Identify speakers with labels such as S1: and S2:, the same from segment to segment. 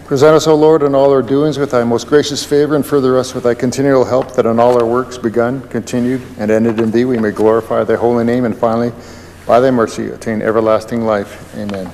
S1: Present us, O Lord, in all our doings with thy most gracious favor, and further us with thy continual help, that in all our works begun, continued, and ended in thee, we may glorify thy holy name, and finally, by thy mercy, attain everlasting life. Amen.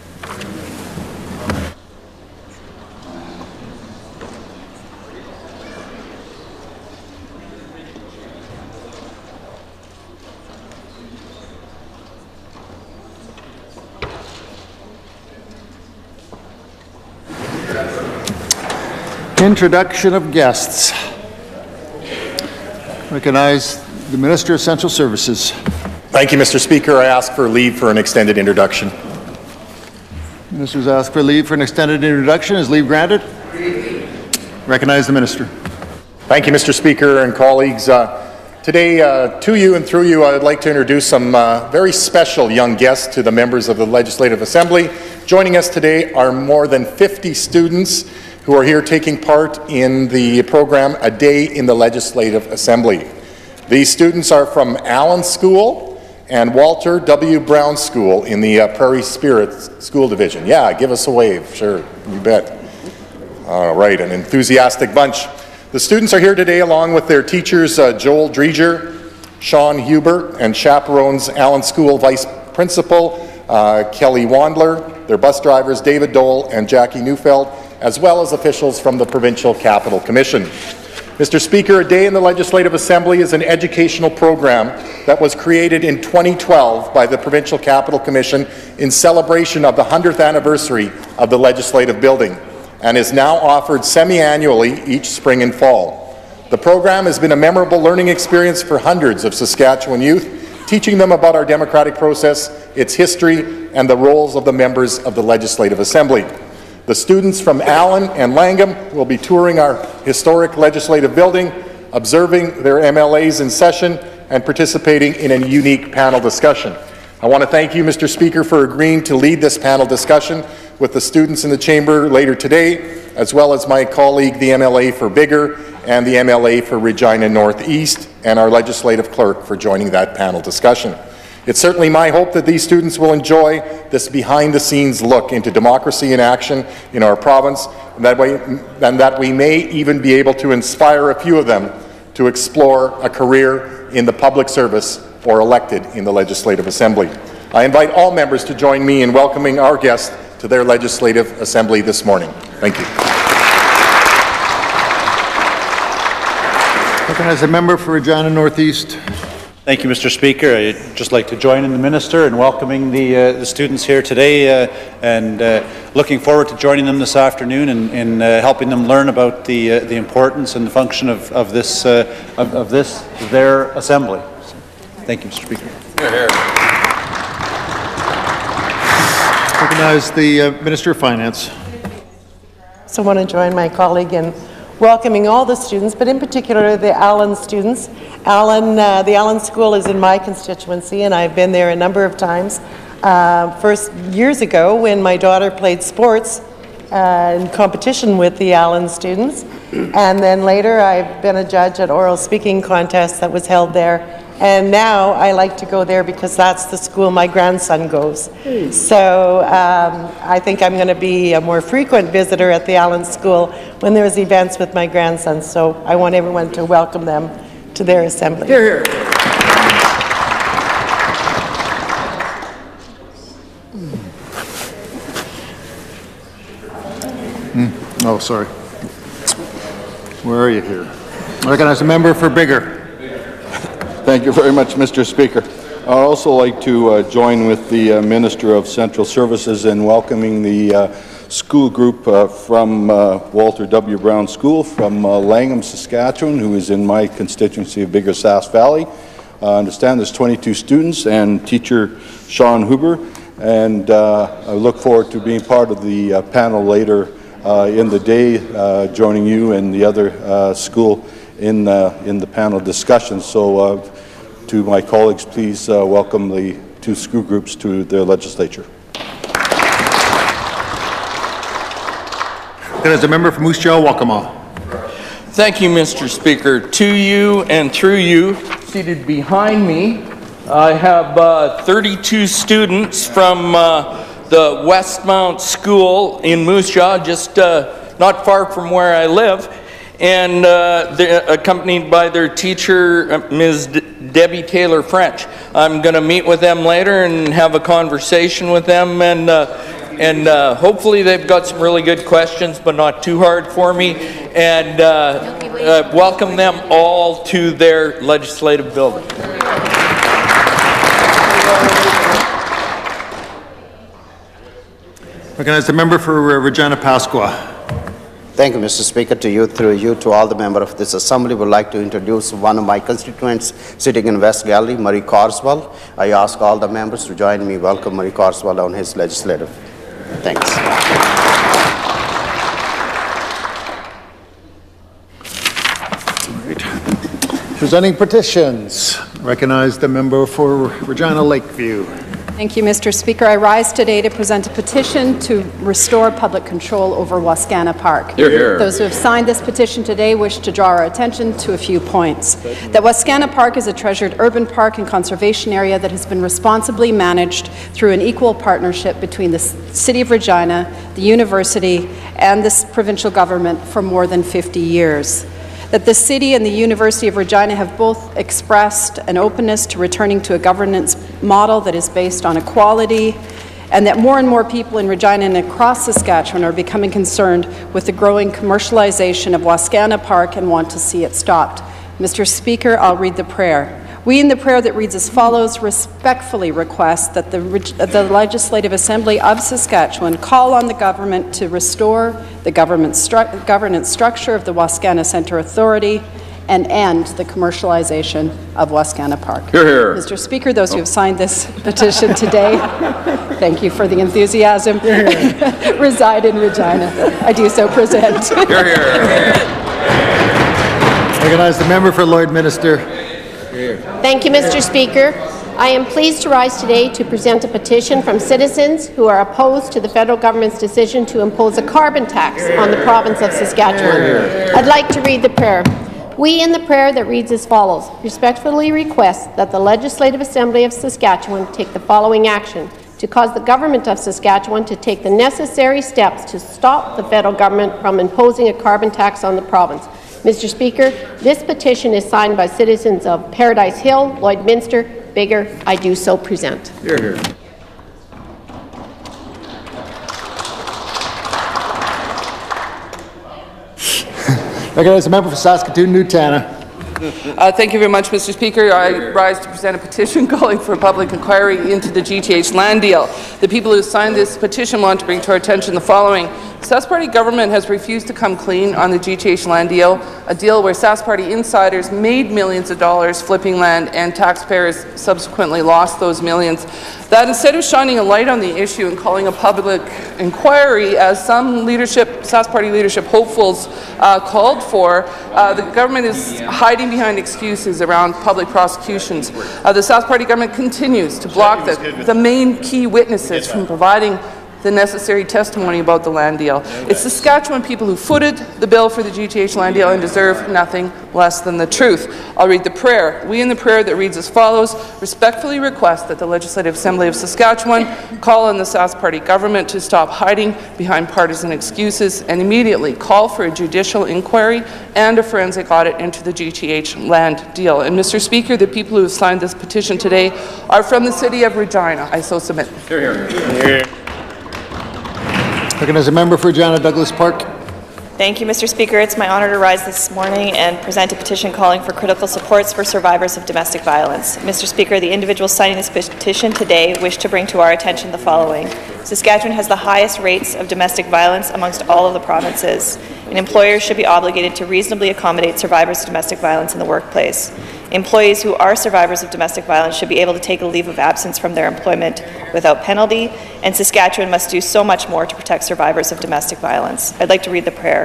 S1: Introduction of guests. Recognize the Minister of Central Services.
S2: Thank you, Mr. Speaker. I ask for leave for an extended introduction.
S1: Ministers ask for leave for an extended introduction. Is leave granted? Recognize the Minister.
S2: Thank you, Mr. Speaker and colleagues. Today, to you and through you, I would like to introduce some very special young guests to the members of the Legislative Assembly. Joining us today are more than 50 students who are here taking part in the program A Day in the Legislative Assembly. These students are from Allen School and Walter W. Brown School in the Prairie Spirit School Division. Yeah, give us a wave. Sure, you bet. All right, an enthusiastic bunch. The students are here today along with their teachers Joel Dreger, Sean Huber, and chaperones Allen School Vice Principal Kelly Wandler, their bus drivers David Dole and Jackie Neufeld, as well as officials from the Provincial Capital Commission. Mr. Speaker, A Day in the Legislative Assembly is an educational program that was created in 2012 by the Provincial Capital Commission in celebration of the 100th anniversary of the Legislative Building, and is now offered semi-annually each spring and fall. The program has been a memorable learning experience for hundreds of Saskatchewan youth, teaching them about our democratic process, its history, and the roles of the members of the Legislative Assembly. The students from Allen and Langham will be touring our historic legislative building, observing their MLAs in session, and participating in a unique panel discussion. I want to thank you, Mr. Speaker, for agreeing to lead this panel discussion with the students in the chamber later today, as well as my colleague, the MLA for Biggar, and the MLA for Regina Northeast, and our legislative clerk for joining that panel discussion. It's certainly my hope that these students will enjoy this behind-the-scenes look into democracy in action in our province, and that we may even be able to inspire a few of them to explore a career in the public service or elected in the Legislative Assembly. I invite all members to join me in welcoming our guests to their Legislative Assembly this morning. Thank you.
S1: Recognize a member for Regina Northeast.
S3: Thank you, Mr. Speaker. I'd just like to join in the Minister in welcoming the students here today and looking forward to joining them this afternoon and helping them learn about the importance and the function of this their assembly. So, thank you, Mr. Speaker.
S1: Recognize the Minister of Finance.
S4: So I want to join my colleague in welcoming all the students, but in particular the Allen students. The Allen School is in my constituency, and I've been there a number of times. First, years ago, when my daughter played sports in competition with the Allen students, and then later I've been a judge at oral speaking contests that was held there. And now I like to go there because that's the school my grandson goes. So I think I'm going to be a more frequent visitor at the Allen School when there's events with my grandson. So I want everyone to welcome them to their assembly.
S1: Here, here. Oh, sorry. Where are you here? I recognize a member for Biggar.
S5: Thank you very much, Mr. Speaker. I'd also like to join with the Minister of Central Services in welcoming the school group from Walter W. Brown School from Langham, Saskatchewan, who is in my constituency of Biggar Sask Valley. I understand there's 22 students and teacher Sean Huber, and I look forward to being part of the panel later in the day, joining you and the other school in the panel discussion. So to my colleagues, please welcome the two school groups to their legislature.
S1: As a member from Moose Jaw, welcome all.
S6: Thank you, Mr. Speaker. To you and through you, seated behind me, I have 32 students from the Westmount School in Moose Jaw, just not far from where I live, and they're accompanied by their teacher, Ms. Debbie Taylor French. I'm going to meet with them later and have a conversation with them, and hopefully they've got some really good questions, but not too hard for me, and welcome them all to their legislative building.
S1: Recognize the member for Regina Pasqua.
S7: Thank you, Mr. Speaker. To you, through you, to all the members of this Assembly, would like to introduce one of my constituents sitting in West Gallery, Murray Carswell. I ask all the members to join me. Welcome Murray Carswell on his legislative. Thanks.
S1: Presenting petitions. Recognize the member for Regina Lakeview.
S8: Thank you, Mr. Speaker. I rise today to present a petition to restore public control over Wascana Park.
S6: Hear, hear.
S8: Those who have signed this petition today wish to draw our attention to a few points. That Wascana Park is a treasured urban park and conservation area that has been responsibly managed through an equal partnership between the City of Regina, the University, and the provincial government for more than 50 years. That the City and the University of Regina have both expressed an openness to returning to a governance model that is based on equality, and that more and more people in Regina and across Saskatchewan are becoming concerned with the growing commercialization of Wascana Park and want to see it stopped. Mr. Speaker, I'll read the prayer. We, in the prayer that reads as follows, respectfully request that the Legislative Assembly of Saskatchewan call on the government to restore the governance structure of the Wascana Centre Authority and end the commercialization of Wascana Park.
S6: Hear, hear.
S8: Mr. Speaker, those who have signed this petition today, thank you for the enthusiasm, reside in Regina. I do so present.
S6: Hear, hear.
S1: Recognize the member for Lloydminster.
S9: Thank you, Mr. Speaker. I am pleased to rise today to present a petition from citizens who are opposed to the federal government's decision to impose a carbon tax on the province of Saskatchewan. I'd like to read the prayer. We, in the prayer that reads as follows, respectfully request that the Legislative Assembly of Saskatchewan take the following action to cause the government of Saskatchewan to take the necessary steps to stop the federal government from imposing a carbon tax on the province. Mr. Speaker, this petition is signed by citizens of Paradise Hill, Lloydminster, Biggar. I do so present.
S6: Hear, hear.
S1: Recognize the member for Saskatoon, Newtana.
S10: Thank you very much, Mr. Speaker. I rise to present a petition calling for a public inquiry into the GTH land deal. The people who signed this petition want to bring to our attention the following. The Sask Party government has refused to come clean on the GTH land deal, a deal where Sask Party insiders made millions of dollars flipping land and taxpayers subsequently lost those millions. That instead of shining a light on the issue and calling a public inquiry, as some leadership, Sask Party leadership hopefuls called for, the government is hiding behind excuses around public prosecutions. The Sask Party government continues to block the main key witnesses from providing the necessary testimony about the land deal. It's Saskatchewan people who footed the bill for the GTH land deal and deserve nothing less than the truth. I'll read the prayer. We, in the prayer that reads as follows, respectfully request that the Legislative Assembly of Saskatchewan call on the Sask Party government to stop hiding behind partisan excuses and immediately call for a judicial inquiry and a forensic audit into the GTH land deal. And Mr. Speaker, the people who have signed this petition today are from the City of Regina. I so submit.
S6: Hear, hear.
S1: Recognize a member for Regina, Douglas Park.
S11: Thank you, Mr. Speaker. It's my honor to rise this morning and present a petition calling for critical supports for survivors of domestic violence. Mr. Speaker, the individuals signing this petition today wish to bring to our attention the following. Saskatchewan has the highest rates of domestic violence amongst all of the provinces, and employers should be obligated to reasonably accommodate survivors of domestic violence in the workplace. Employees who are survivors of domestic violence should be able to take a leave of absence from their employment without penalty, and Saskatchewan must do so much more to protect survivors of domestic violence. I'd like to read the prayer.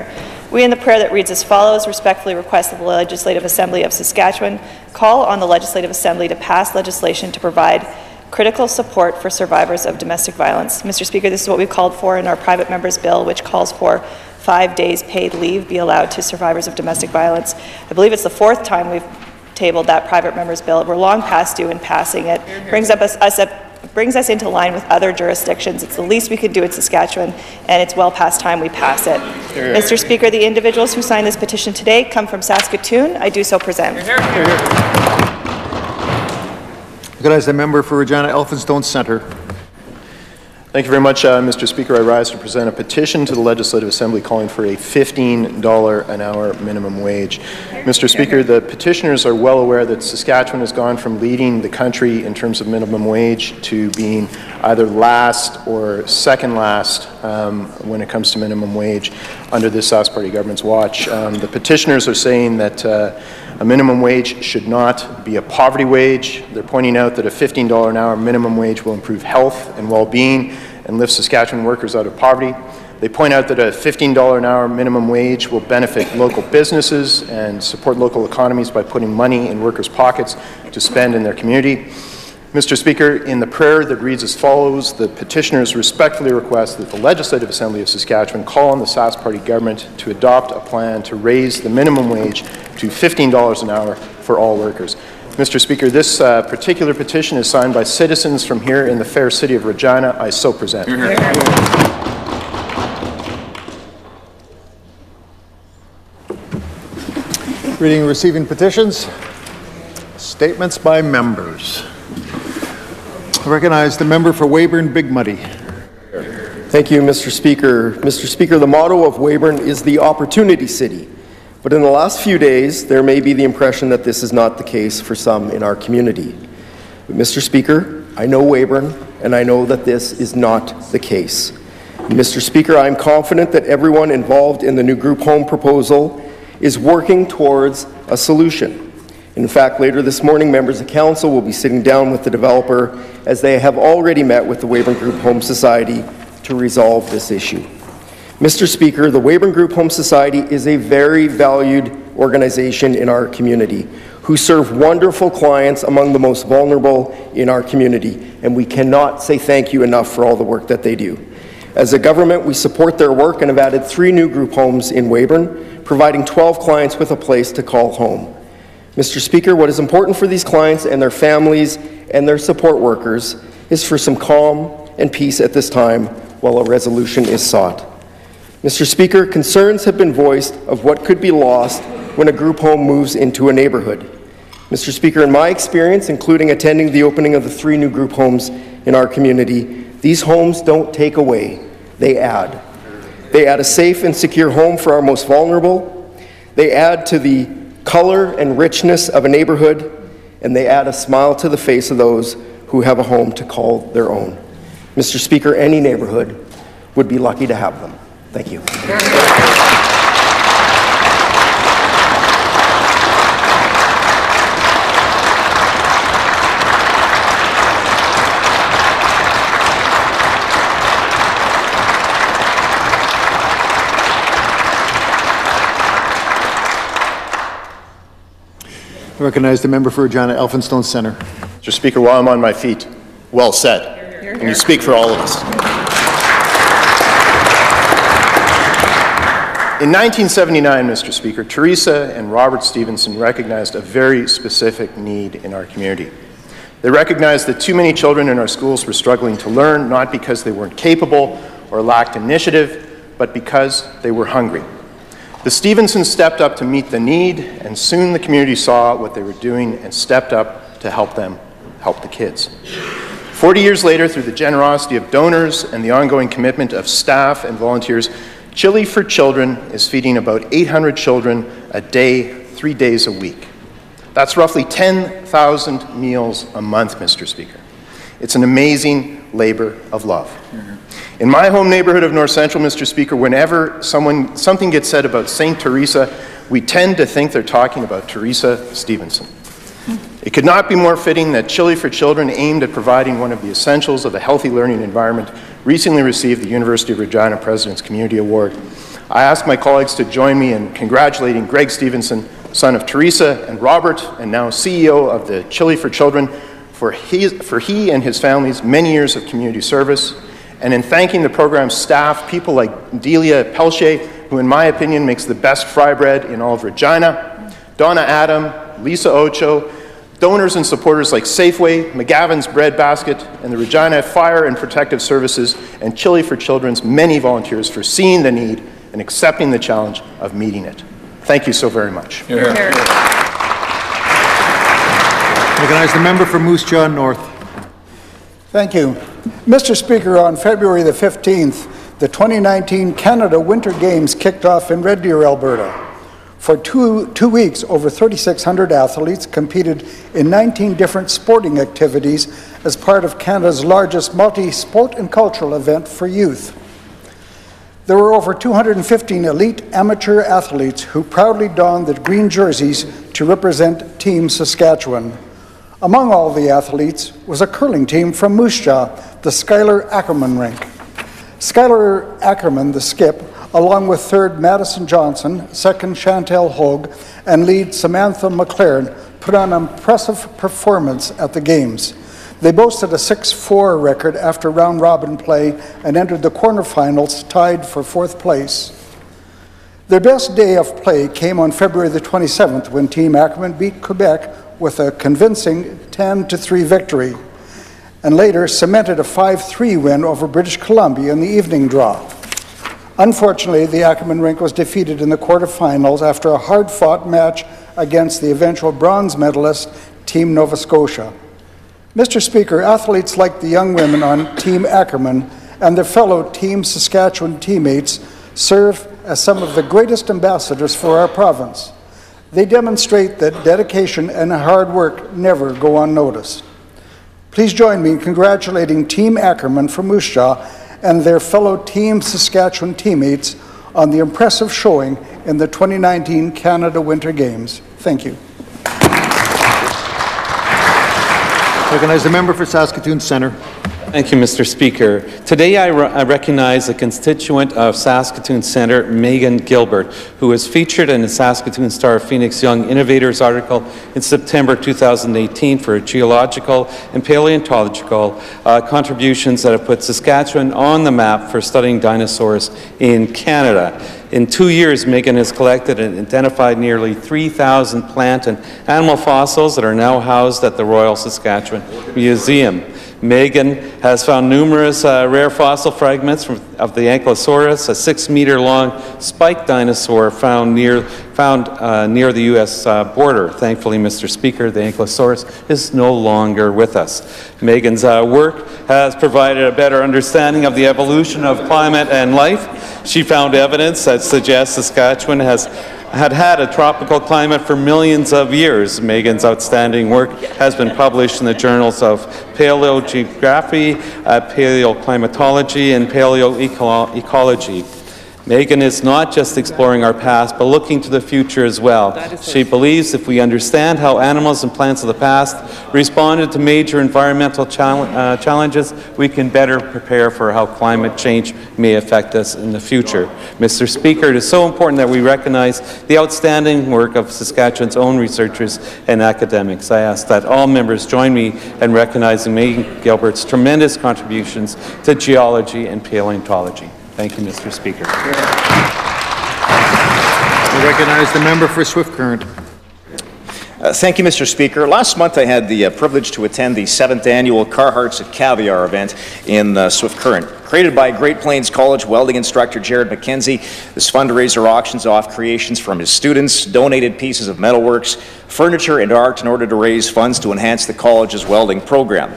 S11: We, in the prayer that reads as follows, respectfully request that the Legislative Assembly of Saskatchewan call on the Legislative Assembly to pass legislation to provide critical support for survivors of domestic violence. Mr. Speaker, this is what we've called for in our private member's bill, which calls for 5 days paid leave be allowed to survivors of domestic violence. I believe it's the 4th time we've tabled that private member's bill. We're long past due in passing it. Brings brings us into line with other jurisdictions. It's the least we could do in Saskatchewan, and it's well past time we pass it. Mr. Speaker, the individuals who signed this petition today come from Saskatoon. I do so present.
S1: Recognize the member for Regina Elphinstone Centre.
S12: Thank you very much, Mr. Speaker. I rise to present a petition to the Legislative Assembly calling for a $15 an hour minimum wage. Mr. Speaker, the petitioners are well aware that Saskatchewan has gone from leading the country in terms of minimum wage to being either last or second last when it comes to minimum wage under this Sask Party government's watch. The petitioners are saying that a minimum wage should not be a poverty wage. They're pointing out that a $15 an hour minimum wage will improve health and well-being and lift Saskatchewan workers out of poverty. They point out that a $15 an hour minimum wage will benefit local businesses and support local economies by putting money in workers' pockets to spend in their community. Mr. Speaker, in the prayer that reads as follows, the petitioners respectfully request that the Legislative Assembly of Saskatchewan call on the Sask Party government to adopt a plan to raise the minimum wage to $15 an hour for all workers. Mr. Speaker, this particular petition is signed by citizens from here in the fair city of Regina. I so present.
S1: Reading and receiving petitions. Statements by members. I recognize the member for Weyburn Big Muddy.
S13: Thank you, Mr. Speaker. Mr. Speaker, the motto of Weyburn is the Opportunity City. But in the last few days, there may be the impression that this is not the case for some in our community. But Mr. Speaker, I know Weyburn, and I know that this is not the case. Mr. Speaker, I am confident that everyone involved in the new group home proposal is working towards a solution. In fact, later this morning, members of council will be sitting down with the developer as they have already met with the Weyburn Group Home Society to resolve this issue. Mr. Speaker, the Weyburn Group Home Society is a very valued organization in our community who serve wonderful clients among the most vulnerable in our community, and we cannot say thank you enough for all the work that they do. As a government, we support their work and have added 3 new group homes in Weyburn, providing 12 clients with a place to call home. Mr. Speaker, what is important for these clients and their families and their support workers is for some calm and peace at this time while a resolution is sought. Mr. Speaker, concerns have been voiced of what could be lost when a group home moves into a neighborhood. Mr. Speaker, in my experience, including attending the opening of the 3 new group homes in our community, these homes don't take away, they add. They add a safe and secure home for our most vulnerable. They add to the color and richness of a neighborhood, and they add a smile to the face of those who have a home to call their own. Mr. Speaker, any neighborhood would be lucky to have them. Thank you.
S1: I recognize the member for Regina Elphinstone Centre.
S12: Mr. Speaker, while I'm on my feet, well said. And you speak for all of us. In 1979, Mr. Speaker, Teresa and Robert Stevenson recognized a very specific need in our community. They recognized that too many children in our schools were struggling to learn, not because they weren't capable or lacked initiative, but because they were hungry. The Stevensons stepped up to meet the need, and soon the community saw what they were doing and stepped up to help them help the kids. 40 years later, through the generosity of donors and the ongoing commitment of staff and volunteers, Chili for Children is feeding about 800 children a day, 3 days a week. That's roughly 10,000 meals a month, Mr. Speaker. It's an amazing labor of love. In my home neighborhood of North Central, Mr. Speaker, whenever something gets said about St. Teresa, we tend to think they're talking about Teresa Stevenson. It could not be more fitting that Chili for Children, aimed at providing one of the essentials of a healthy learning environment, recently received the University of Regina President's Community Award. I ask my colleagues to join me in congratulating Greg Stevenson, son of Teresa and Robert, and now CEO of the Chili for Children, for he and his family's many years of community service, and in thanking the program's staff, people like Delia Pelche, who in my opinion makes the best fry bread in all of Regina, Donna Adam, Lisa Ocho, Donors and supporters like Safeway, McGavin's Bread Basket, and the Regina Fire and Protective Services, and Chili for Children's many volunteers for seeing the need and accepting the challenge of meeting it. Thank you so very much.
S1: Recognize the member for Moose Jaw North.
S14: Thank you. Mr. Speaker, on February the 15th, the 2019 Canada Winter Games kicked off in Red Deer, Alberta. For two weeks, over 3,600 athletes competed in 19 different sporting activities as part of Canada's largest multi-sport and cultural event for youth. There were over 215 elite amateur athletes who proudly donned the green jerseys to represent Team Saskatchewan. Among all the athletes was a curling team from Moose Jaw, the Skylar Ackerman rink. Skylar Ackerman, the skip, along with third Madison Johnson, second Chantel Hogue, and lead Samantha McLaren, put on an impressive performance at the Games. They boasted a 6-4 record after round-robin play and entered the quarterfinals tied for 4th place. Their best day of play came on February the 27th when Team Ackerman beat Quebec with a convincing 10-3 victory, and later cemented a 5-3 win over British Columbia in the evening draw. Unfortunately, the Ackerman rink was defeated in the quarterfinals after a hard-fought match against the eventual bronze medalist, Team Nova Scotia. Mr. Speaker, athletes like the young women on Team Ackerman and their fellow Team Saskatchewan teammates serve as some of the greatest ambassadors for our province. They demonstrate that dedication and hard work never go unnoticed. Please join me in congratulating Team Ackerman from Moose Jaw and their fellow Team Saskatchewan teammates on the impressive showing in the 2019 Canada Winter Games. Thank you.
S1: Recognize the member for Saskatoon Centre.
S15: Thank you, Mr. Speaker. Today I recognize a constituent of Saskatoon Centre, Megan Gilbert, who was featured in the Saskatoon Star Phoenix Young Innovators article in September 2018 for her geological and paleontological contributions that have put Saskatchewan on the map for studying dinosaurs in Canada. In 2 years, Megan has collected and identified nearly 3,000 plant and animal fossils that are now housed at the Royal Saskatchewan Museum. Megan has found numerous rare fossil fragments of the Ankylosaurus, a 6-meter-long spiked dinosaur found near the U.S. border. Thankfully, Mr. Speaker, the Ankylosaurus is no longer with us. Megan's work has provided a better understanding of the evolution of climate and life. She found evidence that suggests Saskatchewan had a tropical climate for millions of years. Megan's outstanding work has been published in the journals of Paleogeography, Paleoclimatology, and Paleoecology. Megan is not just exploring our past, but looking to the future as well. She believes if we understand how animals and plants of the past responded to major environmental challenges, we can better prepare for how climate change may affect us in the future. Mr. Speaker, it is so important that we recognize the outstanding work of Saskatchewan's own researchers and academics. I ask that all members join me in recognizing Megan Gilbert's tremendous contributions to geology and paleontology. Thank you, Mr. Speaker.
S1: We recognize the member for Swift Current.
S16: Thank you, Mr. Speaker. Last month I had the privilege to attend the 7th annual Carhartts at Caviar event in Swift Current. Created by Great Plains College welding instructor Jared McKenzie, this fundraiser auctions off creations from his students, donated pieces of metalworks, furniture, and art in order to raise funds to enhance the college's welding program.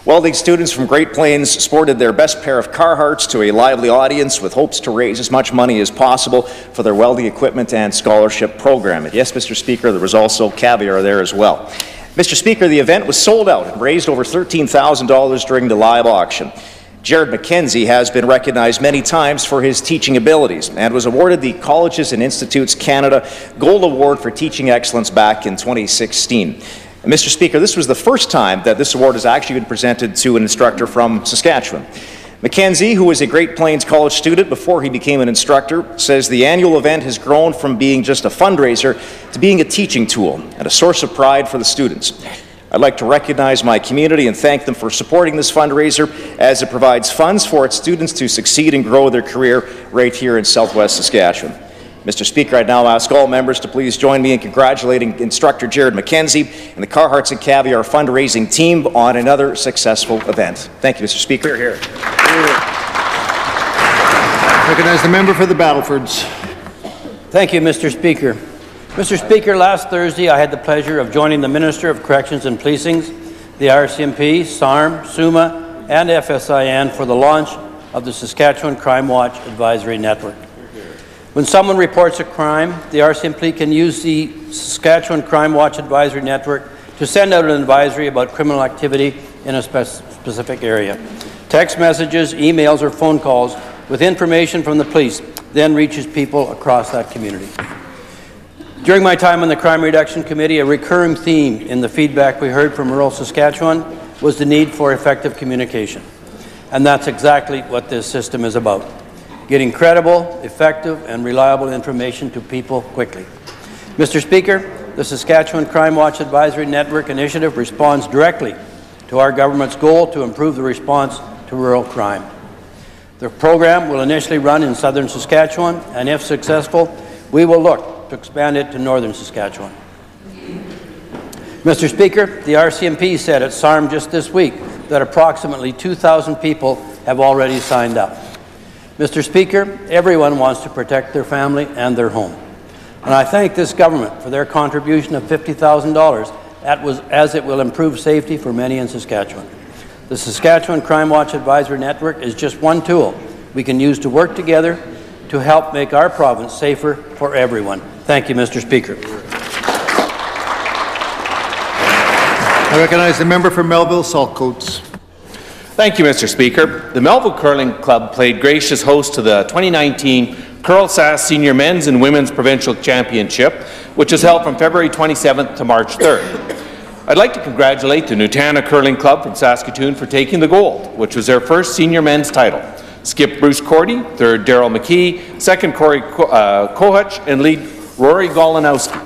S16: Welding students from Great Plains sported their best pair of Carhartts to a lively audience with hopes to raise as much money as possible for their welding equipment and scholarship program. And yes, Mr. Speaker, there was also caviar there as well. Mr. Speaker, the event was sold out and raised over $13,000 during the live auction. Jared McKenzie has been recognized many times for his teaching abilities and was awarded the Colleges and Institutes Canada Gold Award for Teaching Excellence back in 2016. Mr. Speaker, this was the first time that this award has actually been presented to an instructor from Saskatchewan. McKenzie, who was a Great Plains College student before he became an instructor, says the annual event has grown from being just a fundraiser to being a teaching tool and a source of pride for the students. I'd like to recognize my community and thank them for supporting this fundraiser as it provides funds for its students to succeed and grow their career right here in Southwest Saskatchewan. Mr. Speaker, I'd now ask all members to please join me in congratulating Instructor Jared McKenzie and the Carhartts and Caviar fundraising team on another successful event. Thank you, Mr. Speaker. Here.
S1: Recognize the member for the Battlefords.
S17: Thank you, Mr. Speaker. Mr. Speaker, last Thursday I had the pleasure of joining the Minister of Corrections and Policing, the RCMP, SARM, SUMA, and FSIN for the launch of the Saskatchewan Crime Watch Advisory Network. When someone reports a crime, the RCMP can use the Saskatchewan Crime Watch Advisory Network to send out an advisory about criminal activity in a specific area. Text messages, emails, or phone calls with information from the police then reaches people across that community. During my time on the Crime Reduction Committee, a recurring theme in the feedback we heard from rural Saskatchewan was the need for effective communication. And that's exactly what this system is about, getting credible, effective, and reliable information to people quickly. Mr. Speaker, the Saskatchewan Crime Watch Advisory Network initiative responds directly to our government's goal to improve the response to rural crime. The program will initially run in southern Saskatchewan, and if successful, we will look to expand it to northern Saskatchewan. Mr. Speaker, the RCMP said at SARM just this week that approximately 2,000 people have already signed up. Mr. Speaker, everyone wants to protect their family and their home. And I thank this government for their contribution of $50,000 as it will improve safety for many in Saskatchewan. The Saskatchewan Crime Watch Advisory Network is just one tool we can use to work together to help make our province safer for everyone. Thank you, Mr. Speaker.
S1: I recognize the member for Melville-Saltcoats.
S15: Thank you, Mr. Speaker. The Melville Curling Club played gracious host to the 2019 Curl SAS Senior Men's and Women's Provincial Championship, which is held from February 27th to March 3rd. I'd like to congratulate the Nutana Curling Club from Saskatoon for taking the gold, which was their first senior men's title. Skip Bruce Cordy, third Daryl McKee, second Corey Kohutch, and lead Rory Golinowski.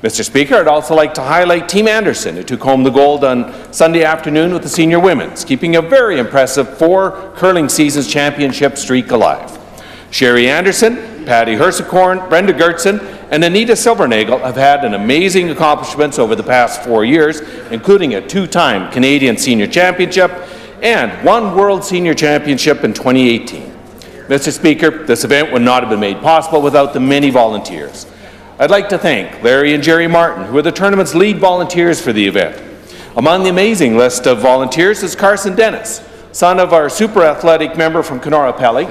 S15: Mr. Speaker, I'd also like to highlight Team Anderson, who took home the gold on Sunday afternoon with the senior women's, keeping a very impressive 4 curling seasons championship streak alive. Sherry Anderson, Patty Hersikorn, Brenda Gertzen, and Anita Silvernagel have had an amazing accomplishments over the past 4 years, including a 2-time Canadian Senior Championship and 1 World Senior Championship in 2018. Mr. Speaker, this event would not have been made possible without the many volunteers. I'd like to thank Larry and Jerry Martin, who are the tournament's lead volunteers for the event. Among the amazing list of volunteers is Carson Dennis, son of our super athletic member from Kenora Pelly,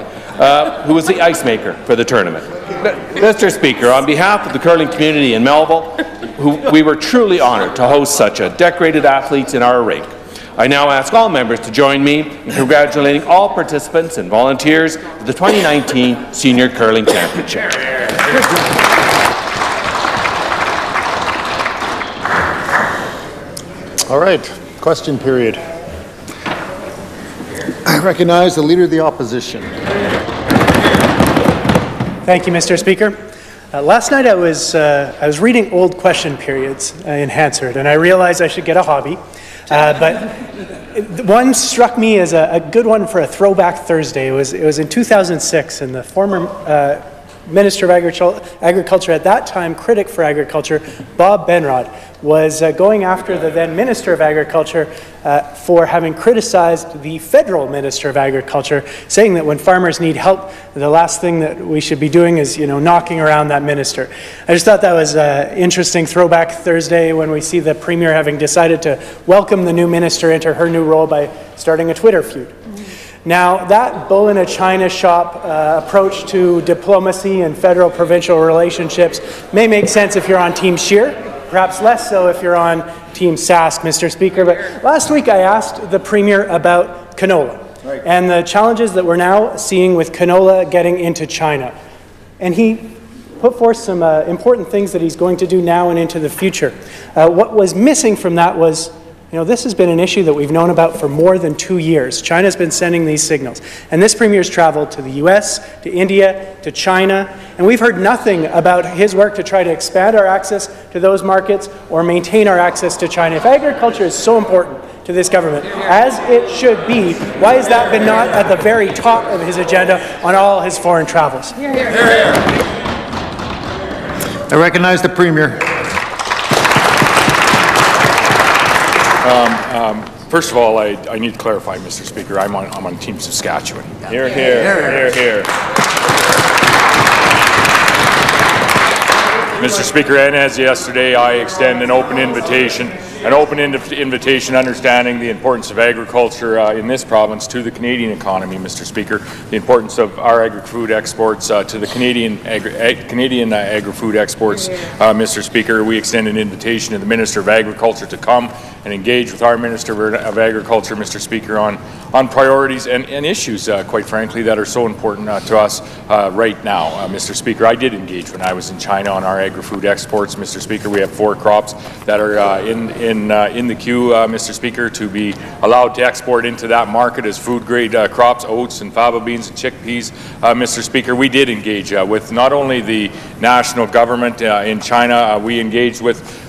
S15: who was the ice maker for the tournament. Mr. Speaker, on behalf of the curling community in Melville, we were truly honored to host such a decorated athletes in our rink. I now ask all members to join me in congratulating all participants and volunteers for the 2019 Senior Curling Championship.
S1: All right, question period. I recognize the Leader of the Opposition.
S18: Thank you, Mr. Speaker. Last night I was reading old question periods in Hansard, and I realized I should get a hobby. But one struck me as a good one for a throwback Thursday. It was in 2006, and the former Minister of Agriculture at that time, critic for agriculture, Bob Benrod, was going after the then Minister of Agriculture for having criticized the federal Minister of Agriculture, saying that when farmers need help, the last thing that we should be doing is, knocking around that minister. I just thought that was an interesting throwback Thursday when we see the Premier having decided to welcome the new minister into her new role by starting a Twitter feud. Now, that bull in a china shop approach to diplomacy and federal-provincial relationships may make sense if you're on Team Scheer, perhaps less so if you're on Team Sask, Mr. Speaker. But last week I asked the Premier about canola and the challenges that we're now seeing with canola getting into China. And he put forth some important things that he's going to do now and into the future. What was missing from that was, this has been an issue that we've known about for more than 2 years. China's been sending these signals. And this Premier's traveled to the US, to India, to China, and we've heard nothing about his work to try to expand our access to those markets or maintain our access to China. If agriculture is so important to this government, as it should be, why has that been not at the very top of his agenda on all his foreign travels?
S1: I recognize the Premier.
S19: First of all, I need to clarify, Mr. Speaker, I'm on Team Saskatchewan.
S20: Hear, hear, hear, hear.
S19: Mr. Speaker, and as yesterday, I extend an open invitation understanding the importance of agriculture in this province to the Canadian economy, Mr. Speaker, the importance of our agri-food exports to the Canadian agri-food exports, Mr. Speaker. We extend an invitation to the Minister of Agriculture to come and engage with our Minister of Agriculture, Mr. Speaker, on priorities and issues, quite frankly, that are so important to us right now, Mr. Speaker. I did engage when I was in China on our agri-food exports, Mr. Speaker. We have 4 crops that are in the queue, Mr. Speaker, to be allowed to export into that market as food-grade crops, oats and faba beans and chickpeas, Mr. Speaker. We did engage with not only the national government in China, we engaged with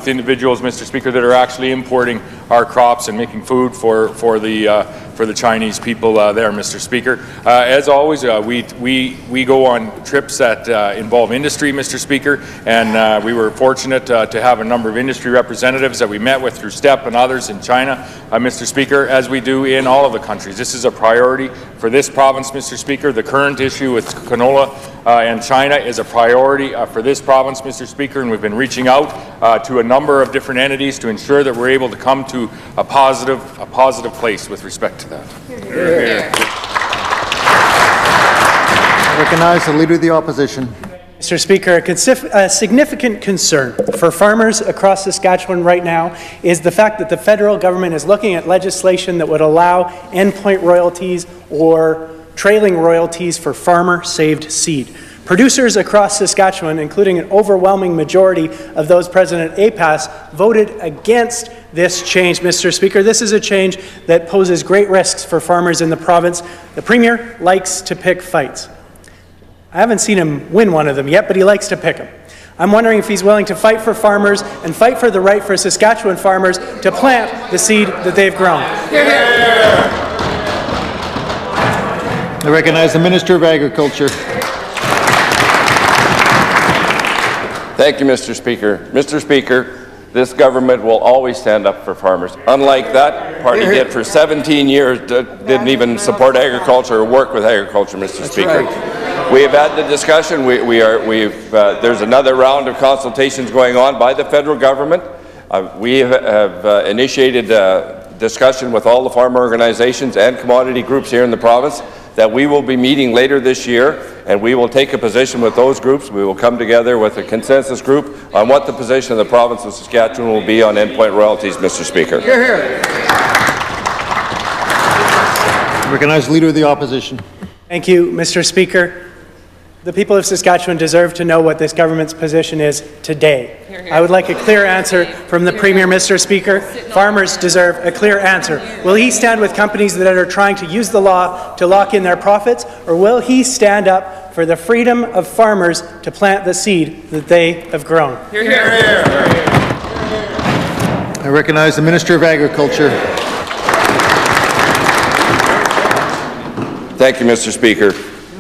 S19: individuals, Mr. Speaker, that are actually importing our crops and making food for the Chinese people there, Mr. Speaker. As always, we go on trips that involve industry, Mr. Speaker, and we were fortunate to have a number of industry representatives that we met with through STEP and others in China, Mr. Speaker, as we do in all of the countries. This is a priority for this province, Mr. Speaker. The current issue with canola and China is a priority for this province, Mr. Speaker, and we've been reaching out to a number of different entities to ensure that we're able to come to a positive place with respect to that.
S20: Hear, hear.
S1: I recognize the Leader of the Opposition.
S18: Mr. Speaker, a significant concern for farmers across Saskatchewan right now is the fact that the federal government is looking at legislation that would allow endpoint royalties or trailing royalties for farmer-saved seed. Producers across Saskatchewan, including an overwhelming majority of those present at APAS, voted against this change, Mr. Speaker. This is a change that poses great risks for farmers in the province. The Premier likes to pick fights. I haven't seen him win one of them yet, but he likes to pick them. I'm wondering if he's willing to fight for farmers and fight for the right for Saskatchewan farmers to plant the seed that they've grown.
S20: Hear, hear.
S1: I recognize the Minister of Agriculture.
S20: Thank you, Mr. Speaker. Mr. Speaker, this government will always stand up for farmers. Unlike that party did for 17 years, didn't even support agriculture or work with agriculture, Mr. Speaker. Right. We have had the discussion. There's another round of consultations going on by the federal government. We have initiated discussion with all the farmer organizations and commodity groups here in the province that we will be meeting later this year, and we will take a position with those groups. We will come together with a consensus group on what the position of the province of Saskatchewan will be on endpoint royalties, Mr. Speaker.
S1: Hear, hear. Recognize Leader of the Opposition.
S18: Thank you, Mr. Speaker. The people of Saskatchewan deserve to know what this government's position is today. Hear, hear. I would like a clear answer from the Premier, Mr. Speaker. Farmers deserve a clear answer. Will he stand with companies that are trying to use the law to lock in their profits, or will he stand up for the freedom of farmers to plant the seed that they have grown?
S20: Hear, hear. Hear, hear.
S1: I recognize the Minister of Agriculture.
S20: Thank you, Mr. Speaker.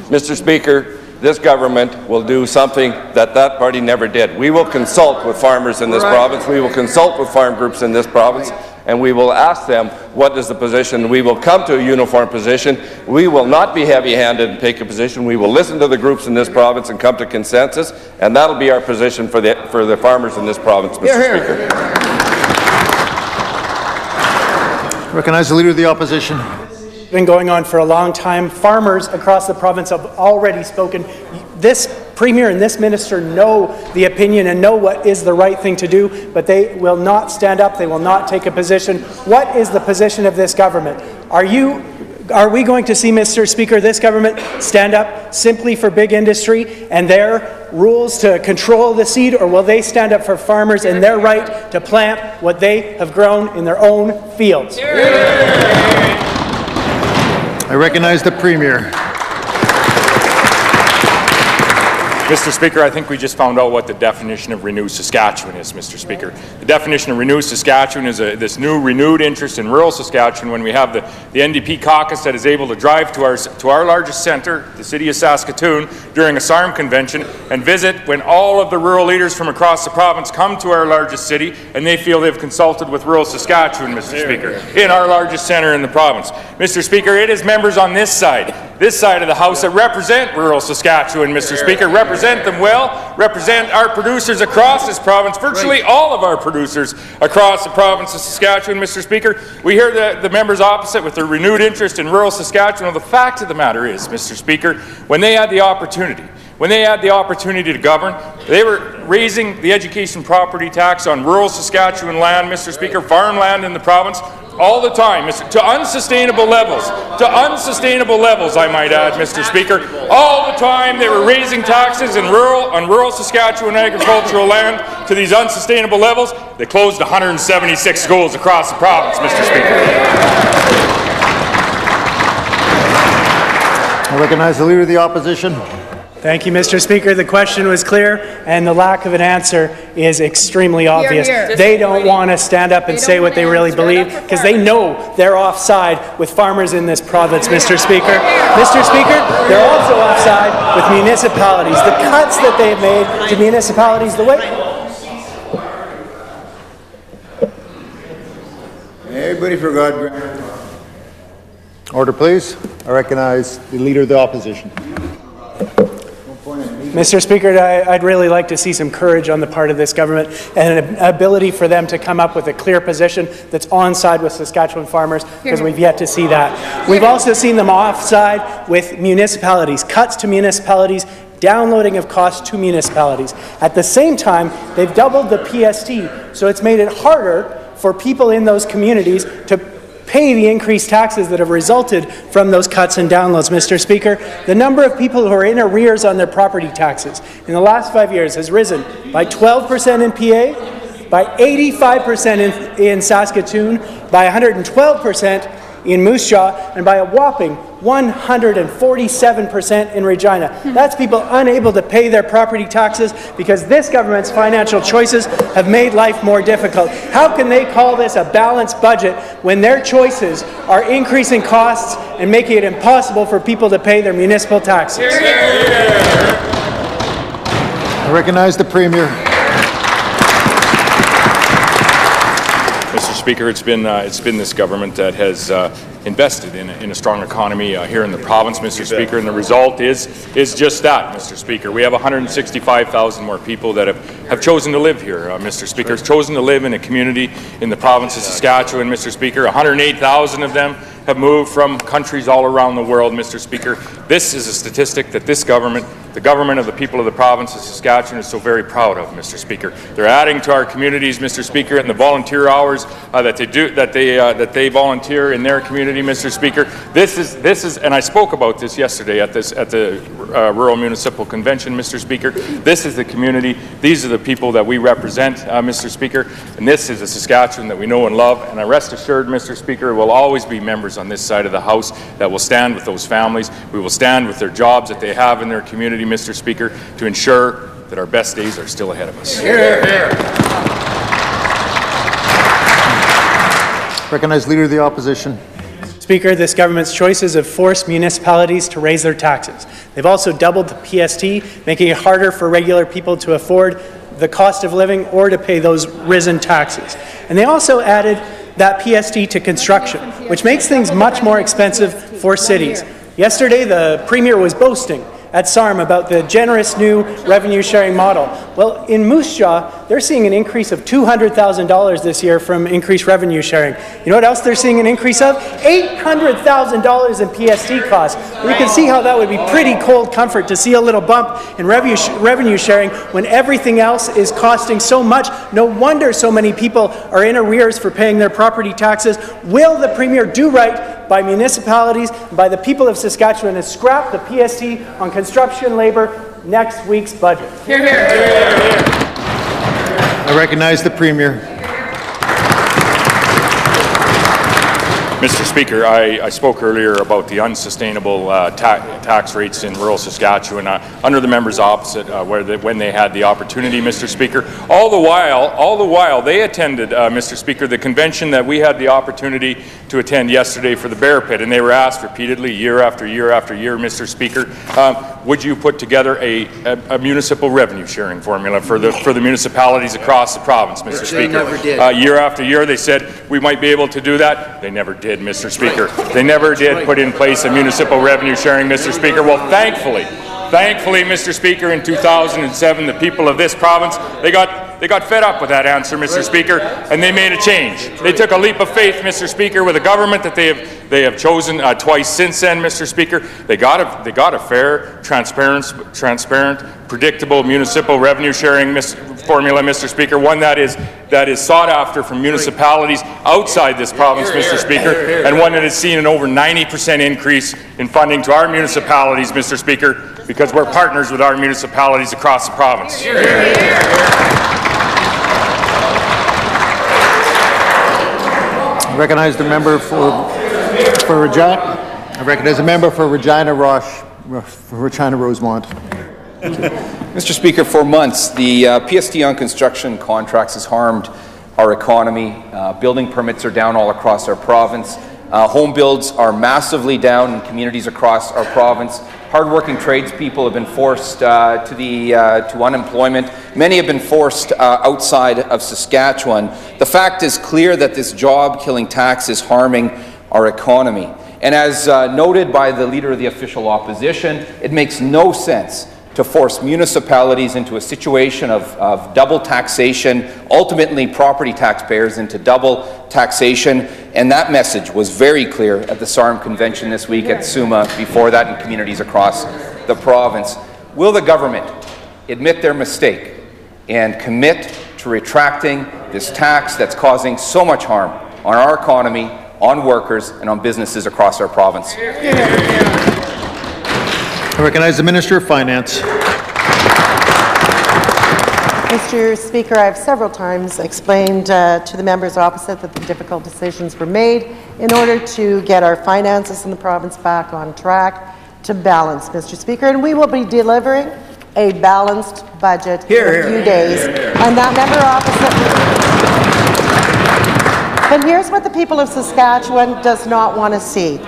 S20: Mr. Speaker, this government will do something that party never did. We will consult with farmers in this province. We will consult with farm groups in this province, and we will ask them what is the position. We will come to a uniform position. We will not be heavy-handed and take a position. We will listen to the groups in this province and come to consensus, and that'll be our position for the farmers in this province, Mr. Speaker.
S1: Recognize the Leader of the Opposition.
S18: Been going on for a long time. Farmers across the province have already spoken. This Premier and this Minister know the opinion and know what is the right thing to do, but they will not stand up. They will not take a position. What is the position of this government? Are we going to see, Mr. Speaker, this government stand up simply for big industry and their rules to control the seed, or will they stand up for farmers and their right to plant what they have grown in their own fields?
S1: I recognize the Premier.
S19: Mr. Speaker, I think we just found out what the definition of Renew Saskatchewan is, Mr. Speaker. The definition of Renew Saskatchewan is this new renewed interest in rural Saskatchewan when we have the NDP caucus that is able to drive to our largest centre, the city of Saskatoon, during a SARM convention and visit when all of the rural leaders from across the province come to our largest city and they feel they've consulted with rural Saskatchewan, Mr. Speaker, in our largest centre in the province. Mr. Speaker, it is members on this side of the House that represent rural Saskatchewan, Mr. Speaker, represent them well, represent our producers across this province, virtually all of our producers across the province of Saskatchewan, Mr. Speaker. We hear the members opposite with their renewed interest in rural Saskatchewan. Well, the fact of the matter is, Mr. Speaker, when they had the opportunity to govern, they were raising the education property tax on rural Saskatchewan land, Mr. Speaker, farmland in the province, all the time, to unsustainable levels, I might add, Mr. Speaker. All the time they were raising taxes on rural Saskatchewan agricultural land to these unsustainable levels. They closed 176 schools across the province, Mr. Speaker.
S1: I recognize the Leader of the Opposition.
S18: Thank you, Mr. Speaker. The question was clear, and the lack of an answer is extremely obvious. They don't want to stand up and say what they really believe because they know they're offside with farmers in this province, Mr. Speaker. Mr. Speaker, they're also offside with municipalities. The cuts that they've made to municipalities, the way...
S1: Everybody forgot. Order, please. I recognize the Leader of the Opposition.
S18: Mr. Speaker, I'd really like to see some courage on the part of this government and an ability for them to come up with a clear position that's on side with Saskatchewan farmers, because we've yet to see that. We've also seen them offside with municipalities, cuts to municipalities, downloading of costs to municipalities. At the same time, they've doubled the PST, so it's made it harder for people in those communities to pay the increased taxes that have resulted from those cuts and downloads, Mr. Speaker. The number of people who are in arrears on their property taxes in the last 5 years has risen by 12% in PA, by 85% in Saskatoon, by 112% in Moose Jaw, and by a whopping 147% in Regina. That's people unable to pay their property taxes because this government's financial choices have made life more difficult. How can they call this a balanced budget when their choices are increasing costs and making it impossible for people to pay their municipal taxes?
S1: I recognize the Premier.
S19: Mr. Speaker, it's been this government that has invested in a strong economy here in the province, Mr. Speaker, and the result is just that, Mr. Speaker. We have 165,000 more people that have chosen to live here, Mr. Speaker, chosen to live in a community in the province of Saskatchewan, Mr. Speaker. 108,000 of them have moved from countries all around the world, Mr. Speaker. This is a statistic that this government, the government of the people of the province of Saskatchewan, is so very proud of, Mr. Speaker. They're adding to our communities, Mr. Speaker, and the volunteer hours that they volunteer in their community, Mr. Speaker. This is, and I spoke about this yesterday at the Rural Municipal Convention, Mr. Speaker. This is the community. These are the people that we represent, Mr. Speaker, and this is a Saskatchewan that we know and love. And I rest assured, Mr. Speaker, will always be members on this side of the House that will stand with those families. We will stand with their jobs that they have in their community, Mr. Speaker, to ensure that our best days are still ahead of us.
S1: Hear, hear. Recognize Leader of the Opposition.
S18: Speaker, this government's choices have forced municipalities to raise their taxes. They've also doubled the PST, making it harder for regular people to afford the cost of living or to pay those risen taxes. And they also added that PST to construction, which makes things much more expensive for cities. Yesterday, the Premier was boasting at SARM about the generous new revenue-sharing model. Well, in Moose Jaw, they're seeing an increase of $200,000 this year from increased revenue sharing. You know what else they're seeing an increase of? $800,000 in PST costs. Well, you can see how that would be pretty cold comfort to see a little bump in revenue sharing when everything else is costing so much. No wonder so many people are in arrears for paying their property taxes. Will the Premier do right by municipalities, by the people of Saskatchewan, and scrap the PST on construction labor next week's budget?
S10: Hear, hear. Hear, hear.
S1: I recognize the Premier.
S19: Mr. Speaker, I spoke earlier about the unsustainable tax rates in rural Saskatchewan under the members opposite when they had the opportunity, Mr. Speaker. All the while they attended, Mr. Speaker, the convention that we had the opportunity to attend yesterday for the Bear Pit, and they were asked repeatedly, year after year after year, Mr. Speaker, would you put together a municipal revenue sharing formula for the municipalities across the province, Mr. Speaker?
S21: Never did.
S19: Year after year, they said we might be able to do that. They never did, Mr. Speaker. They never did put in place a municipal revenue sharing, Mr. Speaker. Well, thankfully, Mr. Speaker, in 2007, the people of this province, they got fed up with that answer, Mr. Speaker, and they made a change. They took a leap of faith, Mr. Speaker, with a government that they have chosen twice since then, Mr. Speaker. They got a fair, transparent, predictable municipal revenue sharing formula, Mr. Speaker, one that is sought after from municipalities outside this province, Mr. Speaker, and one that has seen an over 90% increase in funding to our municipalities, Mr. Speaker, because we're partners with our municipalities across the province.
S1: I recognize the member for Regina. I recognize the member for Regina Rosemont.
S22: Mr. Speaker, for months, the PST on construction contracts has harmed our economy. Building permits are down all across our province. Home builds are massively down in communities across our province. Hardworking tradespeople have been forced to unemployment. Many have been forced outside of Saskatchewan. The fact is clear that this job-killing tax is harming our economy. And as noted by the Leader of the Official Opposition, it makes no sense to force municipalities into a situation of double taxation, ultimately property taxpayers into double taxation, and that message was very clear at the SARM convention this week, at SUMA, before that in communities across the province. Will the government admit their mistake and commit to retracting this tax that's causing so much harm on our economy, on workers, and on businesses across our province?
S1: I recognize the Minister of Finance.
S4: Mr. Speaker, I have several times explained to the members opposite that the difficult decisions were made in order to get our finances in the province back on track to balance, Mr. Speaker, and we will be delivering a balanced budget in a few days. And that member opposite. But here's what the people of Saskatchewan does not want to see.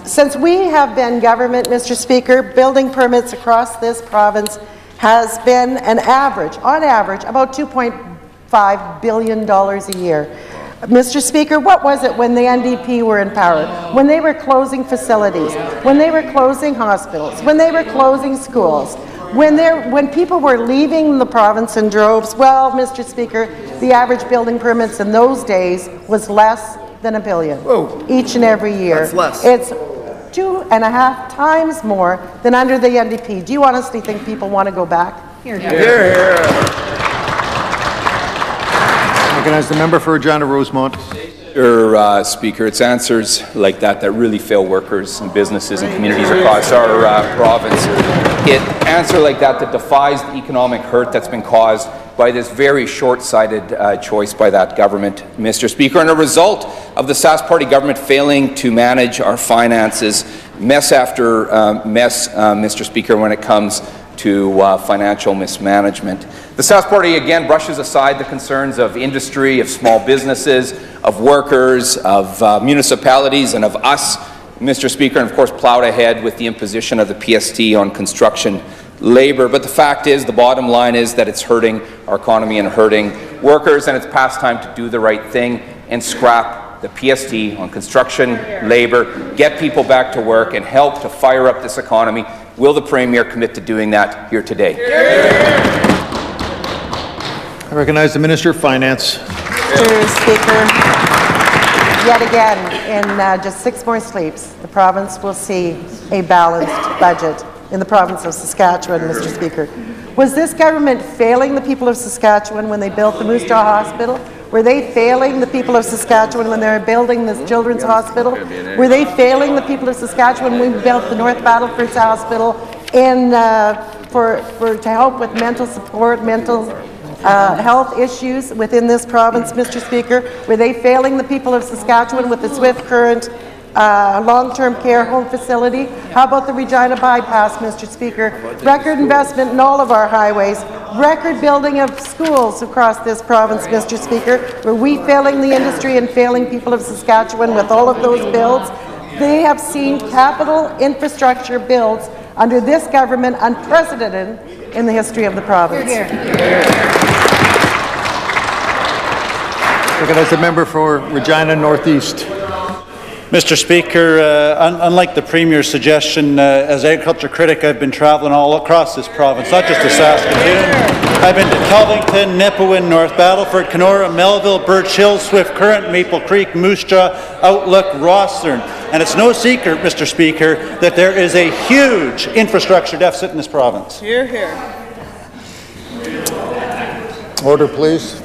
S4: Since we have been government, Mr. Speaker, building permits across this province has been on average, about $2.5 billion a year. Mr. Speaker, what was it when the NDP were in power? When they were closing facilities, when they were closing hospitals, when they were closing schools, when people were leaving the province in droves, well, Mr. Speaker, the average building permits in those days was less than $1 billion each and every year.
S13: That's less.
S4: It's 2.5 times more than under the NDP. Do you honestly think people want to go back?
S13: Here, here.
S1: Recognize the member for Regina Rosemont.
S22: Mr. Speaker, it's answers like that that really fail workers and businesses and communities across our province. It's answer like that that defies the economic hurt that's been caused by this very short-sighted choice by that government, Mr. Speaker, and a result of the Sask Party government failing to manage our finances, mess after mess, Mr. Speaker, when it comes to financial mismanagement. The Sask Party again brushes aside the concerns of industry, of small businesses, of workers, of municipalities, and of us, Mr. Speaker, and of course plowed ahead with the imposition of the PST on construction labor. But the fact is, the bottom line is that it's hurting our economy and hurting workers, and it's past time to do the right thing and scrap the PST on construction labor, get people back to work, and help to fire up this economy. Will the Premier commit to doing that here today?
S1: I recognize the Minister of Finance.
S4: Mr. Speaker, yet again, in just 6 more sleeps, the province will see a balanced budget in the province of Saskatchewan, Mr. Speaker. Was this government failing the people of Saskatchewan when they built the Moose Jaw Hospital? Were they failing the people of Saskatchewan when they were building this children's hospital? Were they failing the people of Saskatchewan when we built the North Battleford Hospital to help with mental support, mental health issues within this province, Mr. Speaker? Were they failing the people of Saskatchewan with the Swift Current long-term care home facility? How about the Regina bypass, Mr. Speaker? Record investment in all of our highways. Record building of schools across this province, Mr. Speaker. Were we failing the industry and failing people of Saskatchewan with all of those builds? They have seen capital infrastructure builds under this government unprecedented in the history of the province.
S1: Recognize the member for Regina Northeast.
S3: Mr. Speaker, unlike the Premier's suggestion, as agriculture critic, I've been travelling all across this province, not just to Saskatoon. I've been to Kelvington, Nipawin, North Battleford, Kenora, Melville, Birch Hill, Swift Current, Maple Creek, Moose Jaw, Outlook, Rosthern. And it's no secret, Mr. Speaker, that there is a huge infrastructure deficit in this province.
S10: Hear, hear.
S1: Order, please.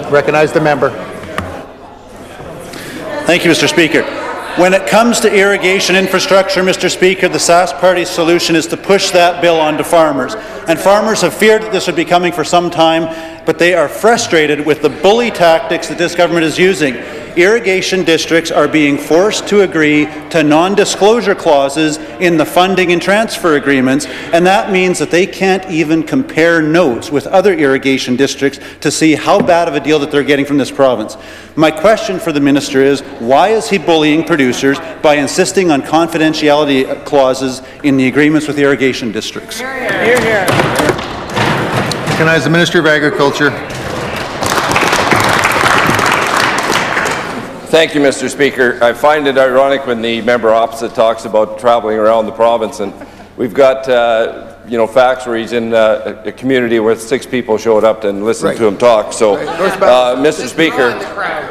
S1: Recognize the member.
S3: Thank you, Mr. Speaker. When it comes to irrigation infrastructure, Mr. Speaker, the Sask Party's solution is to push that bill onto farmers. And farmers have feared that this would be coming for some time, but they are frustrated with the bully tactics that this government is using. Irrigation districts are being forced to agree to non-disclosure clauses in the funding and transfer agreements, and that means that they can't even compare notes with other irrigation districts to see how bad of a deal that they're getting from this province. My question for the minister is, why is he bullying producers by insisting on confidentiality clauses in the agreements with irrigation districts?
S10: Hear, hear.
S1: Recognize the Minister of Agriculture.
S20: Thank you, Mr. Speaker. I find it ironic when the member opposite talks about traveling around the province, and we've got facts where he's in a community where 6 people showed up and listened to him talk. So, Mr. Speaker,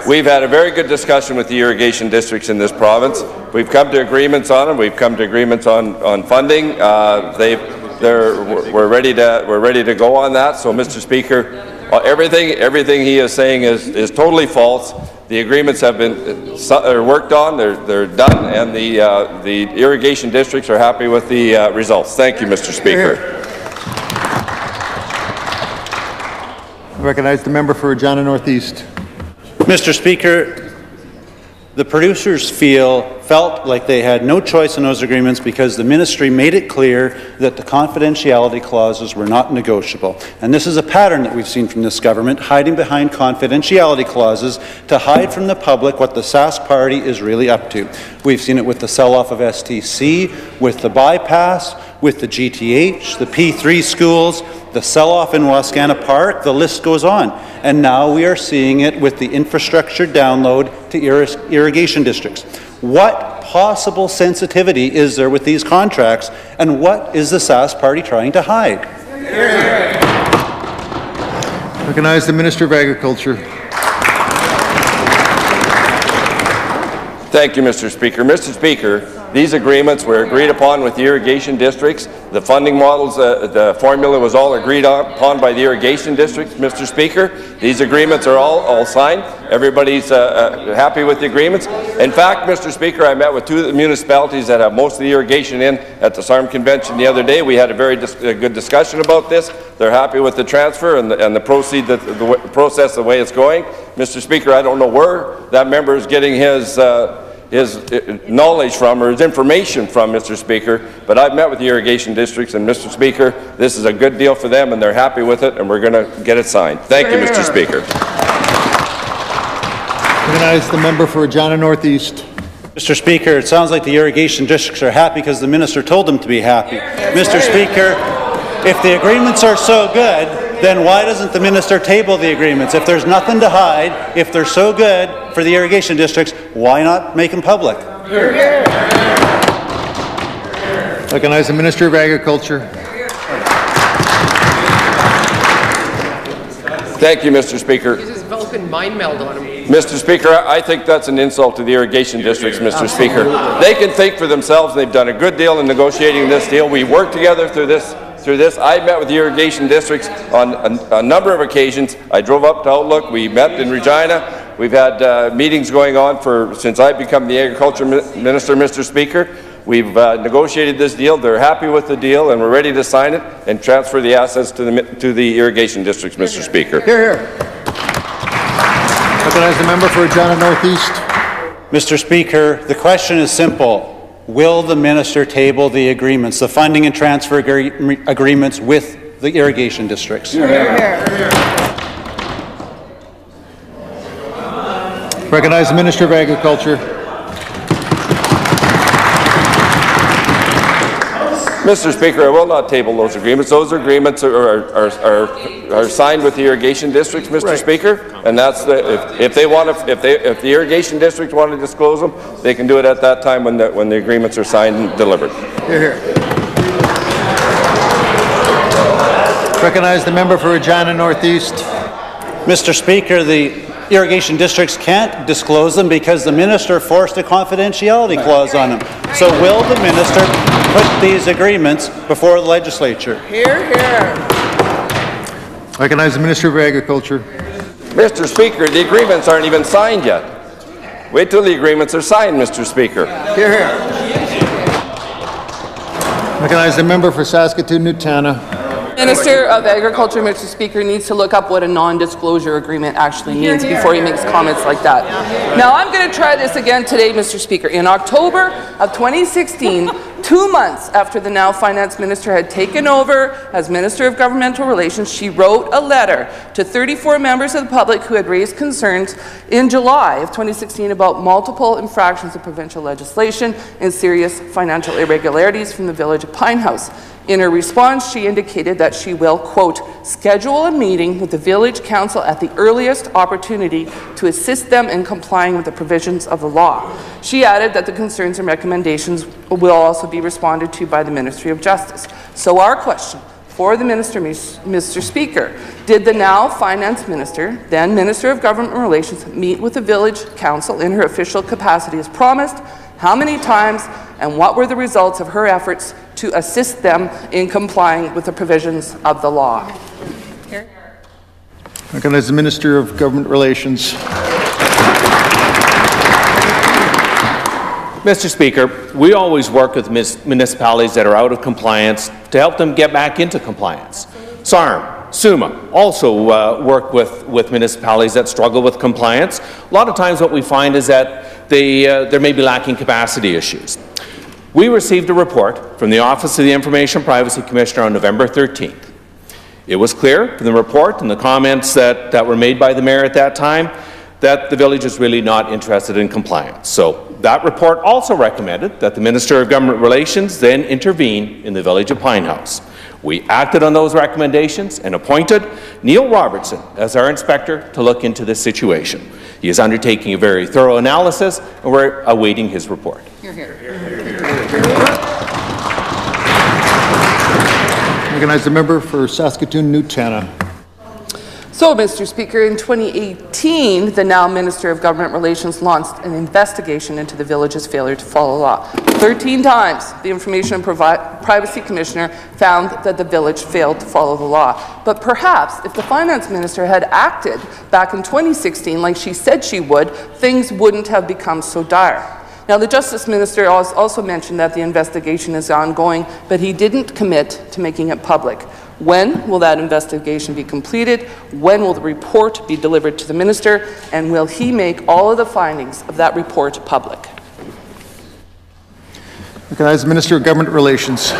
S20: we've had a very good discussion with the irrigation districts in this province. We've come to agreements on them. We've come to agreements on funding. We're ready to go on that. So, Mr. Speaker, everything he is saying is totally false. The agreements have been worked on, they're done, and the irrigation districts are happy with the results. Thank you, Mr. Speaker.
S1: I recognize the member for Regina Northeast.
S3: Mr. Speaker, the producers felt like they had no choice in those agreements because the ministry made it clear that the confidentiality clauses were not negotiable. And this is a pattern that we've seen from this government, hiding behind confidentiality clauses to hide from the public what the Sask Party is really up to. We've seen it with the sell-off of STC, with the bypass, with the GTH, the P3 schools, the sell-off in Wascana Park, the list goes on. And now we are seeing it with the infrastructure download to irrigation districts. What possible sensitivity is there with these contracts, and what is the Sask Party trying to hide?
S1: Recognize the Minister of Agriculture.
S20: Thank you, Mr. Speaker. Mr. Speaker, these agreements were agreed upon with the irrigation districts. The funding models, the formula was all agreed upon by the irrigation districts, Mr. Speaker. These agreements are all signed. Everybody's happy with the agreements. In fact, Mr. Speaker, I met with 2 of the municipalities that have most of the irrigation in at the SARM convention the other day. We had a very good discussion about this. They're happy with the transfer and the process, the way it's going. Mr. Speaker, I don't know where that member is getting his knowledge from or his information from, Mr. Speaker, but I've met with the irrigation districts, and Mr. Speaker, this is a good deal for them and they're happy with it, and we're going to get it signed. Thank you, Mr. Speaker.
S1: Recognize the member for Regina Northeast.
S3: Mr. Speaker, it sounds like the irrigation districts are happy because the minister told them to be happy. Mr. Speaker, if the agreements are so good, then why doesn't the minister table the agreements? If there's nothing to hide, if they're so good for the irrigation districts, why not make them public?
S1: Recognize the Minister of Agriculture.
S20: Thank you, Mr. Speaker.
S2: He's developing mind meld on him.
S20: Mr. Speaker, I think that's an insult to the irrigation districts, Mr. Speaker. They can think for themselves. They've done a good deal in negotiating this deal. We worked together through this. I met with the irrigation districts on a number of occasions. I drove up to Outlook. We met in Regina. We've had meetings going on since I've become the Agriculture Minister, Mr. Speaker. We've negotiated this deal. They're happy with the deal, and we're ready to sign it and transfer the assets to the irrigation districts, Mr. Speaker.
S1: Hear, hear. Recognize the member for Regina Northeast.
S3: Mr. Speaker, the question is simple. Will the minister table the agreements, the funding and transfer agreements with the irrigation districts?
S1: Hear, hear. Recognize the Minister of Agriculture.
S20: Mr. Speaker, I will not table those agreements. Those agreements are signed with the irrigation districts, Mr. Speaker, and that's if the irrigation districts want to disclose them, they can do it at that time when the agreements are signed and delivered.
S1: Hear, hear. Recognize the member for Regina Northeast.
S3: Mr. Speaker, the irrigation districts can't disclose them because the minister forced a confidentiality clause on them. So will the minister put these agreements before the legislature?
S10: Hear, hear.
S1: Recognize the Minister of Agriculture.
S20: Mr. Speaker, the agreements aren't even signed yet. Wait till the agreements are signed, Mr. Speaker.
S1: Hear, hear. Recognize the member for Saskatoon-Newtana.
S10: Minister of Agriculture, Mr. Speaker, needs to look up what a non-disclosure agreement actually means before he makes comments like that. Now, I'm going to try this again today, Mr. Speaker. In October of 2016, 2 months after the now Finance Minister had taken over as Minister of Governmental Relations, she wrote a letter to 34 members of the public who had raised concerns in July of 2016 about multiple infractions of provincial legislation and serious financial irregularities from the village of Pinehouse. In her response, she indicated that she will, quote, schedule a meeting with the village council at the earliest opportunity to assist them in complying with the provisions of the law. She added that the concerns and recommendations will also be responded to by the Ministry of Justice. So our question for the Minister, Mr. Speaker, did the now Finance Minister, then Minister of Government Relations, meet with the village council in her official capacity as promised? How many times, and what were the results of her efforts to assist them in complying with the provisions of the law?
S1: Recognize the Minister of Government Relations.
S5: Mr. Speaker, we always work with municipalities that are out of compliance to help them get back into compliance. SARM, SUMA also work with municipalities that struggle with compliance. A lot of times what we find is that there may be lacking capacity issues. We received a report from the Office of the Information Privacy Commissioner on November 13th. It was clear from the report and the comments that were made by the Mayor at that time that the village is really not interested in compliance. So that report also recommended that the Minister of Government Relations then intervene in the village of Pinehouse. We acted on those recommendations and appointed Neil Robertson as our inspector to look into this situation. He is undertaking a very thorough analysis, and we're awaiting his report.
S10: Hear, hear.
S1: Recognize the member for Saskatoon-Newtana.
S10: So, Mr. Speaker, in 2018, the now Minister of Government Relations launched an investigation into the village's failure to follow law. 13 times, the Information and Privacy Commissioner found that the village failed to follow the law. But perhaps, if the Finance Minister had acted back in 2016 like she said she would, things wouldn't have become so dire. Now, the Justice Minister also mentioned that the investigation is ongoing, but he didn't commit to making it public. When will that investigation be completed? When will the report be delivered to the Minister? And will he make all of the findings of that report public?
S1: Recognize the Minister of Government Relations.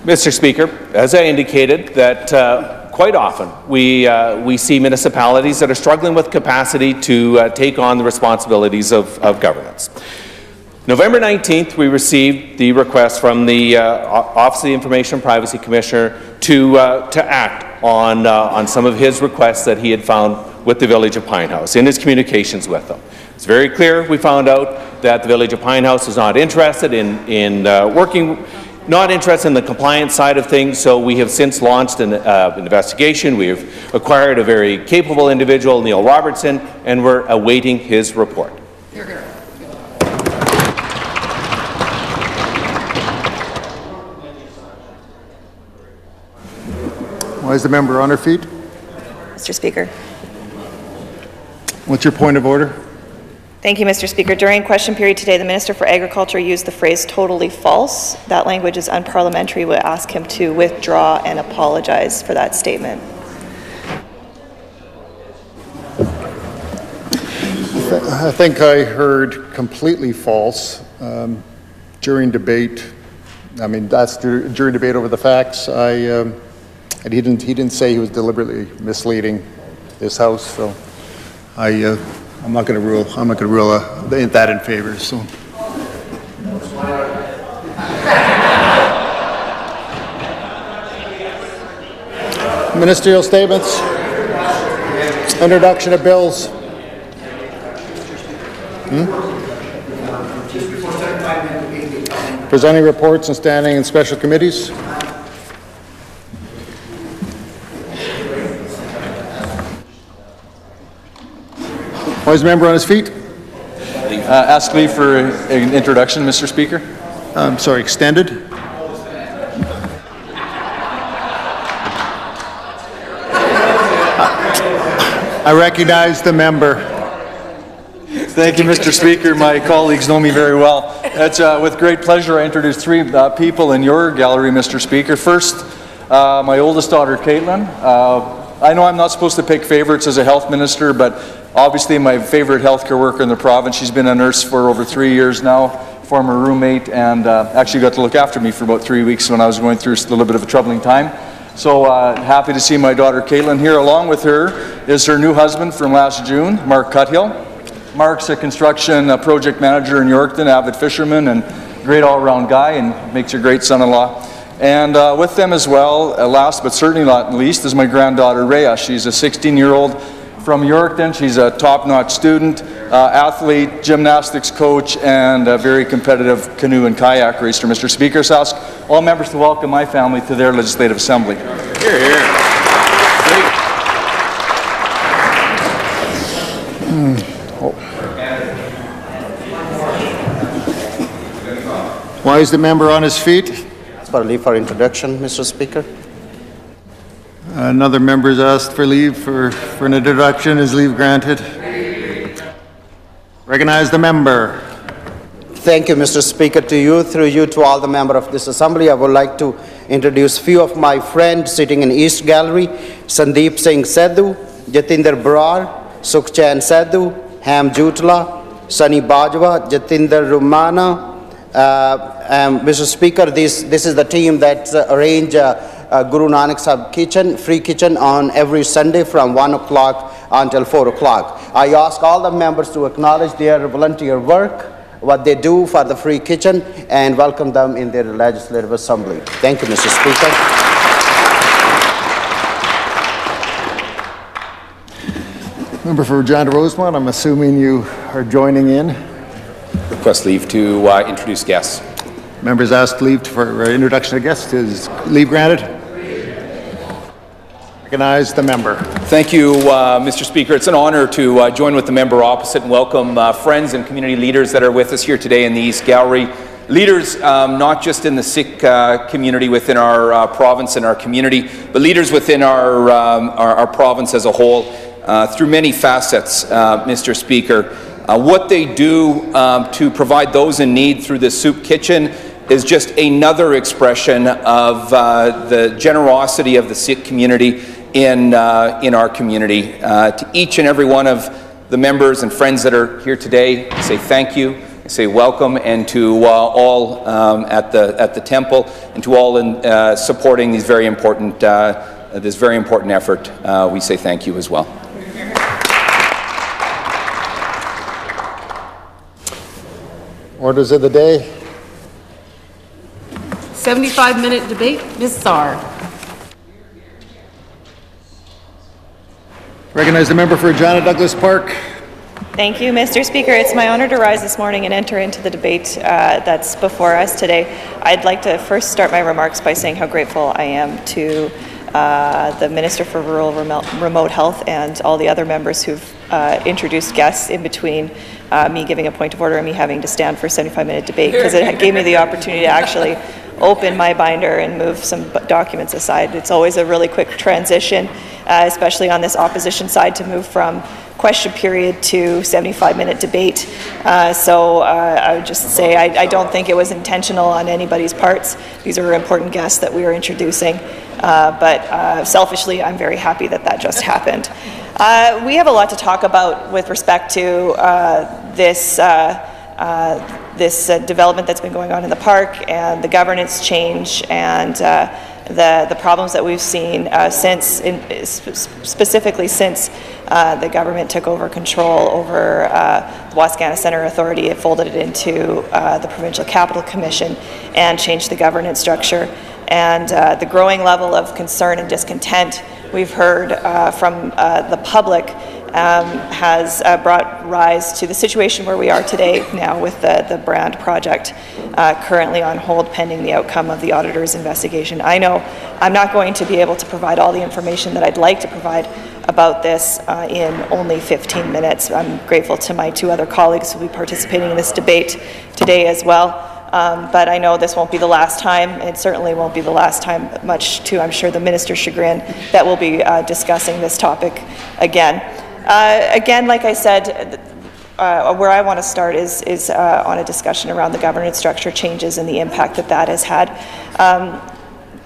S5: Mr. Speaker, as I indicated, that quite often we see municipalities that are struggling with capacity to take on the responsibilities of governance. November 19th, we received the request from the Office of the Information and Privacy Commissioner to act on some of his requests that he had found with the Village of Pinehouse in his communications with them. It's very clear we found out that the Village of Pinehouse is not interested not interested in the compliance side of things, so we have since launched an investigation. We have acquired a very capable individual, Neil Robertson, and we're awaiting his report.
S10: Hear, hear.
S1: Why is the member on her feet?
S11: Mr. Speaker.
S1: What's your point of order?
S11: Thank you, Mr. Speaker. During question period today, the Minister for Agriculture used the phrase totally false. That language is unparliamentary. We'll ask him to withdraw and apologize for that statement.
S1: I think I heard completely false during debate. I mean, that's during debate over the facts. And he didn't say he was deliberately misleading this House. So I'm not going to rule. That in favor. So. Ministerial statements. Introduction of bills. Presenting reports and standing in special committees. Why is the member on his feet?
S22: Ask leave for an introduction, Mr. Speaker.
S1: I'm sorry, extended. I recognize the member.
S22: Thank you, Mr. Speaker. My colleagues know me very well. It's with great pleasure I introduce three people in your gallery, Mr. Speaker. First, my oldest daughter, Caitlin. I know I'm not supposed to pick favorites as a health minister, but obviously my favorite healthcare worker in the province. She's been a nurse for over 3 years now, former roommate, and actually got to look after me for about 3 weeks when I was going through a little bit of a troubling time. So happy to see my daughter Caitlin here. Along with her is her new husband from last June, Mark Cuthill. Mark's a construction project manager in Yorkton, avid fisherman, and great all-around guy, and makes a great son-in-law. And with them as well, last but certainly not least, is my granddaughter Rhea. She's a 16-year-old from Yorkton. She's a top-notch student, athlete, gymnastics coach, and a very competitive canoe and kayak racer. Mr. Speaker, so I ask all members to welcome my family to their Legislative Assembly.
S20: Here, here.
S1: Why is the member on his feet?
S7: For leave for introduction, Mr. Speaker.
S1: Another member has asked for leave for an introduction. Is leave granted? Recognize the member.
S7: Thank you, Mr. Speaker. To you, through you, to all the members of this assembly, I would like to introduce few of my friends sitting in East Gallery: Sandeep Singh Sadhu, Jatinder Brar, Sukhchan Sadhu, Ham Jutla, Sunny Bajwa, Jatinder Rumana. Mr. Speaker, this is the team that arrange Guru Nanak Sahib kitchen, free kitchen on every Sunday from 1 o'clock until 4 o'clock. I ask all the members to acknowledge their volunteer work, what they do for the free kitchen, and welcome them in their Legislative Assembly. Thank you, Mr. Speaker.
S1: Member for Regina Rosemont, I'm assuming you are joining in.
S22: Request leave to introduce guests.
S1: Members asked leave for introduction of guests. Is leave granted? Recognize the member.
S22: Thank you, Mr. Speaker. It's an honor to join with the member opposite and welcome friends and community leaders that are with us here today in the East Gallery. Leaders not just in the Sikh community within our province and our community, but leaders within our province as a whole through many facets, Mr. Speaker. What they do to provide those in need through the soup kitchen is just another expression of the generosity of the Sikh community in our community. To each and every one of the members and friends that are here today, I say thank you, I say welcome, and to all at the temple, and to all in supporting these very important, this very important effort, we say thank you as well.
S1: Orders of the day.
S21: 75-minute debate. Ms. Saar.
S1: Recognize the member for Regina Douglas Park.
S11: Thank you, Mr. Speaker. It's my honor to rise this morning and enter into the debate that's before us today. I'd like to first start my remarks by saying how grateful I am to the Minister for Rural Remote Health and all the other members who've introduced guests in between me giving a point of order and me having to stand for a 75-minute debate, because it gave me the opportunity to actually open my binder and move some documents aside. It's always a really quick transition, especially on this opposition side, to move from question period to 75-minute debate. So I would just say I don't think it was intentional on anybody's parts. These are important guests that we are introducing. But selfishly, I'm very happy that that just happened. We have a lot to talk about with respect to this development that's been going on in the park and the governance change and the problems that we've seen specifically since the government took over control over the Wascana Centre Authority. It folded it into the Provincial Capital Commission and changed the governance structure. And the growing level of concern and discontent we've heard from the public has brought rise to the situation where we are today now with the Brand project currently on hold pending the outcome of the auditor's investigation. I know I'm not going to be able to provide all the information that I'd like to provide about this in only 15 minutes. I'm grateful to my two other colleagues who will be participating in this debate today as well. But I know this won't be the last time. It certainly won't be the last time, much to, I'm sure, the Minister's chagrin, that we'll be discussing this topic again. Again, like I said, where I want to start is on a discussion around the governance structure changes and the impact that that has had.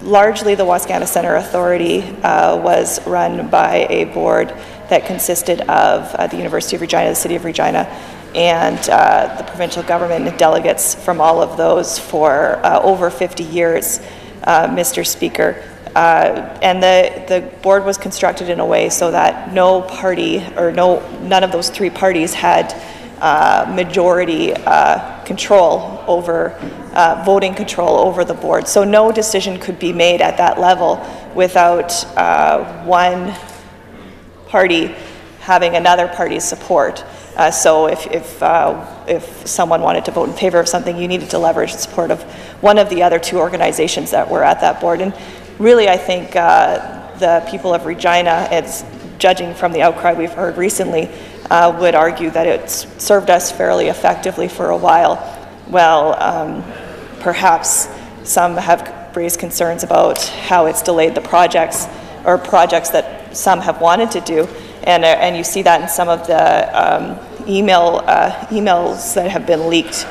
S11: Largely, the Wascana Centre Authority was run by a board that consisted of the University of Regina, the City of Regina, and the provincial government and delegates from all of those for over 50 years, Mr. Speaker. And the board was constructed in a way so that no party or none of those three parties had majority control over voting control over the board. So no decision could be made at that level without one party having another party's support. So if someone wanted to vote in favor of something, you needed to leverage the support of one of the other two organizations that were at that board. And really, I think the people of Regina, as judging from the outcry we've heard recently, would argue that it's served us fairly effectively for a while. Well, perhaps some have raised concerns about how it's delayed the projects or projects that some have wanted to do. And you see that in some of the emails that have been leaked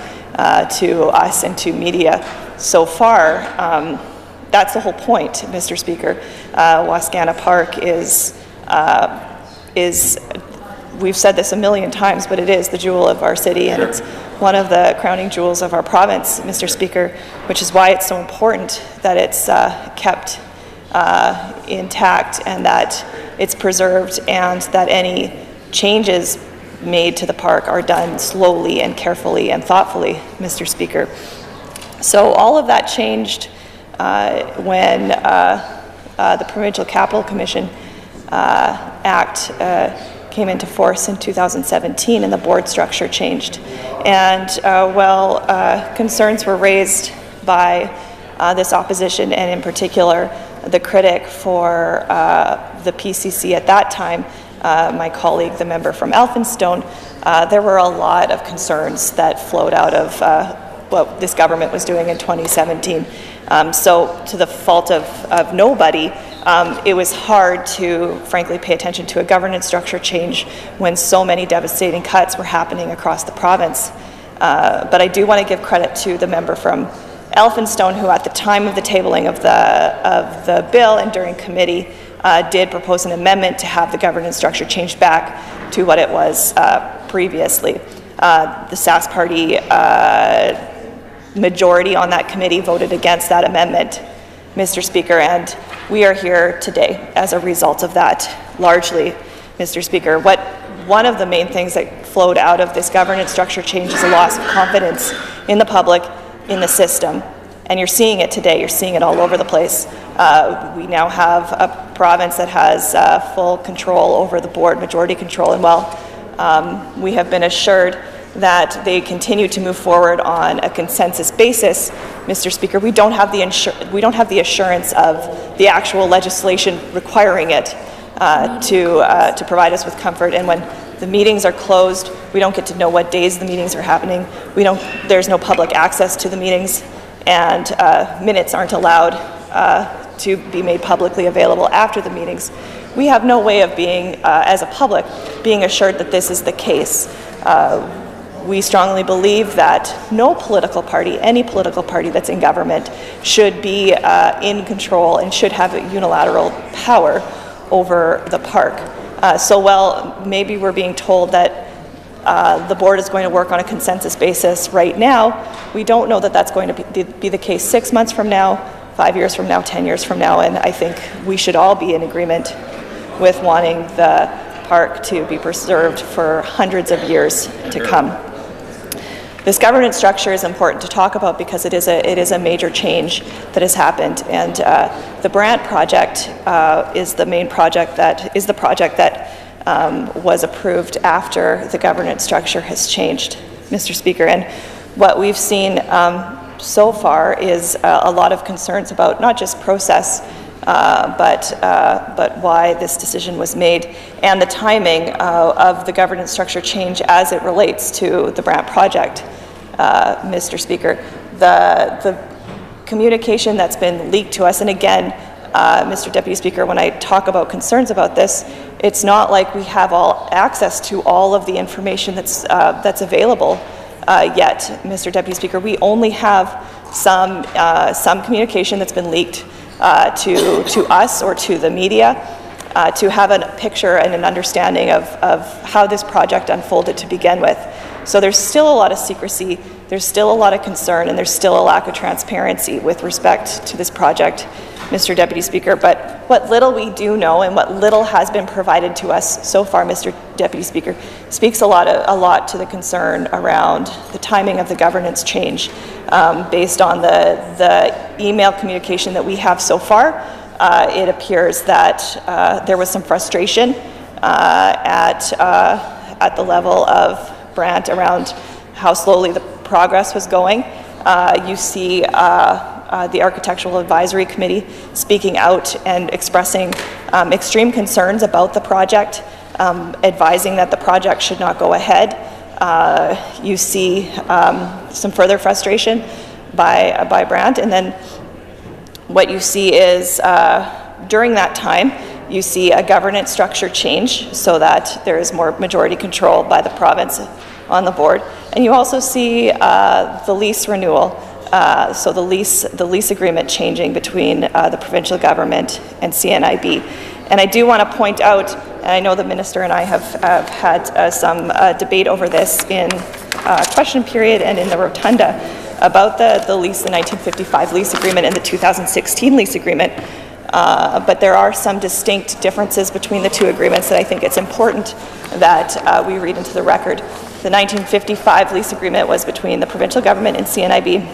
S11: to us and to media so far. That's the whole point, Mr. Speaker. Wascana Park is, we've said this a million times, but it is the jewel of our city, and it's one of the crowning jewels of our province, Mr. Speaker, which is why it's so important that it's kept intact and that it's preserved, and that any changes made to the park are done slowly and carefully and thoughtfully, Mr. Speaker. So all of that changed when the Provincial Capital Commission Act came into force in 2017 and the board structure changed. And concerns were raised by this opposition, and in particular the critic for the PCC at that time, my colleague, the member from Elphinstone. There were a lot of concerns that flowed out of what this government was doing in 2017. So to the fault of nobody, it was hard to, frankly, pay attention to a governance structure change when so many devastating cuts were happening across the province. But I do want to give credit to the member from Elphinstone, who at the time of the tabling of the bill and during committee did propose an amendment to have the governance structure changed back to what it was previously. The Sask Party majority on that committee voted against that amendment, Mr. Speaker, and we are here today as a result of that, largely, Mr. Speaker. One of the main things that flowed out of this governance structure change is a loss of confidence in the public, in the system, and you're seeing it today. You're seeing it all over the place. We now have a province that has full control over the board, majority control, and we have been assured that they continue to move forward on a consensus basis, Mr. Speaker. We don't have the assurance of the actual legislation requiring it to provide us with comfort. And when the meetings are closed, we don't get to know what days the meetings are happening. There's no public access to the meetings, and minutes aren't allowed to be made publicly available after the meetings. We have no way of being, as a public, being assured that this is the case. We strongly believe that no political party, any political party that's in government, should be in control and should have a unilateral power over the park. So while maybe we're being told that the board is going to work on a consensus basis right now, we don't know that that's going to be the case 6 months from now, 5 years from now, 10 years from now, and I think we should all be in agreement with wanting the park to be preserved for hundreds of years to come. This governance structure is important to talk about because it is a major change that has happened, and the Brant project is the main project that is the project that was approved after the governance structure has changed, Mr. Speaker. And what we've seen so far is a lot of concerns about not just process, but why this decision was made and the timing of the governance structure change as it relates to the Brant project, Mr. Speaker. The communication that's been leaked to us, and again, Mr. Deputy Speaker, when I talk about concerns about this, it's not like we have all access to all of the information that's available yet, Mr. Deputy Speaker. We only have some communication that's been leaked to us or to the media to have a picture and an understanding of how this project unfolded to begin with. So there's still a lot of secrecy, there's still a lot of concern, and there's still a lack of transparency with respect to this project, Mr. Deputy Speaker. But what little we do know and what little has been provided to us so far, Mr. Deputy Speaker, speaks a lot to the concern around the timing of the governance change. Based on the email communication that we have so far, it appears that there was some frustration at the level of Brant around how slowly the progress was going. You see the Architectural Advisory Committee speaking out and expressing extreme concerns about the project, advising that the project should not go ahead. You see some further frustration by Brant, and then what you see is during that time you see a governance structure change so that there is more majority control by the province on the board, and you also see the lease renewal, so the lease agreement changing between the provincial government and CNIB. And I do want to point out, and I know the Minister and I have had some debate over this in question period and in the rotunda about the lease, the 1955 lease agreement and the 2016 lease agreement. But there are some distinct differences between the two agreements that I think it's important that we read into the record. The 1955 lease agreement was between the provincial government and CNIB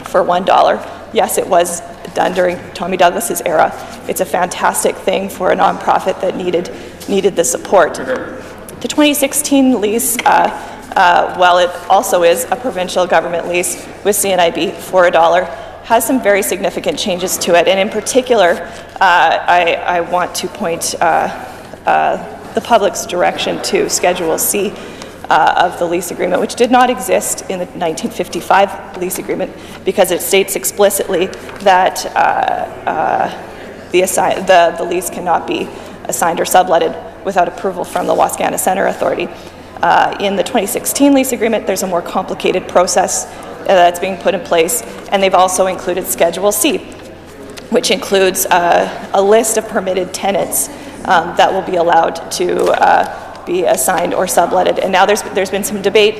S11: for $1. Yes, it was done during Tommy Douglas's era. It's a fantastic thing for a nonprofit that needed the support. The 2016 lease, while it also is a provincial government lease with CNIB for $1, has some very significant changes to it, and in particular, I want to point the public's direction to Schedule C of the lease agreement, which did not exist in the 1955 lease agreement because it states explicitly that the lease cannot be assigned or subletted without approval from the Wascana Centre Authority. In the 2016 lease agreement, there's a more complicated process that's being put in place, and they've also included Schedule C, which includes a list of permitted tenants that will be allowed to be assigned or subletted. And now there's been some debate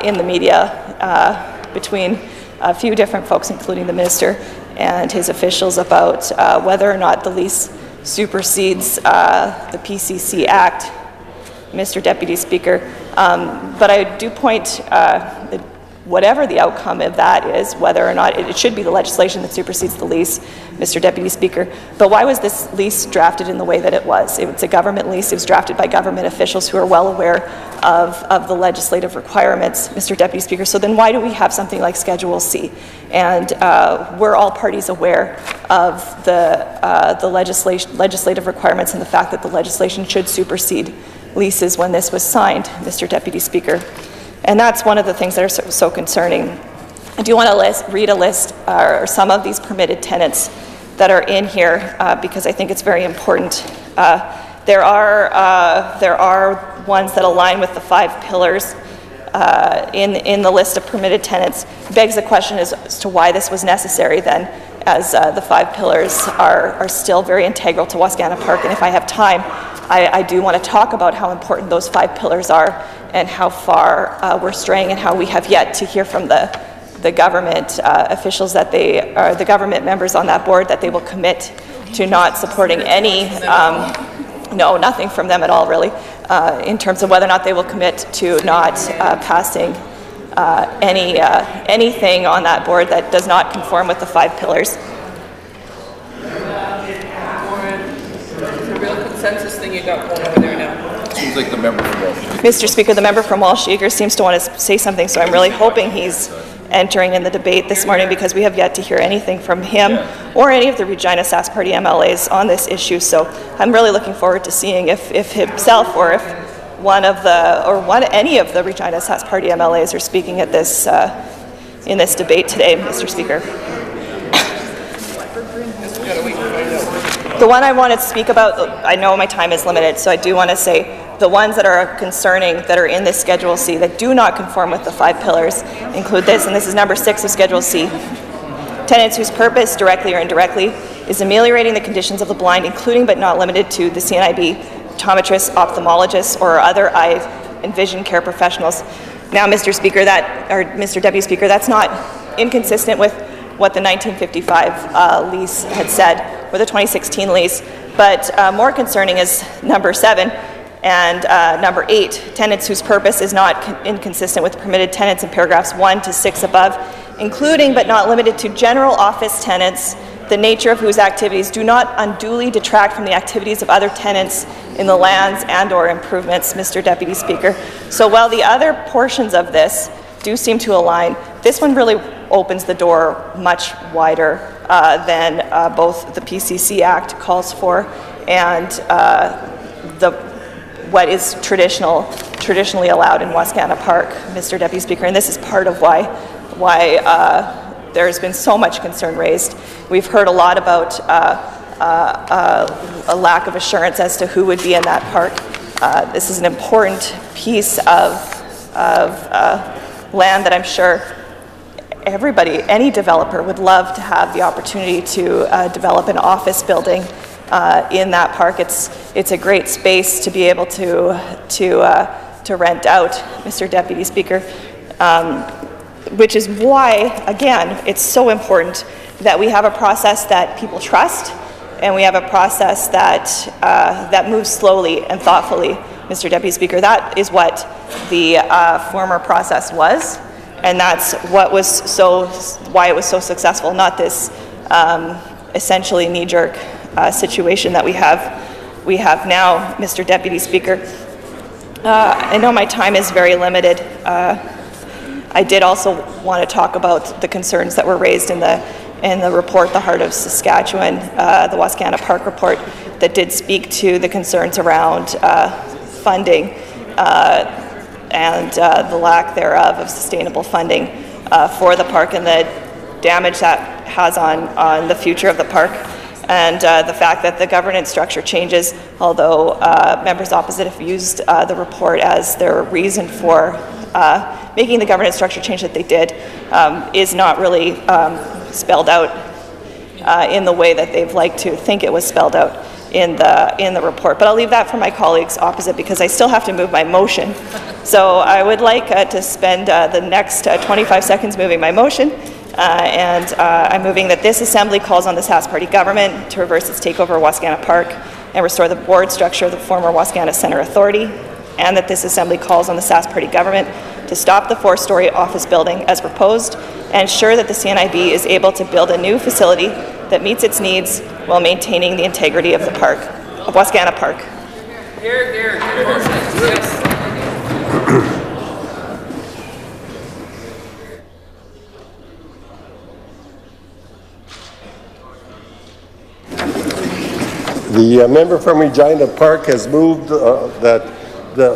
S11: in the media between a few different folks, including the Minister and his officials, about whether or not the lease supersedes the PCC Act, Mr. Deputy Speaker. But I do point that whatever the outcome of that is, whether or not it should be the legislation that supersedes the lease, Mr. Deputy Speaker. But why was this lease drafted in the way that it was? It's a government lease. It was drafted by government officials who are well aware of the legislative requirements, Mr. Deputy Speaker. So then why do we have something like Schedule C? And we're all parties aware of the legislative requirements and the fact that the legislation should supersede leases when this was signed, Mr. Deputy Speaker. And that's one of the things that are so concerning. I do want to read a list, or some of these permitted tenants that are in here because I think it's very important. There are ones that align with the 5 pillars in the list of permitted tenants. It begs the question as to why this was necessary then, as the 5 pillars are still very integral to Wascana Park. And if I have time, I do want to talk about how important those 5 pillars are and how far we're straying and how we have yet to hear from the government officials that they are, the government members on that board, that they will commit to not supporting any, no, nothing from them at all really, in terms of whether or not they will commit to not passing anything on that board that does not conform with the 5 pillars.
S10: It's a real consensus thing you got going over there now.
S22: Seems like the member from Walsh.
S11: Mr. Speaker, the member from Walsh Eager seems to want to say something, so I'm really hoping he's entering in the debate this morning because we have yet to hear anything from him or any of the Regina Sask Party MLAs on this issue. So I'm really looking forward to seeing if himself or if any of the Regina Sask Party MLAs are speaking at this in this debate today, Mr. Speaker. The one I wanted to speak about, I know my time is limited, so I do want to say the ones that are concerning that are in this Schedule C that do not conform with the 5 pillars include this, and this is number 6 of Schedule C. Tenants whose purpose, directly or indirectly, is ameliorating the conditions of the blind, including but not limited to the CNIB, optometrists, ophthalmologists, or other eye and vision care professionals. Now, Mr. Speaker, Mr. Deputy Speaker, that's not inconsistent with what the 1955 lease had said, or the 2016 lease, but more concerning is number 7 and number 8, tenants whose purpose is not inconsistent with permitted tenants in paragraphs 1 to 6 above, including but not limited to general office tenants, the nature of whose activities do not unduly detract from the activities of other tenants in the lands and or improvements, Mr. Deputy Speaker. So while the other portions of this do seem to align, this one really opens the door much wider than both the PCC Act calls for and what is traditionally allowed in Wascana Park, Mr. Deputy Speaker. And this is part of why there has been so much concern raised. We've heard a lot about a lack of assurance as to who would be in that park. This is an important piece of land that I'm sure everybody, any developer would love to have the opportunity to develop an office building in that park. It's a great space to be able to rent out, Mr. Deputy Speaker, which is why, again, it's so important that we have a process that people trust and we have a process that moves slowly and thoughtfully, Mr. Deputy Speaker. That is what the former process was, and that's what was why it was so successful, not this essentially knee-jerk situation that we have now, Mr. Deputy Speaker. I know my time is very limited. I did also want to talk about the concerns that were raised in the report, The Heart of Saskatchewan, the Wascana Park report, that did speak to the concerns around funding and the lack thereof of sustainable funding for the park and the damage that has on the future of the park. And the fact that the governance structure changes, although members opposite have used the report as their reason for making the governance structure change that they did, is not really spelled out in the way that they've liked to think it was spelled out in the report. But I'll leave that for my colleagues opposite because I still have to move my motion. So I would like to spend the next 25 seconds moving my motion. I'm moving that this Assembly calls on the Sask Party government to reverse its takeover of Wascana Park and restore the board structure of the former Wascana Centre Authority, and that this Assembly calls on the Sask Party government to stop the 4-story office building as proposed and ensure that the CNIB is able to build a new facility that meets its needs while maintaining the integrity of the park, of Wascana Park.
S10: Here, here, yes.
S8: The member from Regina Park has moved that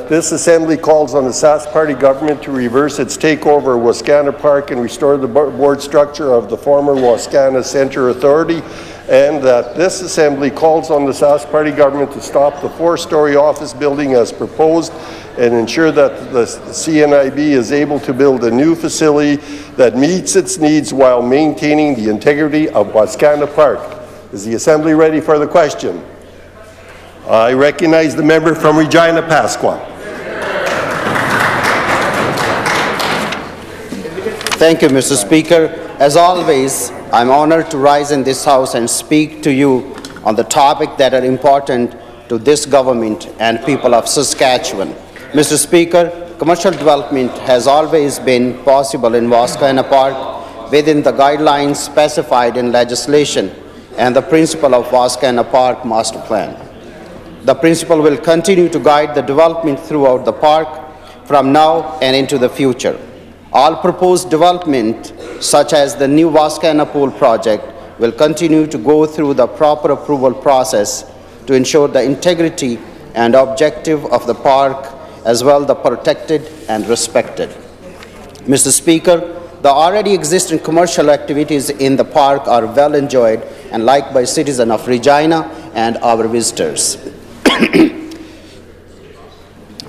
S8: this Assembly calls on the Sask Party government to reverse its takeover of Wascana Park and restore the board structure of the former Wascana Centre Authority, and that this Assembly calls on the Sask Party government to stop the 4-story office building as proposed and ensure that the CNIB is able to build a new facility that meets its needs while maintaining the integrity of Wascana Park. Is the Assembly ready for the question? I recognize the member from Regina Pasqua.
S7: Thank you, Mr. Speaker. As always, I'm honored to rise in this House and speak to you on the topic that are important to this government and people of Saskatchewan. Mr. Speaker, commercial development has always been possible in Wascana Park within the guidelines specified in legislation and the principle of Wascana Park Master Plan. The principle will continue to guide the development throughout the park from now and into the future. All proposed development, such as the new Wascana Pool project, will continue to go through the proper approval process to ensure the integrity and objective of the park, as well the protected and respected. Mr. Speaker, the already existing commercial activities in the park are well enjoyed and liked by citizens of Regina and our visitors.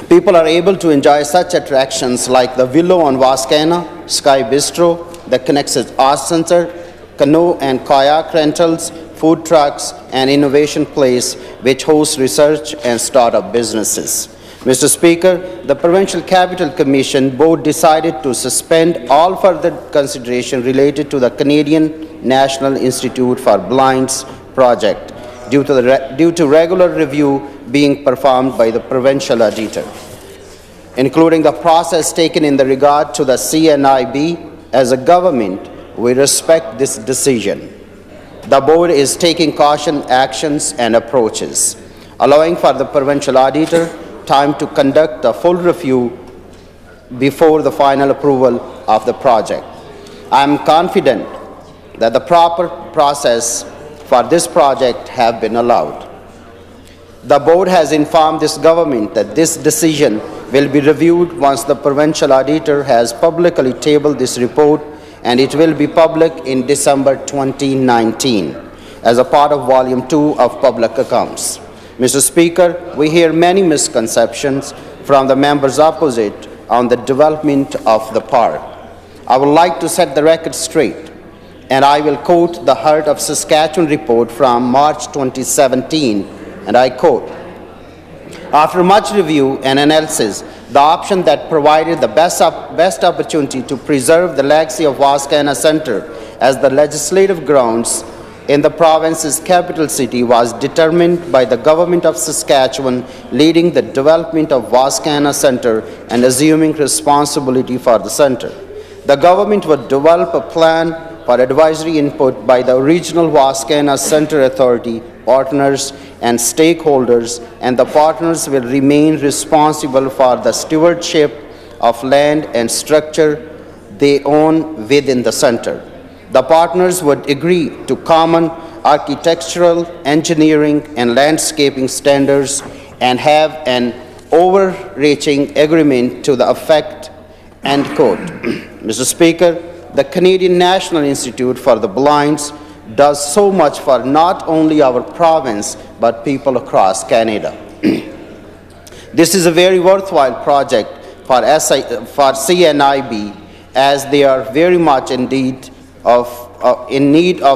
S7: People are able to enjoy such attractions like the Willow on Wascana, Sky Bistro, the Connected Arts Center, canoe and kayak rentals, food trucks, and innovation place which hosts research and startup businesses. Mr. Speaker, the Provincial Capital Commission Board decided to suspend all further consideration related to the Canadian National Institute for Blinds project due to regular review being performed by the provincial auditor, including the process taken in the regard to the CNIB. As a government, we respect this decision. The board is taking caution actions and approaches, allowing for the provincial auditor time to conduct a full review before the final approval of the project. I am confident that the proper process for this project have been allowed. The board has informed this government that this decision will be reviewed once the provincial auditor has publicly tabled this report, and it will be public in December 2019 as a part of Volume 2 of Public Accounts. Mr. Speaker, we hear many misconceptions from the members opposite on the development of the park. I would like to set the record straight, and I will quote the Heart of Saskatchewan report from March 2017, and I quote, "After much review and analysis, the option that provided the best opportunity to preserve the legacy of Wascana Centre as the legislative grounds in the province's capital city was determined by the Government of Saskatchewan, leading the development of Wascana Centre and assuming responsibility for the centre. The government would develop a plan for advisory input by the regional Wascana Centre Authority, partners and stakeholders, and the partners will remain responsible for the stewardship of land and structure they own within the centre. The partners would agree to common architectural, engineering, and landscaping standards and have an overreaching agreement to the effect," end quote. Mr. Speaker, the Canadian National Institute for the Blinds does so much for not only our province, but people across Canada. This is a very worthwhile project for CNIB, as they are very much in need of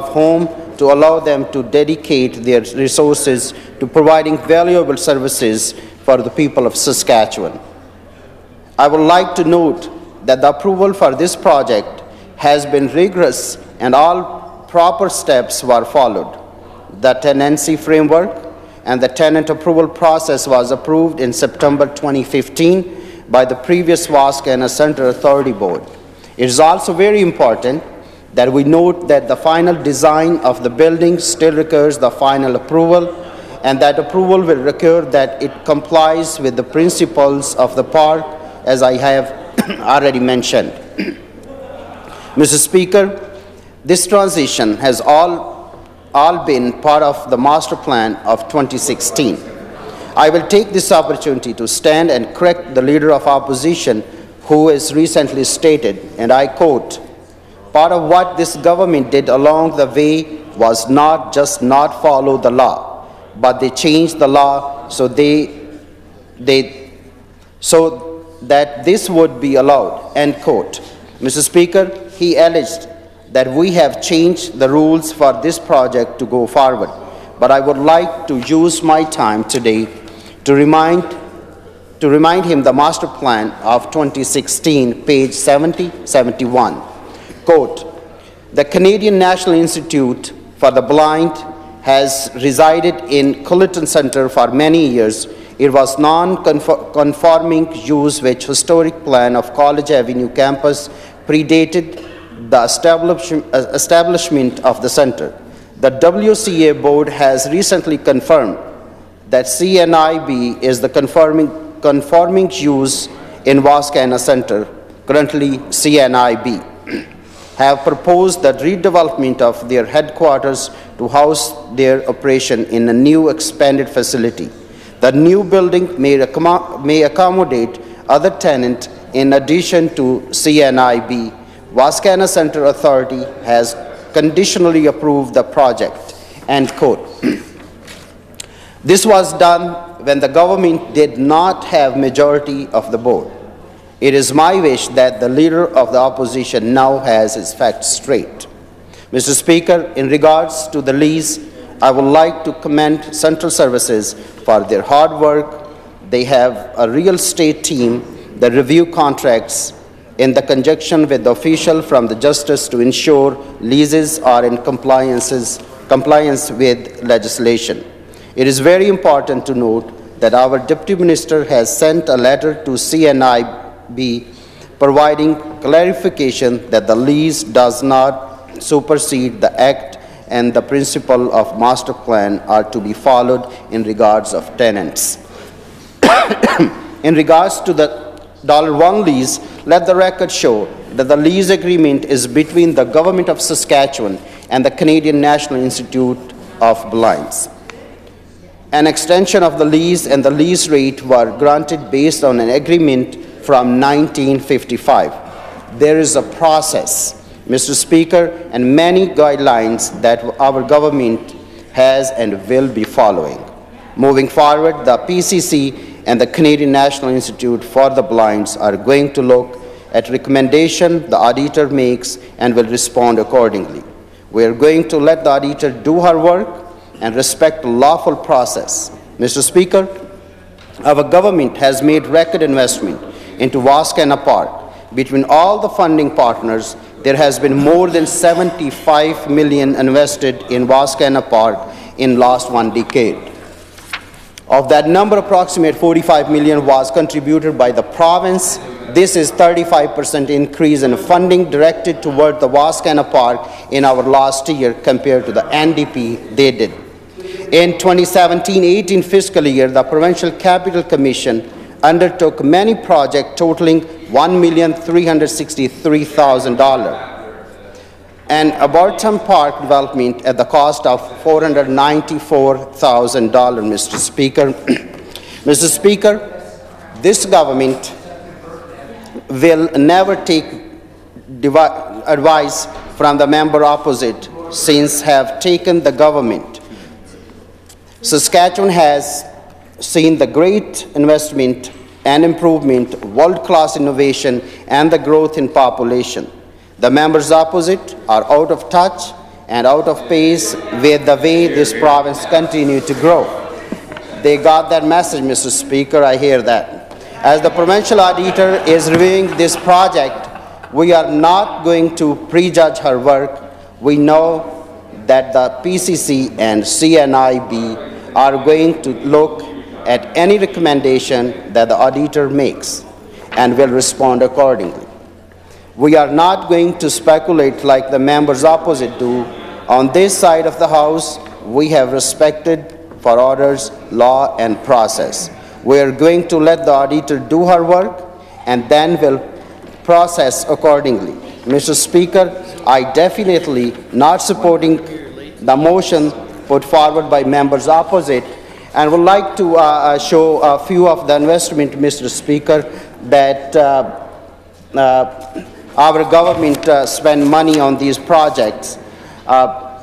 S7: home to allow them to dedicate their resources to providing valuable services for the people of Saskatchewan. I would like to note that the approval for this project has been rigorous and all proper steps were followed. The tenancy framework and the tenant approval process was approved in September 2015 by the previous Wascana Centre Authority Board. It is also very important that we note that the final design of the building still requires the final approval, and that approval will require that it complies with the principles of the park, as I have already mentioned. Mr. Speaker, this transition has all been part of the master plan of 2016. I will take this opportunity to stand and correct the Leader of Opposition, who has recently stated, and I quote, Part of what this government did along the way was not just not follow the law, but they changed the law so so that this would be allowed, end quote. Mr. Speaker, he alleged that we have changed the rules for this project to go forward, but I would like to use my time today to remind him the master plan of 2016, page 70-71. Quote, the Canadian National Institute for the Blind has resided in Culleton Centre for many years. It was non-conforming use which historic plan of College Avenue campus predated the establishment of the centre. The WCA board has recently confirmed that CNIB is the conforming use in Wascana Centre, currently CNIB, have proposed the redevelopment of their headquarters to house their operation in a new expanded facility. The new building may accommodate other tenants in addition to CNIB. Wascana Centre Authority has conditionally approved the project, end quote. This was done when the government did not have majority of the board. It is my wish that the leader of the opposition now has his facts straight. Mr. Speaker, in regards to the lease, I would like to commend Central Services for their hard work. They have a real estate team that review contracts in the conjunction with the official from the Justice to ensure leases are in compliance with legislation. It is very important to note that our Deputy Minister has sent a letter to CNIB providing clarification that the lease does not supersede the Act and the principle of master plan are to be followed in regards of tenants. In regards to the $1 lease, let the record show that the lease agreement is between the Government of Saskatchewan and the Canadian National Institute of Blinds. An extension of the lease and the lease rate were granted based on an agreement from 1955. There is a process, Mr. Speaker, and many guidelines that our government has and will be following. Moving forward, the PCC and the Canadian National Institute for the Blinds are going to look at recommendation the auditor makes and will respond accordingly. We are going to let the auditor do her work and respect the lawful process. Mr. Speaker, our government has made record investment into Wascana Park. Between all the funding partners, there has been more than $75 million invested in Wascana Park in last 1 decade. Of that number, approximately $45 million was contributed by the province. This is 35% increase in funding directed toward the Wascana Park in our last year compared to the NDP they did. In 2017-18 fiscal year, the Provincial Capital Commission undertook many projects totaling $1,363,000 and Arboretum Park development at the cost of $494,000, Mr. Speaker. Mr. Speaker, this government will never take advice from the member opposite since have taken the government. Saskatchewan has seen the great investment and improvement, world-class innovation, and the growth in population. The members opposite are out of touch and out of pace with the way this province continues to grow. They got that message, Mr. Speaker, I hear that. As the provincial auditor is reviewing this project, we are not going to prejudge her work. We know that the PCC and CNIB are going to look at any recommendation that the auditor makes and will respond accordingly. We are not going to speculate like the members opposite do. On this side of the House, we have respected for orders, law, and process. We are going to let the auditor do her work and then will process accordingly. Mr. Speaker, I definitely not supporting the motion put forward by members opposite, and would like to show a few of the investment, Mr. Speaker, that our government spend money on these projects.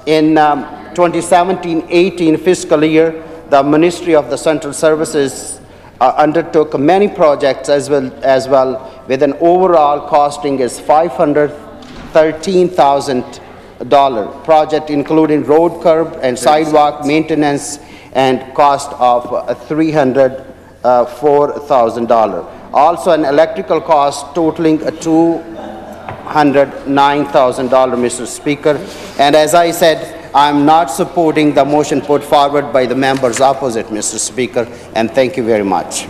S7: In 2017-18 fiscal year, the Ministry of the Central Services undertook many projects as well with an overall costing is $513,000 project, including road curb and sidewalk maintenance and cost of $304,000. Also an electrical cost totaling $209,000, Mr. Speaker. And as I said, I'm not supporting the motion put forward by the members opposite, Mr. Speaker, and thank you very much.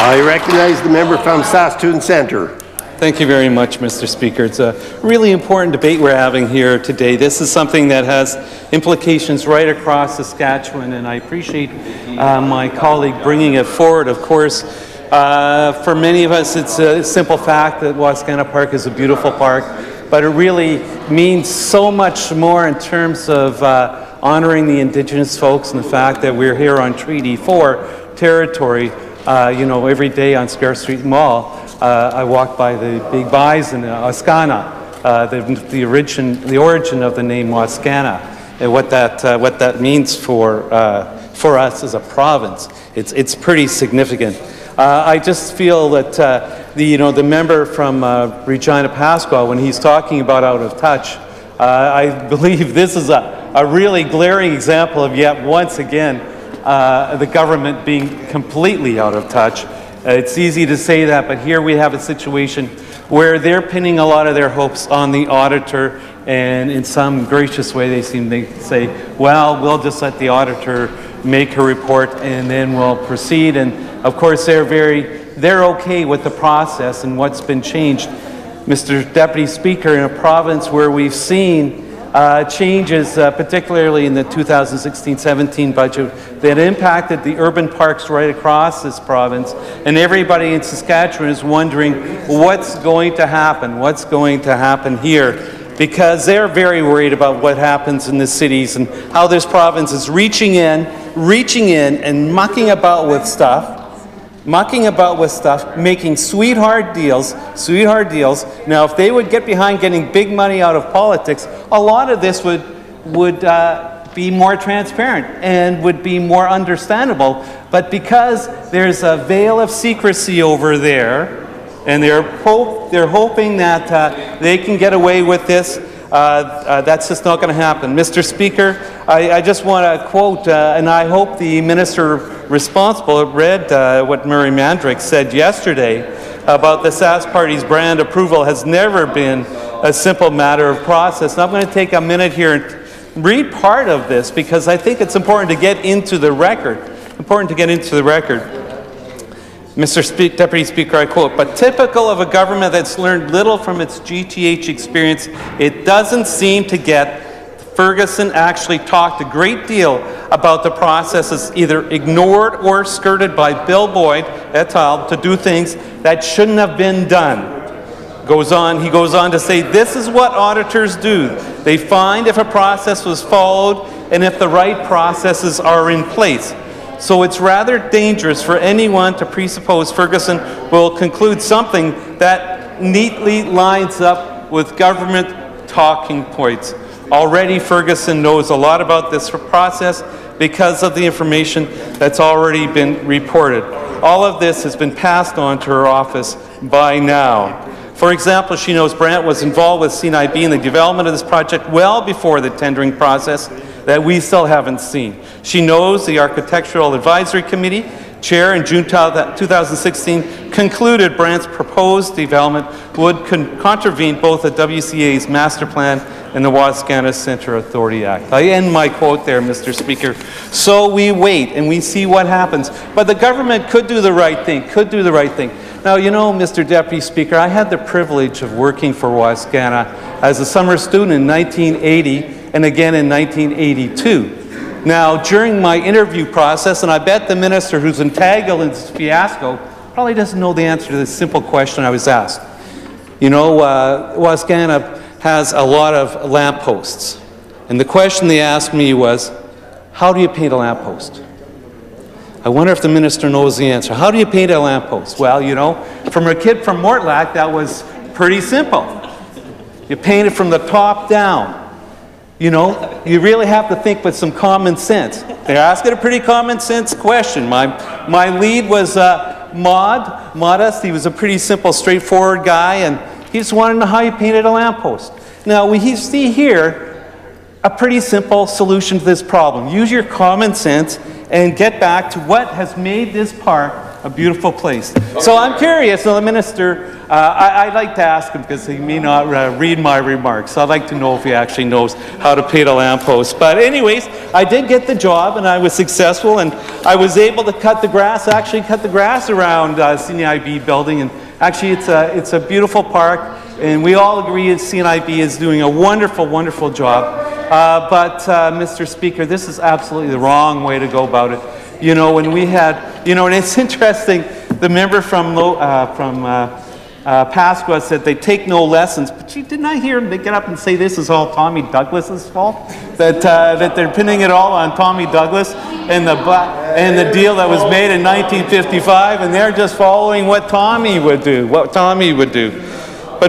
S8: I recognize the member from Saskatoon Centre.
S15: Thank you very much, Mr. Speaker. It's a really important debate we're having here today. This is something that has implications right across Saskatchewan, and I appreciate my colleague bringing it forward. Of course, for many of us, it's a simple fact that Wascana Park is a beautiful park, but it really means so much more in terms of honoring the Indigenous folks and the fact that we're here on Treaty 4 territory. You know, every day on Square Street Mall, I walk by the big bison, Wascana, the origin of the name Wascana, and what that means for us as a province. It's pretty significant. I just feel that the member from Regina Pasqua, when he's talking about out of touch, I believe this is a really glaring example of yet once again the government being completely out of touch. It's easy to say that, but here we have a situation where they're pinning a lot of their hopes on the auditor, and in some gracious way they seem to say, well, we'll just let the auditor make her report and then we'll proceed. And of course they're okay with the process and what's been changed. Mr. Deputy Speaker, in a province where we've seen changes, particularly in the 2016-17 budget, that impacted the urban parks right across this province, and everybody in Saskatchewan is wondering what's going to happen here, because they're very worried about what happens in the cities and how this province is reaching in and mucking about with stuff, making sweetheart deals. Now, if they would get behind getting big money out of politics, a lot of this would be more transparent and would be more understandable. But because there's a veil of secrecy over there, and they're hoping that they can get away with this, that's just not going to happen. Mr. Speaker, I just want to quote, and I hope the minister responsible read what Murray Mandrick said yesterday about the Sask Party's brand approval has never been a simple matter of process. And I'm going to take a minute here and read part of this because I think it's important to get into the record. Mr. Deputy Speaker, I quote, "But typical of a government that's learned little from its GTH experience, it doesn't seem to get Ferguson actually talked a great deal about the processes either ignored or skirted by Bill Boyd et al. To do things that shouldn't have been done." He goes on to say, this is what auditors do. They find if a process was followed and if the right processes are in place. So it's rather dangerous for anyone to presuppose Ferguson will conclude something that neatly lines up with government talking points. Already Ferguson knows a lot about this process because of the information that's already been reported. All of this has been passed on to her office by now. For example, she knows Brant was involved with CNIB in the development of this project well before the tendering process that we still haven't seen. She knows the Architectural Advisory Committee chair in June 2016 concluded Brant's proposed development would contravene both the WCA's master plan and the Wascana Centre Authority Act. I end my quote there, Mr. Speaker. So we wait and we see what happens. But the government could do the right thing, Now, you know, Mr. Deputy Speaker, I had the privilege of working for Wascana as a summer student in 1980 and again in 1982. Now, during my interview process, and I bet the minister who's entangled in this fiasco probably doesn't know the answer to this simple question I was asked. You know, Wascana has a lot of lampposts. And the question they asked me was, how do you paint a lamppost? I wonder if the minister knows the answer. How do you paint a lamppost? Well, you know, from a kid from Mortlack, that was pretty simple. You paint it from the top down. You know, you really have to think with some common sense. They're asking a pretty common sense question. My lead was Modest. He was a pretty simple, straightforward guy, and he just wanted to know how you painted a lamppost. Now, we see here a pretty simple solution to this problem. Use your common sense and get back to what has made this park a beautiful place. So I'm curious, the minister, I'd like to ask him, because he may not read my remarks. I'd like to know if he actually knows how to paint a lamppost. But anyways, I did get the job, and I was successful, and I was able to cut the grass around CNIB building. And actually, it's a beautiful park, and we all agree that CNIB is doing a wonderful, wonderful job. But Mr. Speaker, this is absolutely the wrong way to go about it. You know, when we had, you know, and it's interesting, the member from Pasqua said they take no lessons, but you did not hear him get up and say this is all Tommy Douglas's fault? That they're pinning it all on Tommy Douglas and the deal that was made in 1955, and they're just following what Tommy would do, But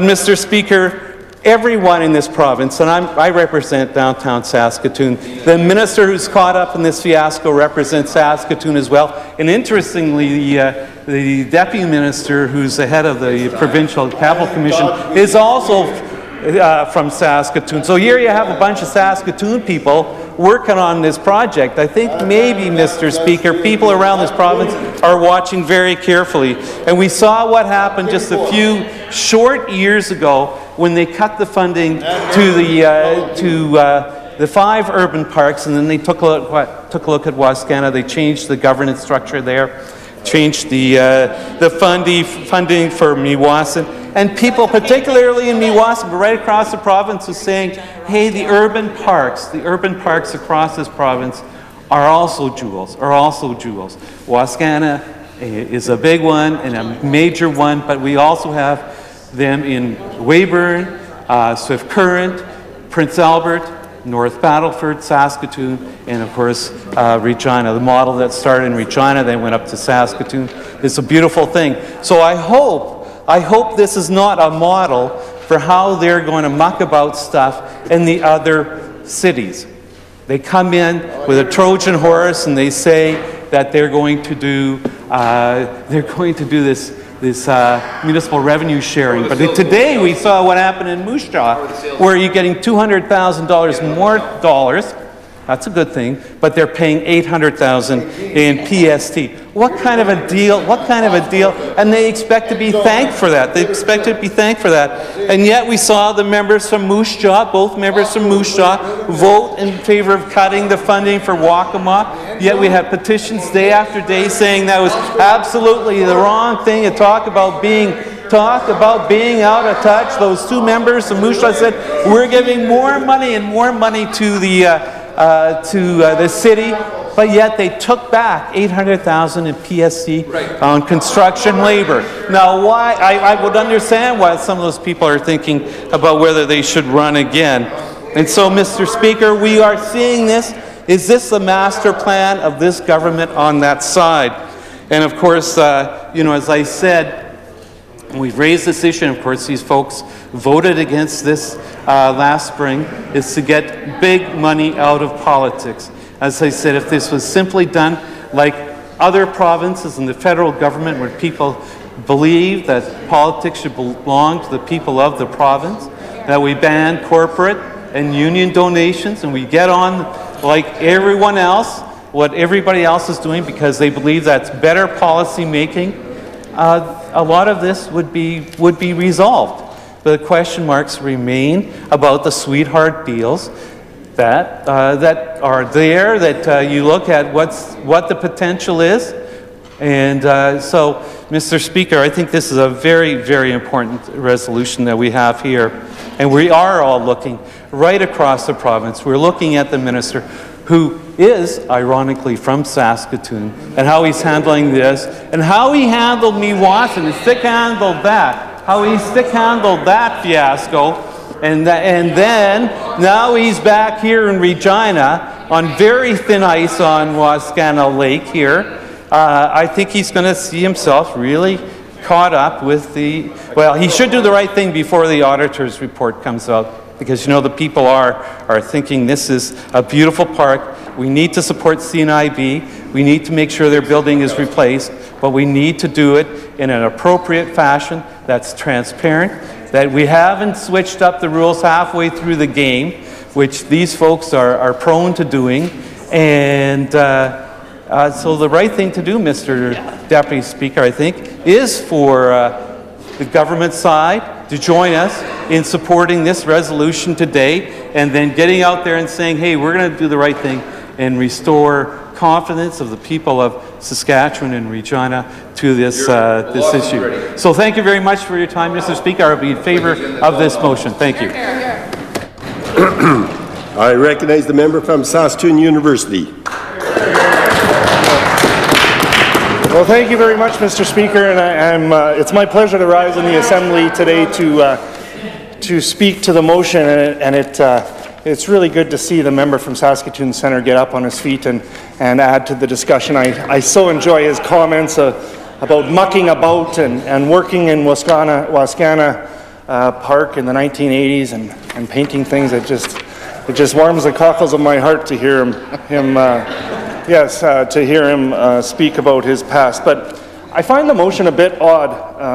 S15: Mr. Speaker, everyone in this province, and I represent downtown Saskatoon. The minister who's caught up in this fiasco represents Saskatoon as well. And interestingly, the deputy minister who's the head of the Provincial Capital Commission is also from Saskatoon. So here you have a bunch of Saskatoon people working on this project. I think maybe, Mr. Speaker, people around this province are watching very carefully. And we saw what happened just a few short years ago when they cut the funding to the 5 urban parks, and then they took a look at Wascana. They changed the governance structure there, changed the funding for Meewasin, and people, particularly in Meewasin, but right across the province, was saying, "Hey, the urban parks across this province are also jewels. Wascana is a big one and a major one, but we also have them in Weyburn, Swift Current, Prince Albert, North Battleford, Saskatoon, and of course Regina. The model that started in Regina, then went up to Saskatoon. It's a beautiful thing. So I hope this is not a model for how they're going to muck about stuff in the other cities. They come in with a Trojan horse and they say that they're going to do this municipal revenue sharing. But today we saw what happened in Moose Jaw, where you're getting $200,000 more dollars. That's a good thing, but they're paying $800,000 in PST. What kind of a deal? And they expect to be thanked for that. And yet we saw the members from Moose Jaw, both members from Moose Jaw, vote in favor of cutting the funding for Waccamaw. Yet we have petitions day after day saying that was absolutely the wrong thing to talk about being out of touch. Those 2 members from Moose Jaw said, we're giving more money to the city, but yet they took back $800,000 in PSC on construction labor. Now, why? I would understand why some of those people are thinking about whether they should run again. And so, Mr. Speaker, we are seeing this. Is this the master plan of this government on that side? And of course, you know, as I said, we've raised this issue, and of course these folks voted against this last spring, is to get big money out of politics. As I said, if this was simply done like other provinces and the federal government, where people believe that politics should belong to the people of the province, that we ban corporate and union donations, and we get on like everyone else, what everybody else is doing, because they believe that's better policy making, a lot of this would be resolved. The question marks remain about the sweetheart deals that are there, that you look at what the potential is. And so, Mr. Speaker, I think this is a very, very important resolution that we have here. And we are all looking right across the province. We're looking at the minister, who is, ironically, from Saskatoon, and how he's handling this, and how he handled Meewasin, and stick-handled that fiasco, and then now he's back here in Regina on very thin ice on Wascana Lake here, I think he's going to see himself really caught up with the, well, he should do the right thing before the auditor's report comes out, because, you know, the people are thinking this is a beautiful park. We need to support CNIB. We need to make sure their building is replaced, but we need to do it in an appropriate fashion that's transparent, that we haven't switched up the rules halfway through the game, which these folks are prone to doing. And so the right thing to do, Mr. Deputy Speaker, I think, is for the government side to join us in supporting this resolution today, and then getting out there and saying, hey, we're going to do the right thing and restore confidence of the people of Saskatchewan and Regina to this, this issue. So thank you very much for your time, Mr. Speaker. I will be in favor of this motion. Thank you.
S6: I recognize the member from Saskatoon University.
S9: Well, thank you very much, Mr. Speaker, and it's my pleasure to rise in the Assembly today to speak to the motion, and it's really good to see the member from Saskatoon Centre get up on his feet and add to the discussion. I so enjoy his comments about mucking about and working in Wascana Park in the 1980s and painting things. It just warms the cockles of my heart to hear him speak about his past. But I find the motion a bit odd,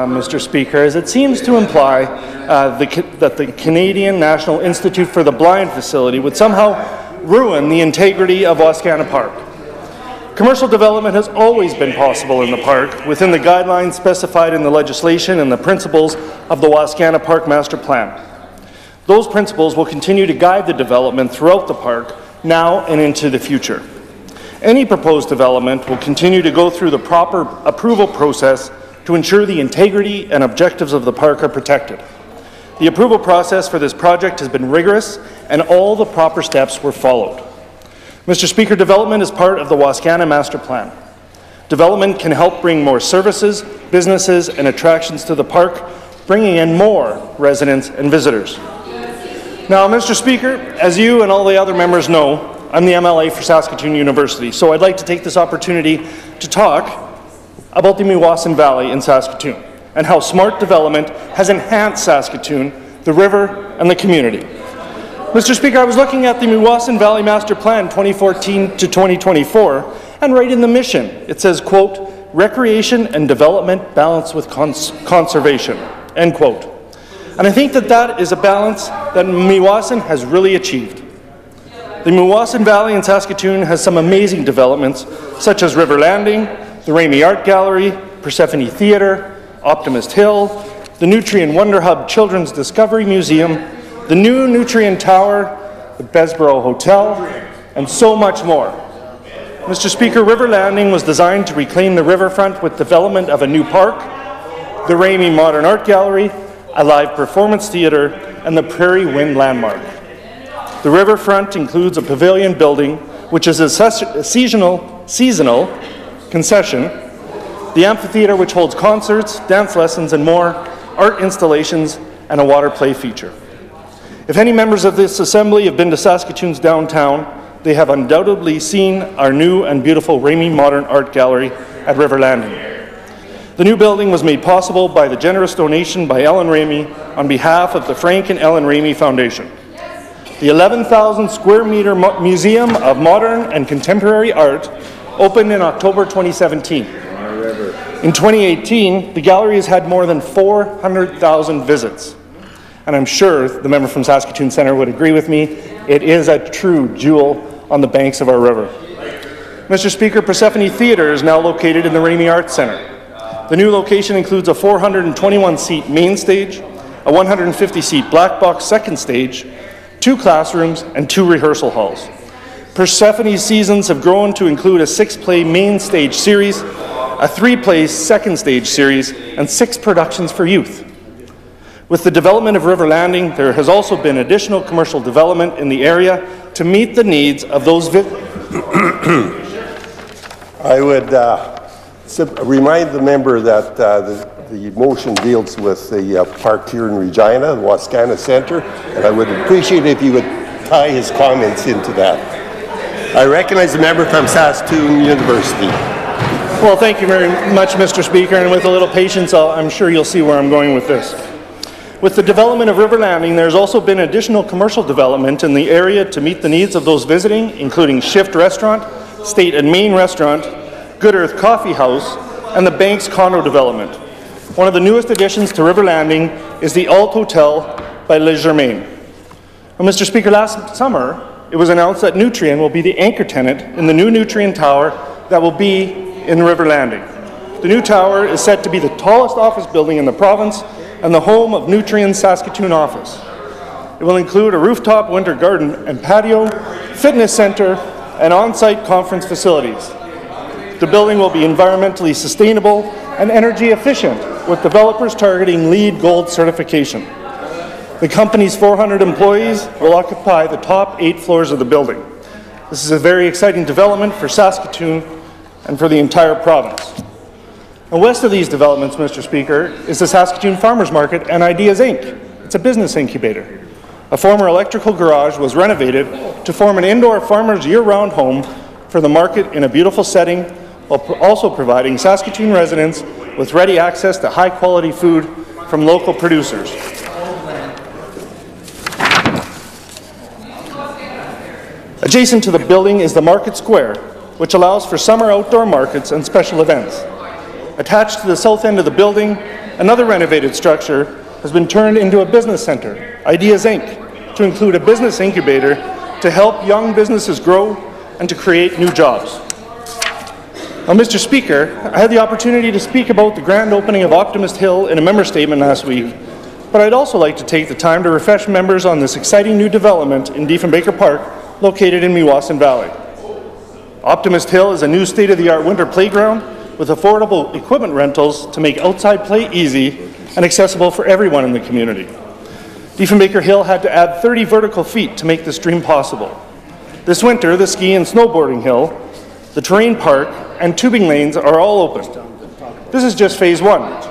S9: Mr. Speaker, as it seems to imply that the Canadian National Institute for the Blind facility would somehow ruin the integrity of Wascana Park. Commercial development has always been possible in the park within the guidelines specified in the legislation and the principles of the Wascana Park Master Plan. Those principles will continue to guide the development throughout the park now and into the future. Any proposed development will continue to go through the proper approval process to ensure the integrity and objectives of the park are protected. The approval process for this project has been rigorous, and all the proper steps were followed. Mr. Speaker, development is part of the Wascana Master Plan. Development can help bring more services, businesses, and attractions to the park, bringing in more residents and visitors. Now, Mr. Speaker, as you and all the other members know, I'm the MLA for Saskatoon University, so I'd like to take this opportunity to talk about the Meewasin Valley in Saskatoon and how smart development has enhanced Saskatoon, the river, and the community. Mr. Speaker, I was looking at the Meewasin Valley Master Plan 2014 to 2024, and right in the mission, it says, quote, recreation and development balanced with conservation, end quote. And I think that is a balance that Meewasin has really achieved. The Meewasin Valley in Saskatoon has some amazing developments, such as River Landing, the Ramey Art Gallery, Persephone Theatre, Optimist Hill, the Nutrien Wonder Hub Children's Discovery Museum, the new Nutrien Tower, the Besborough Hotel, and so much more. Mr. Speaker, River Landing was designed to reclaim the riverfront with development of a new park, the Ramey Modern Art Gallery, a live performance theatre, and the Prairie Wind Landmark. The riverfront includes a pavilion building, which is a seasonal concession, the amphitheatre, which holds concerts, dance lessons, and more, art installations, and a water play feature. If any members of this Assembly have been to Saskatoon's downtown, they have undoubtedly seen our new and beautiful Ramey Modern Art Gallery at River Landing. The new building was made possible by the generous donation by Ellen Ramey on behalf of the Frank and Ellen Ramey Foundation. The 11,000 square meter Museum of Modern and Contemporary Art opened in October 2017. In 2018, the gallery has had more than 400,000 visits. And I'm sure the member from Saskatoon Centre would agree with me, it is a true jewel on the banks of our river. Mr. Speaker, Persephone Theatre is now located in the Ramey Arts Centre. The new location includes a 421-seat main stage, a 150-seat black box second stage, 2 classrooms, and 2 rehearsal halls. Persephone's seasons have grown to include a 6-play main stage series, a 3-play second stage series, and 6 productions for youth. With the development of River Landing, there has also been additional commercial development in the area to meet the needs of those
S8: I would remind the member that the motion deals with the park here in Regina, the Wascana Centre, and I would appreciate if you would tie his comments into that. I recognize the member from Saskatoon University.
S9: Well, thank you very much, Mr. Speaker, and with a little patience, I'm sure you'll see where I'm going with this. With the development of River Landing, there's also been additional commercial development in the area to meet the needs of those visiting, including Shift Restaurant, State and Main Restaurant, Good Earth Coffee House, and the Banks condo development. One of the newest additions to River Landing is the Alt Hotel by Le Germain. Well, Mr. Speaker, last summer, it was announced that Nutrien will be the anchor tenant in the new Nutrien Tower that will be in River Landing. The new tower is set to be the tallest office building in the province and the home of Nutrien's Saskatoon office. It will include a rooftop winter garden and patio, fitness center, and on-site conference facilities. The building will be environmentally sustainable and energy efficient, with developers targeting LEED Gold certification. The company's 400 employees will occupy the top 8 floors of the building. This is a very exciting development for Saskatoon and for the entire province. And west of these developments, Mr. Speaker, is the Saskatoon Farmers Market and Ideas Inc. It's a business incubator. A former electrical garage was renovated to form an indoor farmers year-round home for the market in a beautiful setting, while also providing Saskatoon residents with ready access to high-quality food from local producers. Adjacent to the building is the Market Square, which allows for summer outdoor markets and special events. Attached to the south end of the building, another renovated structure has been turned into a business center, Ideas Inc., to include a business incubator to help young businesses grow and to create new jobs. Now, Mr. Speaker, I had the opportunity to speak about the grand opening of Optimist Hill in a member statement last week, but I'd also like to take the time to refresh members on this exciting new development in Diefenbaker Park, located in Meewasin Valley. Optimist Hill is a new state-of-the-art winter playground with affordable equipment rentals to make outside play easy and accessible for everyone in the community. Diefenbaker Hill had to add 30 vertical feet to make this dream possible. This winter, the ski and snowboarding hill, the terrain park, and tubing lanes are all open. This is just phase 1.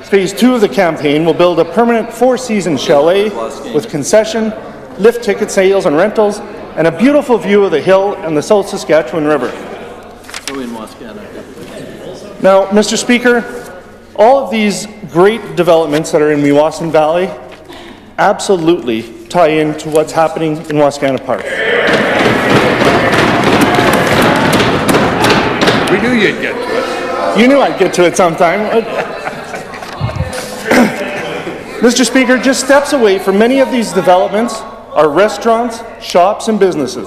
S9: Phase 2 of the campaign will build a permanent 4-season chalet with concession, lift ticket sales and rentals, and a beautiful view of the hill and the South Saskatchewan River. Now, Mr. Speaker, all of these great developments that are in Meewasin Valley absolutely tie into what's happening in Wascana Park.
S12: We knew you'd get to it.
S9: You knew I'd get to it sometime. Mr. Speaker, just steps away from many of these developments are restaurants, shops, and businesses.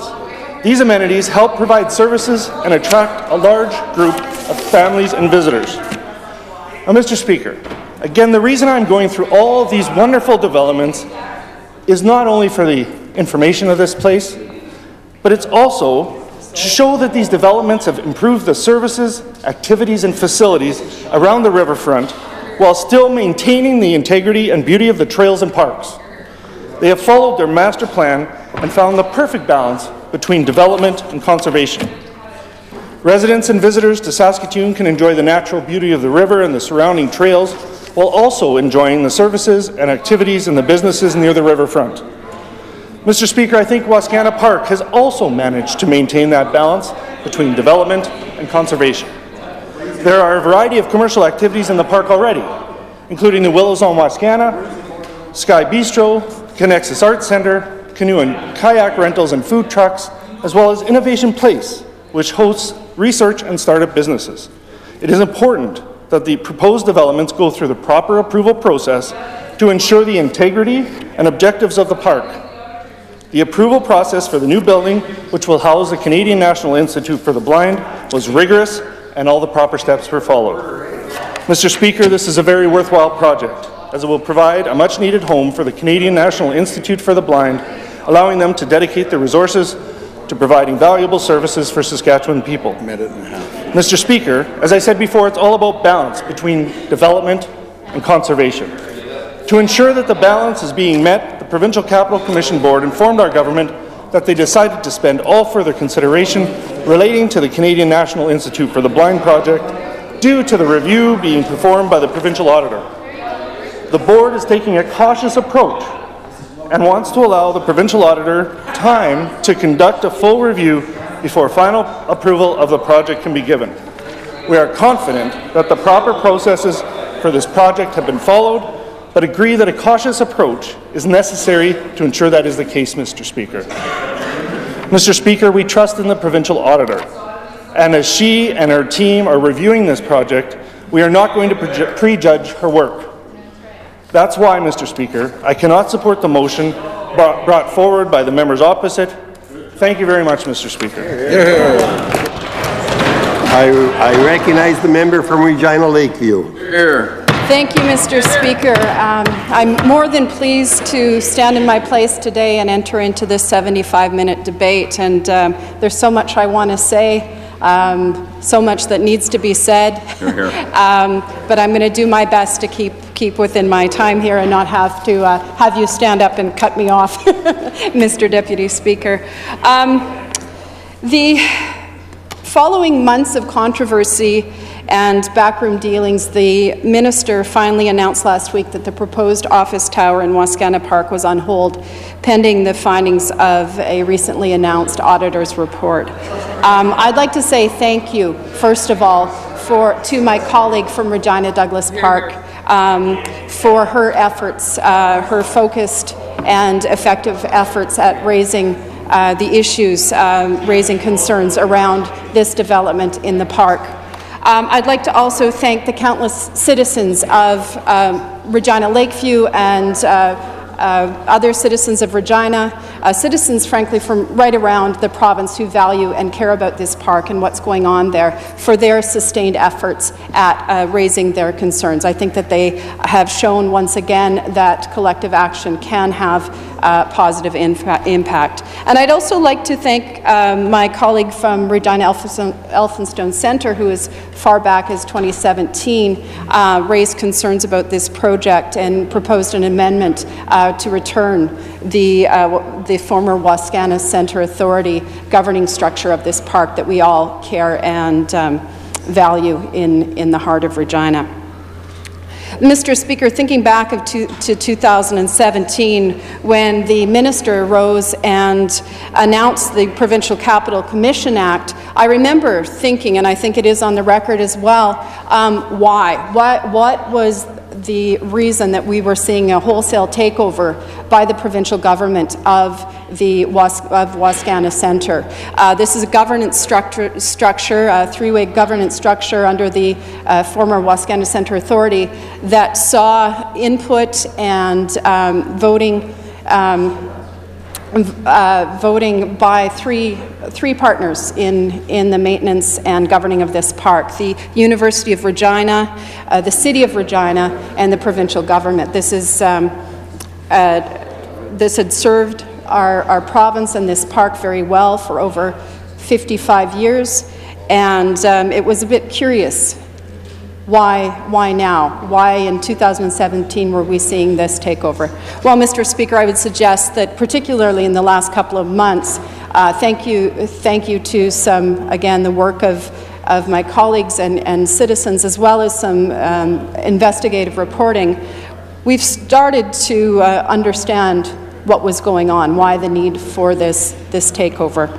S9: These amenities help provide services and attract a large group of families and visitors. Now, Mr. Speaker, again, the reason I'm going through all of these wonderful developments is not only for the information of this place, but it's also to show that these developments have improved the services, activities, and facilities around the riverfront while still maintaining the integrity and beauty of the trails and parks. They have followed their master plan and found the perfect balance between development and conservation. Residents and visitors to Saskatoon can enjoy the natural beauty of the river and the surrounding trails while also enjoying the services and activities in the businesses near the riverfront. Mr. Speaker, I think Wascana Park has also managed to maintain that balance between development and conservation. There are a variety of commercial activities in the park already, including the Willows on Wascana, Sky Bistro, Connexus Arts Centre, canoe and kayak rentals and food trucks, as well as Innovation Place, which hosts research and startup businesses. It is important that the proposed developments go through the proper approval process to ensure the integrity and objectives of the park. The approval process for the new building, which will house the Canadian National Institute for the Blind, was rigorous and all the proper steps were followed. Mr. Speaker, this is a very worthwhile project, as it will provide a much-needed home for the Canadian National Institute for the Blind, allowing them to dedicate their resources to providing valuable services for Saskatchewan people. Mr. Speaker, as I said before, it's all about balance between development and conservation. To ensure that the balance is being met, the Provincial Capital Commission Board informed our government that they decided to spend all further consideration relating to the Canadian National Institute for the Blind project due to the review being performed by the provincial auditor. The board is taking a cautious approach and wants to allow the provincial auditor time to conduct a full review before final approval of the project can be given. We are confident that the proper processes for this project have been followed, but agree that a cautious approach is necessary to ensure that is the case, Mr. Speaker. Mr. Speaker, we trust in the provincial auditor, and as she and her team are reviewing this project, we are not going to prejudge her work. That's why, Mr. Speaker, I cannot support the motion brought forward by the members opposite. Thank you very much, Mr. Speaker.
S6: I recognize the member from Regina Lakeview.
S14: Thank you, Mr. Speaker. I'm more than pleased to stand in my place today and enter into this 75-minute debate. And there's so much I want to say, so much that needs to be said. But I'm going to do my best to keep within my time here and not have to have you stand up and cut me off, Mr. Deputy Speaker. The following months of controversy and backroom dealings, the minister finally announced last week that the proposed office tower in Wascana Park was on hold, pending the findings of a recently announced auditor's report. I'd like to say thank you, first of all, to my colleague from Regina Douglas Park for her efforts, her focused and effective efforts at raising the issues, raising concerns around this development in the park. I'd like to also thank the countless citizens of Regina Lakeview and other citizens of Regina, citizens, frankly, from right around the province who value and care about this park and what's going on there, for their sustained efforts at raising their concerns. I think that they have shown once again that collective action can have positive impact. And I'd also like to thank my colleague from Regina Elphinstone Centre, who as far back as 2017 raised concerns about this project and proposed an amendment to return the former Wascana Centre Authority governing structure of this park that we all care and value in the heart of Regina. Mr. Speaker, thinking back to 2017, when the minister rose and announced the Provincial Capital Commission Act, I remember thinking, and I think it is on the record as well, why? What was the reason that we were seeing a wholesale takeover by the provincial government of Wascana Centre? This is a governance structure, a three-way governance structure under the former Wascana Centre Authority that saw input and voting by three partners in the maintenance and governing of this park: the University of Regina, the City of Regina, and the provincial government. This had served our province and this park very well for over 55 years, and it was a bit curious. Why now? Why in 2017 were we seeing this takeover? Well, Mr. Speaker, I would suggest that particularly in the last couple of months, thank you to the work of my colleagues and citizens, as well as some investigative reporting, we've started to understand what was going on, why the need for this takeover.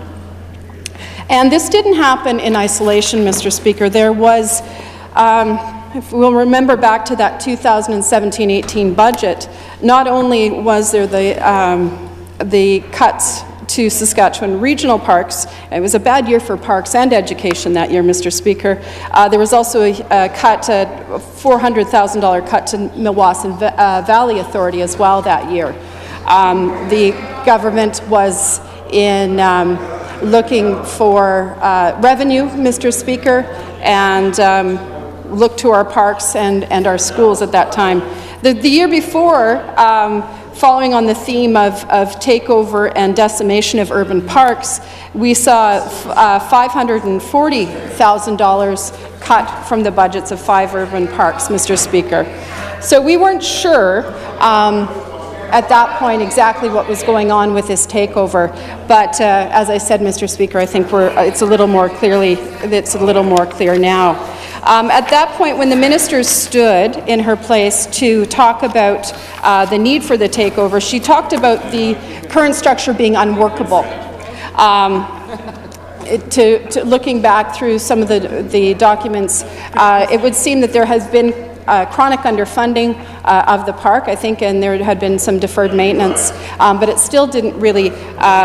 S14: And this didn't happen in isolation, Mr. Speaker. There was if we'll remember back to that 2017-18 budget, not only was there the cuts to Saskatchewan regional parks, it was a bad year for parks and education that year, Mr. Speaker. There was also a cut, a $400,000 cut to Milwaukee Valley Authority as well that year. The government was in looking for revenue, Mr. Speaker, and look to our parks and our schools at that time. The year before, following on the theme of takeover and decimation of urban parks, we saw $540,000 cut from the budgets of 5 urban parks, Mr. Speaker. So we weren't sure at that point exactly what was going on with this takeover, but as I said, Mr. Speaker, I think it's a little more clear now. At that point, when the minister stood in her place to talk about the need for the takeover, she talked about the current structure being unworkable. looking back through some of the documents, it would seem that there has been chronic underfunding of the park, I think, and there had been some deferred maintenance, but it still didn't really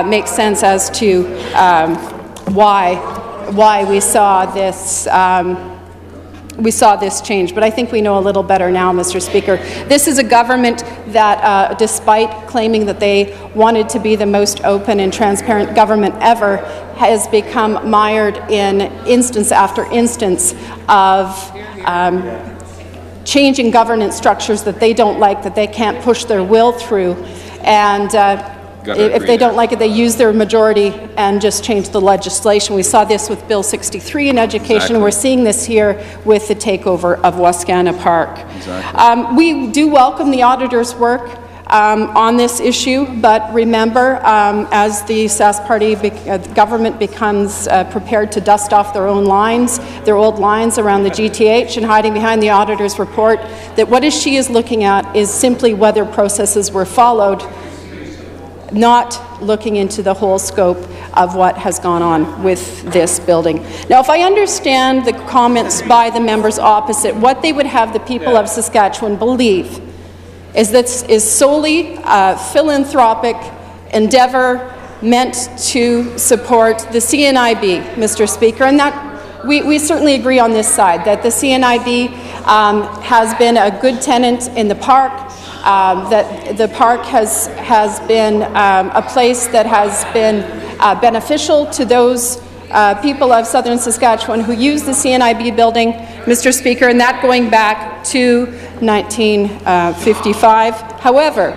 S14: make sense as to why we saw this. We saw this change, but I think we know a little better now, Mr. Speaker. This is a government that, despite claiming that they wanted to be the most open and transparent government ever, has become mired in instance after instance of changing governance structures that they don't like, that they can't push their will through, and if they don't like it, they use their majority and just change the legislation. We saw this with Bill 63 in education. Exactly. We're seeing this here with the takeover of Wascana Park. Exactly. We do welcome the auditor's work on this issue, but remember, as the Sask Party government becomes prepared to dust off their old lines around the GTH and hiding behind the auditor's report, that what she is looking at is simply whether processes were followed, not looking into the whole scope of what has gone on with this building. Now, if I understand the comments by the members opposite, what they would have the people of Saskatchewan believe is that is solely a philanthropic endeavour meant to support the CNIB, Mr. Speaker, and that we certainly agree on this side, that the CNIB has been a good tenant in the park, that the park has been a place that has been beneficial to those people of southern Saskatchewan who use the CNIB building, Mr. Speaker, and that going back to 1955. However,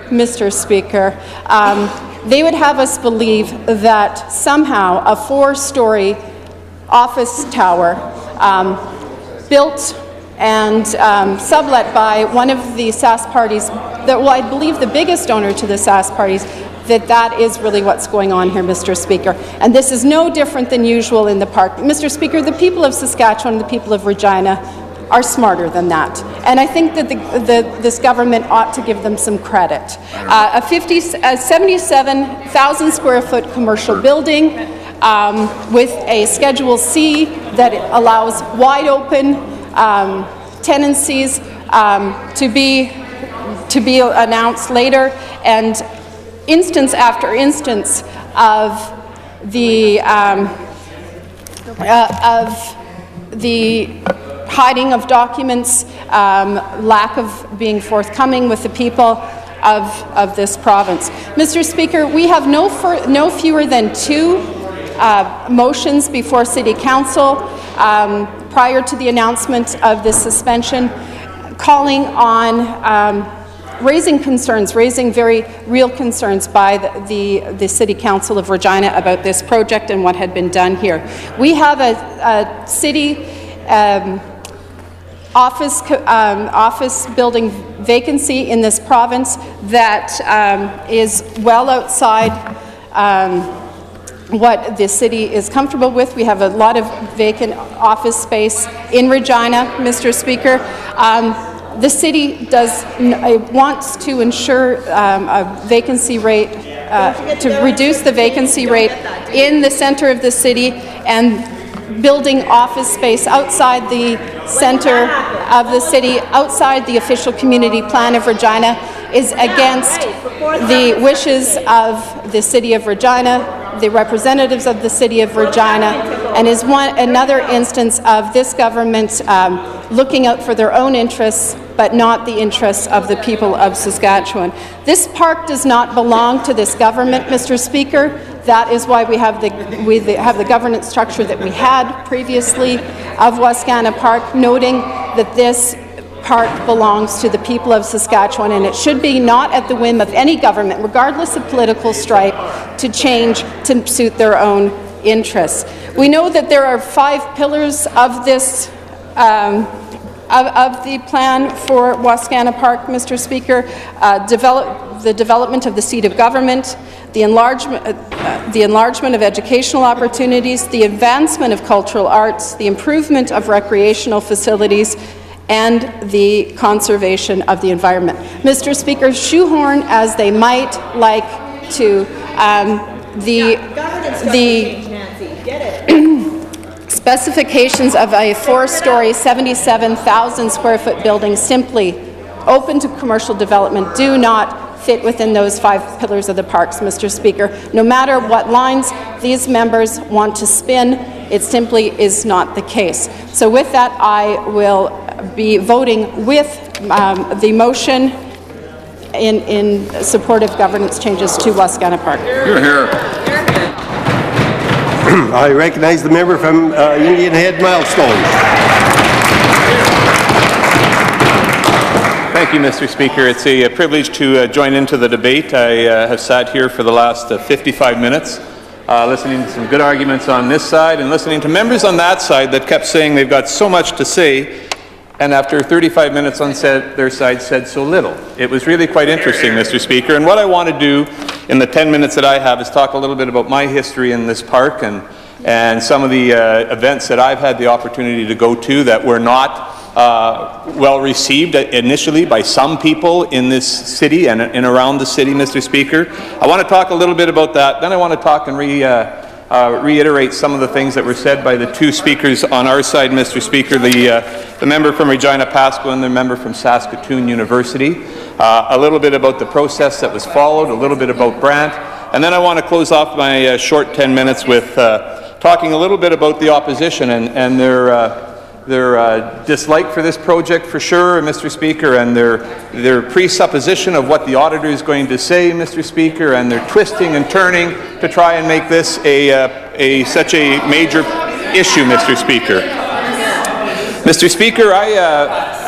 S14: Mr. Speaker, they would have us believe that somehow a 4-story office tower built and sublet by one of the Sask parties, well, I believe the biggest owner to the Sask parties, that is really what's going on here, Mr. Speaker. And this is no different than usual in the park. Mr. Speaker, the people of Saskatchewan and the people of Regina are smarter than that. And I think that this government ought to give them some credit. A 77,000 square foot commercial building with a Schedule C that allows wide open tenancies to be announced later, and instance after instance of the hiding of documents, lack of being forthcoming with the people of this province. Mr. Speaker, we have no fewer than 2 motions before City Council prior to the announcement of this suspension, calling on raising very real concerns by the City Council of Regina about this project and what had been done here. We have a city office building vacancy in this province that is well outside what the city is comfortable with. We have a lot of vacant office space in Regina, Mr. Speaker. The city wants to ensure a vacancy rate, to reduce the vacancy rate in the centre of the city, and building office space outside the centre of the city, outside the official community plan of Regina, is against the wishes of the City of Regina, the representatives of the City of Regina, and is another instance of this government looking out for their own interests, but not the interests of the people of Saskatchewan. This park does not belong to this government, Mr. Speaker. That is why we have the governance structure that we had previously of Wascana Park, noting that this park belongs to the people of Saskatchewan, and it should be not at the whim of any government, regardless of political stripe, to change to suit their own interests. We know that there are 5 pillars of this of the plan for Wascana Park, Mr. Speaker. The development of the seat of government, the enlargement of educational opportunities, the advancement of cultural arts, the improvement of recreational facilities, and the conservation of the environment. Mr. Speaker, shoehorn as they might like to, specifications of a 4-story, 77,000 square foot building simply open to commercial development do not fit within those 5 pillars of the parks, Mr. Speaker. No matter what lines these members want to spin, it simply is not the case. So with that, I will be voting with the motion in support of governance changes to Wascana Park.
S6: You're here. I recognize the member from Indian Head Milestone.
S15: Thank you, Mr. Speaker. It's a privilege to join into the debate. I have sat here for the last 55 minutes, listening to some good arguments on this side and listening to members on that side that kept saying they've got so much to say, and after 35 minutes on their side said so little. It was really quite interesting, Mr. Speaker, and what I want to do in the 10 minutes that I have is talk a little bit about my history in this park and some of the events that I've had the opportunity to go to that were not well received initially by some people in this city and around the city, Mr. Speaker. I want to talk a little bit about that. Then I want to talk and reiterate some of the things that were said by the 2 speakers on our side, Mr. Speaker, the member from Regina Pasco and the member from Saskatoon University. A little bit about the process that was followed, a little bit about Brant, and then I want to close off my short 10 minutes with talking a little bit about the opposition and their dislike for this project for sure, Mr. Speaker, and their presupposition of what the auditor is going to say, Mr. Speaker, and their twisting and turning to try and make this such a major issue, Mr. Speaker. Mr. Speaker, I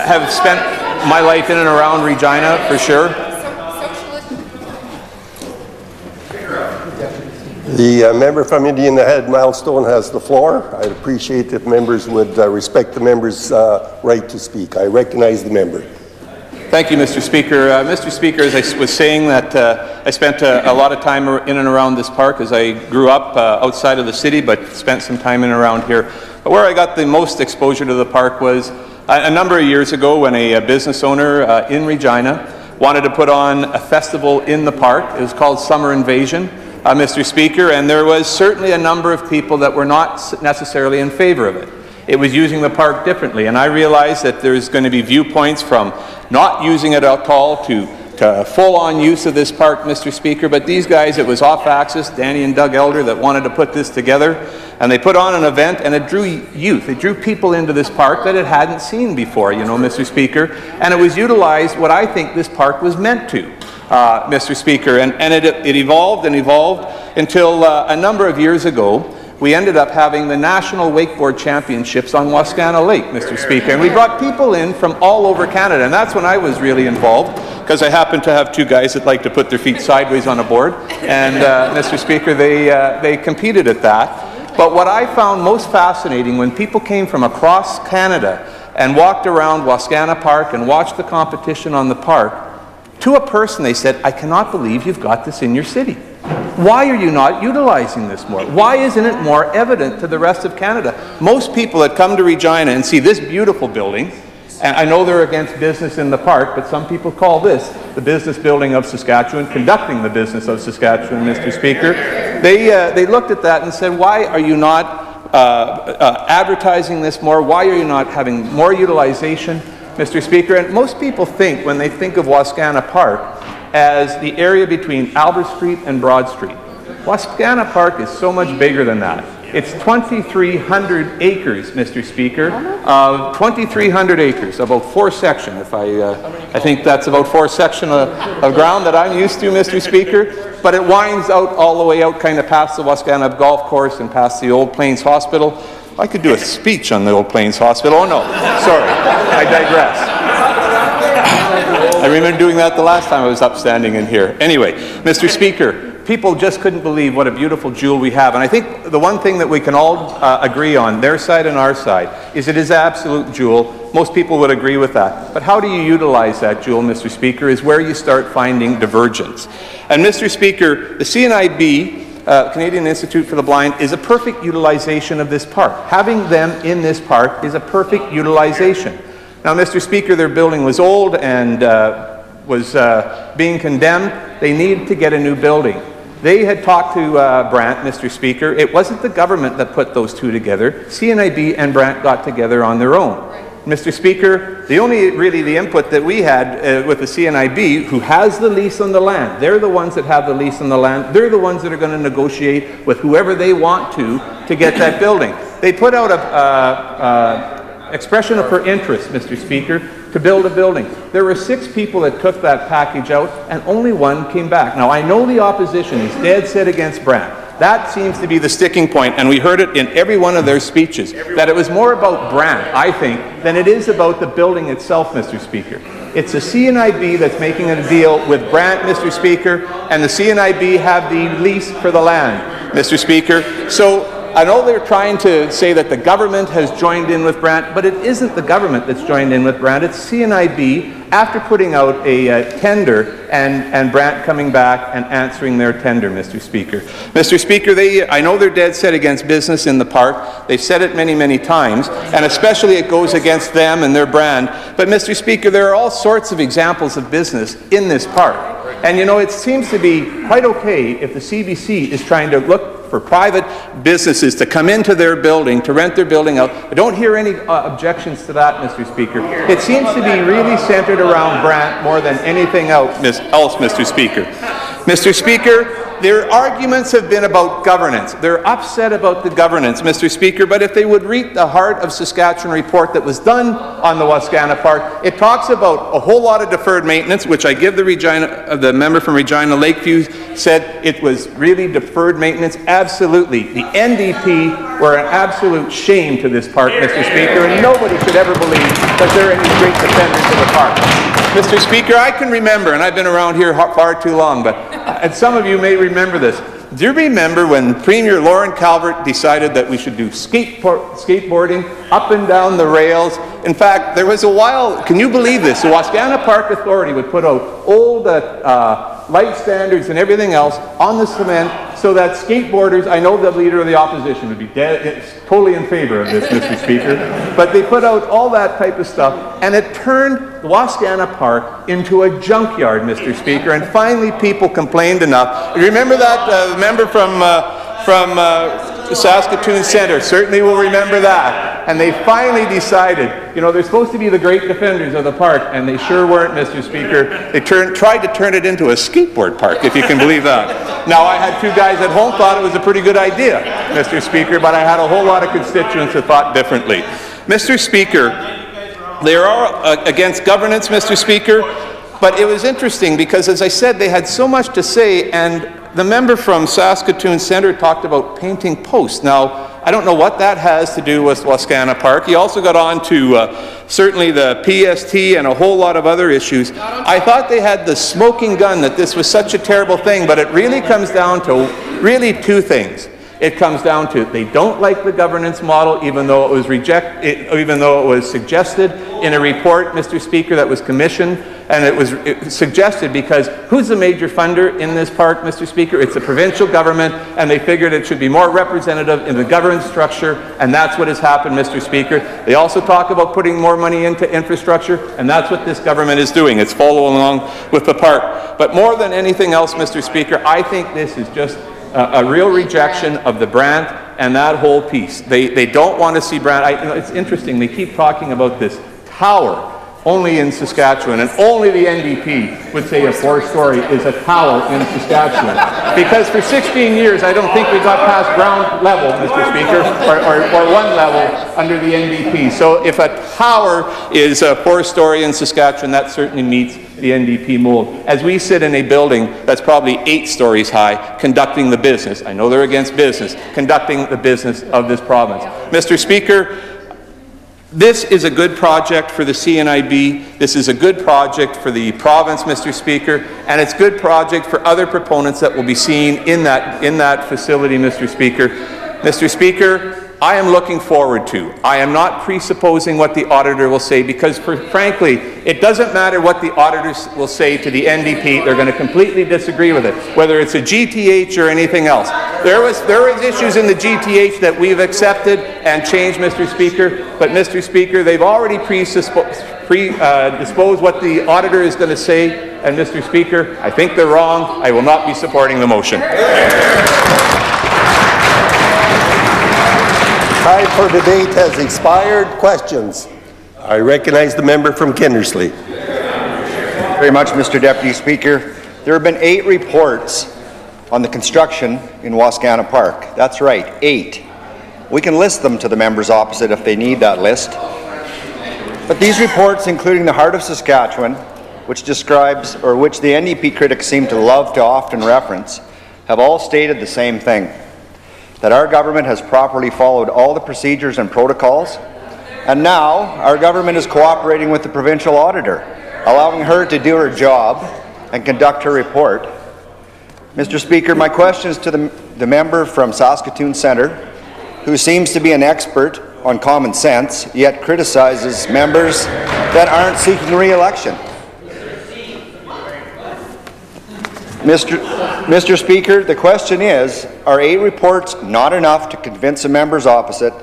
S15: have spent my life in and around Regina for sure.
S8: The member from Indian Head Milestone has the floor. I'd appreciate if members would respect the member's right to speak. I recognize the member.
S15: Thank you, Mr. Speaker. Mr. Speaker, as I was saying, that I spent a lot of time in and around this park as I grew up outside of the city, but spent some time in and around here. But where I got the most exposure to the park was a number of years ago when a business owner in Regina wanted to put on a festival in the park. It was called Summer Invasion, Mr. Speaker, and there was certainly a number of people that were not necessarily in favor of it. It was using the park differently, and I realized that there's going to be viewpoints from not using it at all to full-on use of this park, Mr. Speaker, but these guys, it was off-axis, Danny and Doug Elder, that wanted to put this together, and they put on an event, and it drew youth. It drew people into this park that it hadn't seen before, you know, Mr. Speaker, and it was utilized what I think this park was meant to, Mr. Speaker, and it evolved and evolved until a number of years ago, we ended up having the National Wakeboard Championships on Wascana Lake, Mr. Speaker, and we brought people in from all over Canada, and that's when I was really involved, because I happen to have 2 guys that like to put their feet sideways on a board, and Mr. Speaker, they competed at that. But what I found most fascinating when people came from across Canada and walked around Wascana Park and watched the competition on the park, to a person they said, "I cannot believe you've got this in your city. Why are you not utilizing this more? Why isn't it more evident to the rest of Canada?" Most people that come to Regina and see this beautiful building, and I know they're against business in the park, but some people call this the business building of Saskatchewan, conducting the business of Saskatchewan, Mr. Speaker. They looked at that and said, why are you not advertising this more? Why are you not having more utilization, Mr. Speaker? And most people think, when they think of Wascana Park, as the area between Albert Street and Broad Street. Wascana Park is so much bigger than that. It's 2,300 acres, Mr. Speaker, 2,300 acres, about 4 sections. I think that's about 4 sections of ground that I'm used to, Mr. Speaker. But it winds out all the way out, kind of past the Wascana Golf Course and past the Old Plains Hospital. I could do a speech on the Old Plains Hospital. Oh no, sorry, I digress. I remember doing that the last time I was up standing in here. Anyway, Mr. Speaker, people just couldn't believe what a beautiful jewel we have. And I think the one thing that we can all agree on, their side and our side, is it is an absolute jewel. Most people would agree with that. But how do you utilize that jewel, Mr. Speaker, is where you start finding divergence. And Mr. Speaker, the CNIB, Canadian Institute for the Blind, is a perfect utilization of this park. Having them in this park is a perfect utilization. Now, Mr. Speaker, their building was old and was being condemned. They needed to get a new building. They had talked to Brant, Mr. Speaker. It wasn't the government that put those two together. CNIB and Brant got together on their own. Mr. Speaker, the input that we had with the CNIB, who has the lease on the land, they're the ones that have the lease on the land, they're the ones that are going to negotiate with whoever they want to get that building. They put out a expression of her interest, Mr. Speaker, to build a building. There were 6 people that took that package out, and only 1 came back. Now, I know the opposition is dead set against Brant. That seems to be the sticking point, and we heard it in every one of their speeches, that it was more about Brant, I think, than it is about the building itself, Mr. Speaker. It's the CNIB that's making a deal with Brant, Mr. Speaker, and the CNIB have the lease for the land, Mr. Speaker. So I know they're trying to say that the government has joined in with Brant, but it isn't the government that's joined in with Brant. It's CNIB after putting out a tender and Brant coming back and answering their tender, Mr. Speaker. Mr. Speaker, I know they're dead set against business in the park. They've said it many, many times, and especially it goes against them and their brand. But, Mr. Speaker, there are all sorts of examples of business in this park. And, you know, it seems to be quite okay if the CBC is trying to look for private businesses to come into their building, to rent their building out. I don't hear any objections to that, Mr. Speaker. It seems to be really centered around Brant more than anything else, Mr. Speaker. Mr. Speaker, their arguments have been about governance. They're upset about the governance, Mr. Speaker, but if they would read the Heart of Saskatchewan report that was done on the Wascana Park, it talks about a whole lot of deferred maintenance, which I give the member from Regina Lakeview said it was really deferred maintenance. Absolutely. The NDP were an absolute shame to this park, Mr. Speaker, and nobody should ever believe that they're any great defenders of the park. Mr. Speaker, I can remember, and I've been around here far too long, but and some of you may remember this. Do you remember when Premier Lauren Calvert decided that we should do skateboarding up and down the rails? In fact, there was a while, can you believe this? The Wascana Park Authority would put out old light standards and everything else on the cement so that skateboarders, I know the leader of the opposition would be totally in favor of this, Mr. Speaker, but they put out all that type of stuff, and it turned the Wascana Park into a junkyard, Mr. Speaker, and finally people complained enough. Remember that member from the Saskatoon Centre certainly will remember that. And they finally decided, you know, they're supposed to be the great defenders of the park, and they sure weren't, Mr. Speaker. They tried to turn it into a skateboard park, if you can believe that. Now, I had 2 guys at home thought it was a pretty good idea, Mr. Speaker, but I had a whole lot of constituents that thought differently. Mr. Speaker, they are against governance, Mr. Speaker, but it was interesting because, as I said, they had so much to say, and the member from Saskatoon Centre talked about painting posts. Now, I don't know what that has to do with Wascana Park. He also got on to certainly the PST and a whole lot of other issues. I thought they had the smoking gun that this was such a terrible thing, but it really comes down to really 2 things. It comes down to they don't like the governance model, even though it was suggested in a report, Mr. Speaker, that was commissioned, and it was suggested because who's the major funder in this park, Mr. Speaker? It's the provincial government, and they figured it should be more representative in the governance structure, and that's what has happened, Mr. Speaker. They also talk about putting more money into infrastructure, and that's what this government is doing. It's following along with the park. But more than anything else, Mr. Speaker, I think this is just a real rejection of the Brant and that whole piece. They don't want to see Brant. You know, it's interesting. They keep talking about this tower only in Saskatchewan, and only the NDP would say a 4-story is a tower in Saskatchewan. Because for 16 years, I don't think we got past ground level, Mr. Speaker, or 1 level under the NDP. So if a tower is a 4-story in Saskatchewan, that certainly meets the NDP mold. As we sit in a building that's probably 8 stories high, conducting the business, I know they're against business, conducting the business of this province. Mr. Speaker, this is a good project for the CNIB. This is a good project for the province, Mr. Speaker, and it's a good project for other proponents that will be seen in that facility, Mr. Speaker. Mr. Speaker, I am looking forward to. I am not presupposing what the auditor will say because, frankly, it doesn't matter what the auditors will say to the NDP. They're going to completely disagree with it, whether it's a GTH or anything else.
S16: There was issues in the GTH that we've accepted and changed, Mr. Speaker, but Mr. Speaker, they've already disposed what the auditor is going to say, and Mr. Speaker, I think they're wrong. I will not be supporting the motion.
S6: Time for debate has expired. Questions? I recognize the member from Kindersley.
S17: Very much, Mr. Deputy Speaker. There have been 8 reports on the construction in Wascana Park. That's right, 8. We can list them to the members opposite if they need that list. But these reports, including the Heart of Saskatchewan, which describes, or which the NDP critics seem to love to often reference, have all stated the same thing, that our government has properly followed all the procedures and protocols, and now our government is cooperating with the provincial auditor, allowing her to do her job and conduct her report. Mr. Speaker, my question is to the member from Saskatoon Centre, who seems to be an expert on common sense, yet criticizes members that aren't seeking re-election. Mr. Speaker, the question is, are 8 reports not enough to convince the members opposite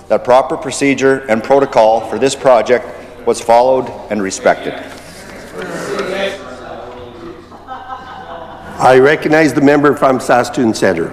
S17: that proper procedure and protocol for this project was followed and respected?
S6: I recognize the member from Saskatoon Centre.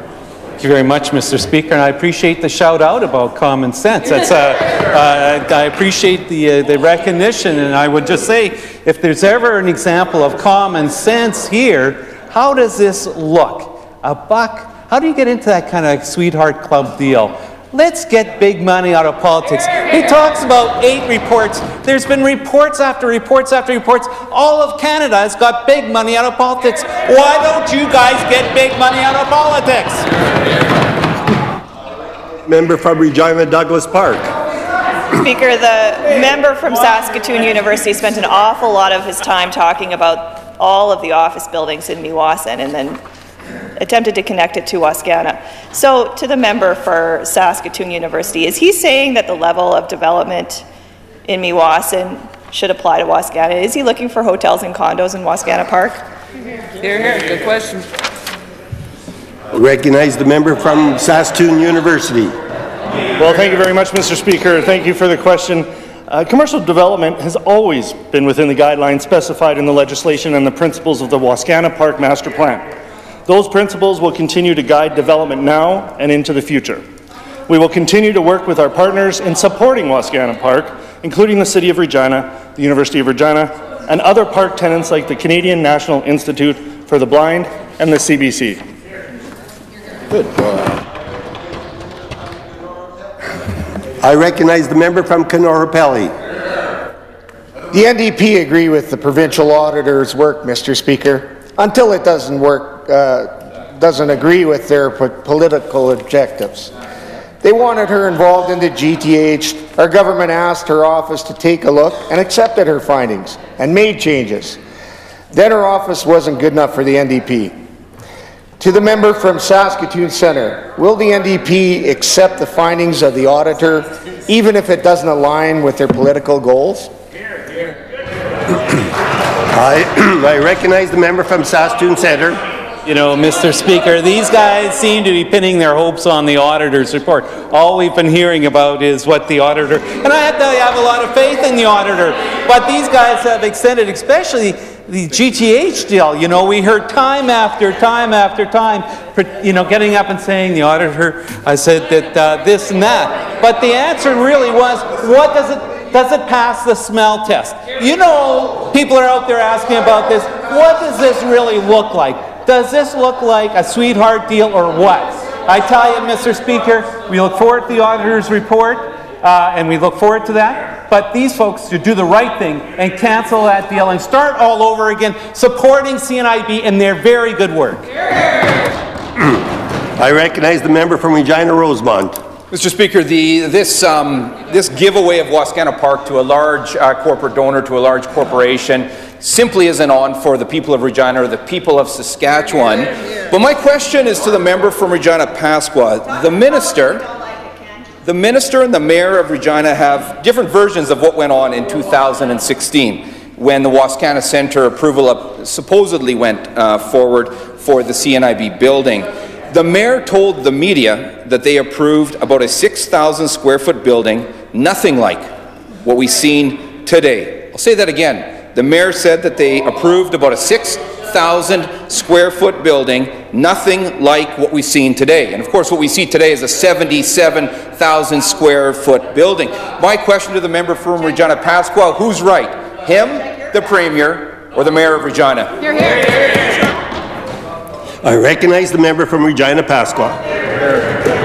S15: Thank you very much, Mr. Speaker, and I appreciate the shout out about common sense. That's, I appreciate the recognition, and I would just say, if there's ever an example of common sense here, how does this look? A buck? How do you get into that kind of sweetheart club deal? Let's get big money out of politics. He talks about 8 reports. There's been reports after reports after reports. All of Canada has got big money out of politics. Why don't you guys get big money out of politics?
S6: Member from Regina Douglas Park.
S11: Speaker, the member from Saskatoon University spent an awful lot of his time talking about all of the office buildings in Meewasin and then attempted to connect it to Wascana. So to the member for Saskatoon University, is he saying that the level of development in Meewasin should apply to Wascana? Is he looking for hotels and condos in Wascana Park?
S10: Here, here. Good question.
S6: I recognize the member from Saskatoon University.
S9: Well, thank you very much, Mr. Speaker. Thank you for the question. Commercial development has always been within the guidelines specified in the legislation and the principles of the Wascana Park Master Plan. Those principles will continue to guide development now and into the future. We will continue to work with our partners in supporting Wascana Park, including the City of Regina, the University of Regina, and other park tenants like the Canadian National Institute for the Blind and the CBC.
S6: Good. I recognize the member from Kanorapelli.
S23: The NDP agree with the provincial auditor's work, Mr. Speaker, until it doesn't work, doesn't agree with their political objectives. They wanted her involved in the GTH. Our government asked her office to take a look and accepted her findings and made changes. Then her office wasn't good enough for the NDP. To the member from Saskatoon Centre, will the NDP accept the findings of the auditor, even if it doesn't align with their political goals?
S6: I recognize the member from Saskatoon Centre.
S15: You know, Mr. Speaker, these guys seem to be pinning their hopes on the auditor's report. All we've been hearing about is what the auditor, and I have to have a lot of faith in the auditor, but these guys have extended, especially the GTH deal. You know, we heard time after time after time, you know, getting up and saying the auditor, I said that this and that. But the answer really was, what does it pass the smell test? You know, people are out there asking about this. What does this really look like? Does this look like a sweetheart deal or what? I tell you, Mr. Speaker, we look forward to the auditor's report, and we look forward to that. But these folks should do the right thing and cancel that deal and start all over again, supporting CNIB in their very good work.
S6: I recognize the member from Regina Rosemont.
S22: Mr. Speaker, this giveaway of Wascana Park to a large corporate donor, to a large corporation, simply isn't on for the people of Regina or the people of Saskatchewan. But my question is to the member from Regina Pasqua. The minister and the mayor of Regina have different versions of what went on in 2016 when the Wascana Centre approval supposedly went forward for the CNIB building. The mayor told the media that they approved about a 6,000 square foot building, nothing like what we've seen today. I'll say that again. The mayor said that they approved about a 6,000 square foot building, nothing like what we've seen today. And of course, what we see today is a 77,000 square foot building. My question to the member from Regina Pasqua, who's right? Him, the Premier, or the Mayor of Regina?
S21: Hear, hear.
S6: I recognize the member from Regina Pasqua.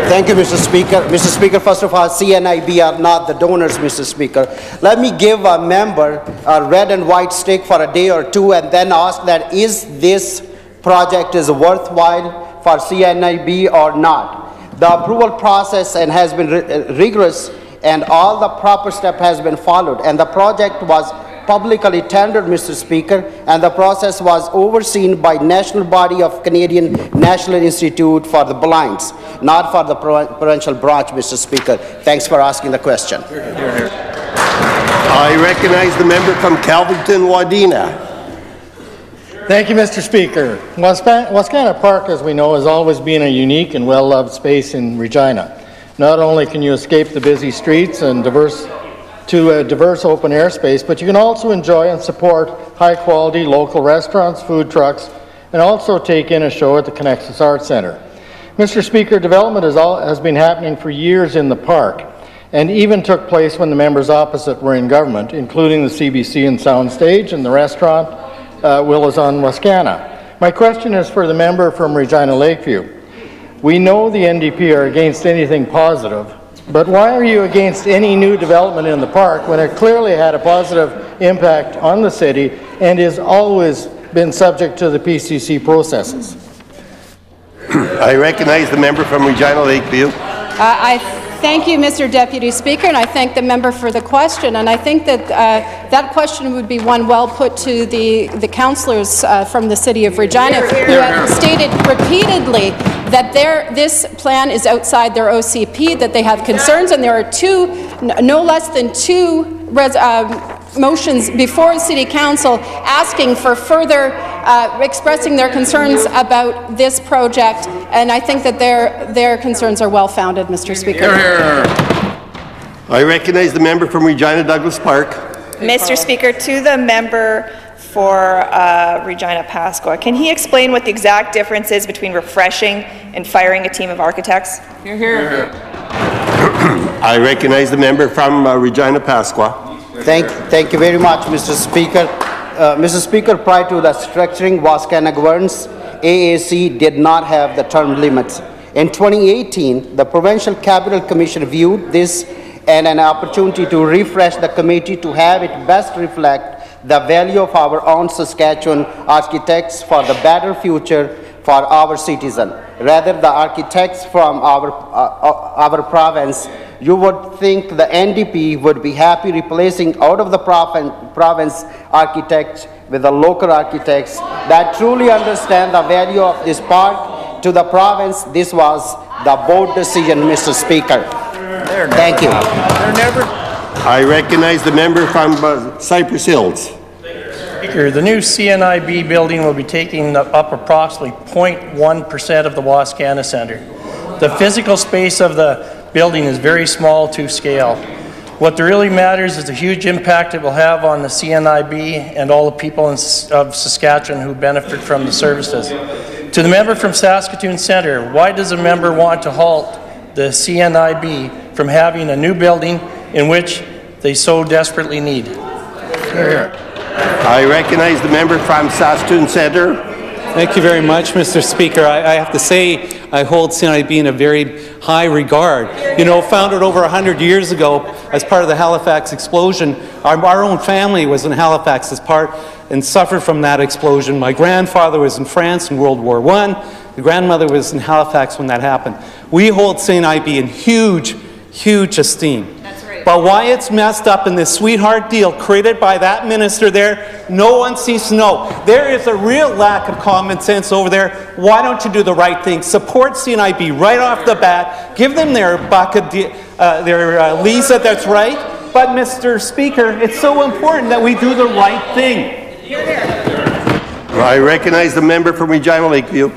S7: Thank you, Mr. Speaker. Mr. Speaker, first of all, CNIB are not the donors, Mr. Speaker. Let me give a member a red and white stick for a day or two and then ask that is this project is worthwhile for CNIB or not. The approval process and has been rigorous and all the proper step has been followed, and the project was publicly tendered, Mr. Speaker, and the process was overseen by national body of Canadian National Institute for the Blinds, not for the provincial branch, Mr. Speaker. Thanks for asking the question.
S6: I recognize the member from Calverton, Wadena.
S13: Thank you, Mr. Speaker. Wascana Park, as we know, has always been a unique and well-loved space in Regina. Not only can you escape the busy streets and diverse open air space, but you can also enjoy and support high-quality local restaurants, food trucks, and also take in a show at the Connexus Arts Centre. Mr. Speaker, development has been happening for years in the park, and even took place when the members opposite were in government, including the CBC and Soundstage and the restaurant Willa's on Wascana. My question is for the member from Regina Lakeview. We know the NDP are against anything positive, but why are you against any new development in the park when it clearly had a positive impact on the city and has always been subject to the PCC processes?
S6: I recognize the member from Regina Lakeview.
S14: I thank you, Mr. Deputy Speaker, and I thank the member for the question. And I think that that question would be one well put to the councillors from the city of Regina, who have stated repeatedly that this plan is outside their OCP, that they have concerns, and there are no less than two motions before the City Council asking for further expressing their concerns about this project, and I think that their concerns are well-founded, Mr. Speaker.
S6: I recognize the member from Regina Douglas Park.
S11: Mr. Speaker, to the member for Regina Pasqua, can he explain what the exact difference is between refreshing and firing a team of architects?
S10: Hear, hear.
S6: I recognize the member from Regina Pasqua.
S7: Thank you very much, Mr. Speaker. Mr. Speaker, prior to the structuring Wascana governance, AAC did not have the term limits. In 2018, the Provincial Capital Commission viewed this and an opportunity to refresh the committee to have it best reflect the value of our own Saskatchewan architects for the better future for our citizens. Rather, the architects from our province, you would think the NDP would be happy replacing out of the province architects with the local architects that truly understand the value of this park to the province. This was the board decision, Mr. Speaker. Thank you.
S6: I recognize the member from Cypress Hills.
S18: Speaker, the new CNIB building will be taking up approximately 0.1% of the Wascana Centre. The physical space of the building is very small to scale. What really matters is the huge impact it will have on the CNIB and all the people of Saskatchewan who benefit from the services. To the member from Saskatoon Centre, why does a member want to halt the CNIB from having a new building in which they so desperately need?
S6: I recognize the member from Saskatoon Centre.
S15: Thank you very much, Mr. Speaker. I have to say I hold CNIB in a very high regard. You know, founded over 100 years ago as part of the Halifax explosion. Our own family was in Halifax as part and suffered from that explosion. My grandfather was in France in World War I. The grandmother was in Halifax when that happened. We hold CNIB in huge, huge esteem. But why it's messed up in this sweetheart deal created by that minister there, no one seems to know. There is a real lack of common sense over there. Why don't you do the right thing? Support CNIB right off the bat. Give them their lease that's right. But, Mr. Speaker, it's so important that we do the right thing.
S6: I recognize the member from Regina Lakeview.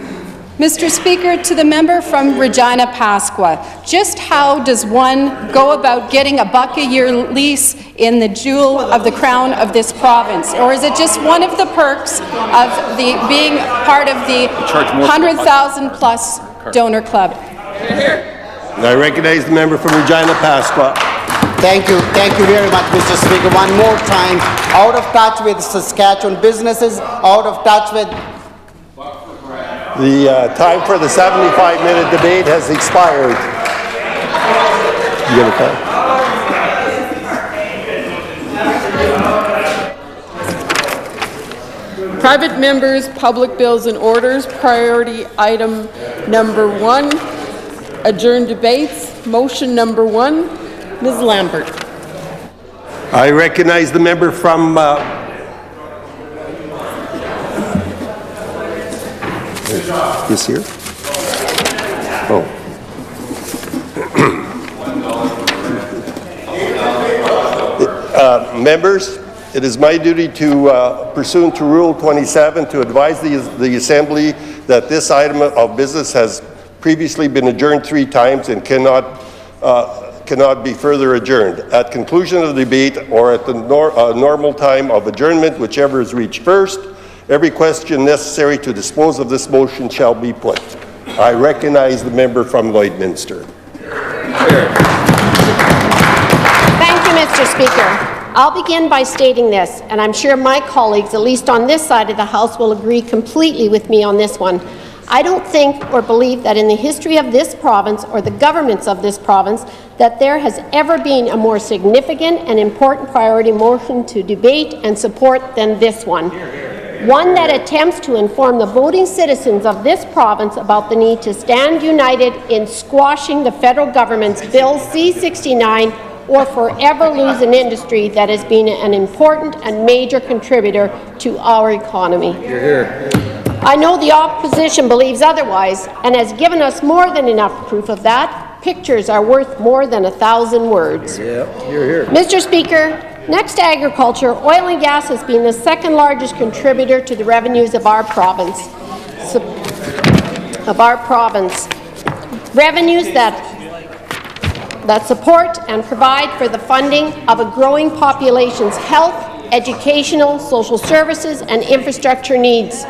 S14: Mr. Speaker, to the member from Regina Pasqua, just how does one go about getting a $1 a year lease in the jewel of the crown of this province? Or is it just one of the perks of being part of the 100,000 plus donor club?
S6: I recognize the member from Regina Pasqua.
S7: Thank you very much, Mr. Speaker. One more time, out of touch with Saskatchewan businesses, out of touch with...
S8: The time for the 75-minute debate has expired. You get a call?
S2: Private members, public bills and orders, priority item number 1, adjourn debates. Motion number 1, Ms. Lambert.
S6: I recognize the member from this here. Oh. Members, it is my duty to, pursuant to Rule 27, to advise the Assembly that this item of business has previously been adjourned 3 times and cannot be further adjourned. At conclusion of the debate or at the normal time of adjournment, whichever is reached first, every question necessary to dispose of this motion shall be put. I recognize the member from Lloydminster.
S4: Thank you, Mr. Speaker. I'll begin by stating this, and I'm sure my colleagues, at least on this side of the House, will agree completely with me on this one. I don't think or believe that in the history of this province or the governments of this province that there has ever been a more significant and important priority motion to debate and support than this one. One that attempts to inform the voting citizens of this province about the need to stand united in squashing the federal government's Bill C-69 or forever lose an industry that has been an important and major contributor to our economy. I know the opposition believes otherwise and has given us more than enough proof of that. Pictures are worth more than 1,000 words. Mr. Speaker, next to agriculture, oil and gas has been the second largest contributor to the revenues of our province. Revenues that support and provide for the funding of a growing population's health, educational, social services, and infrastructure needs.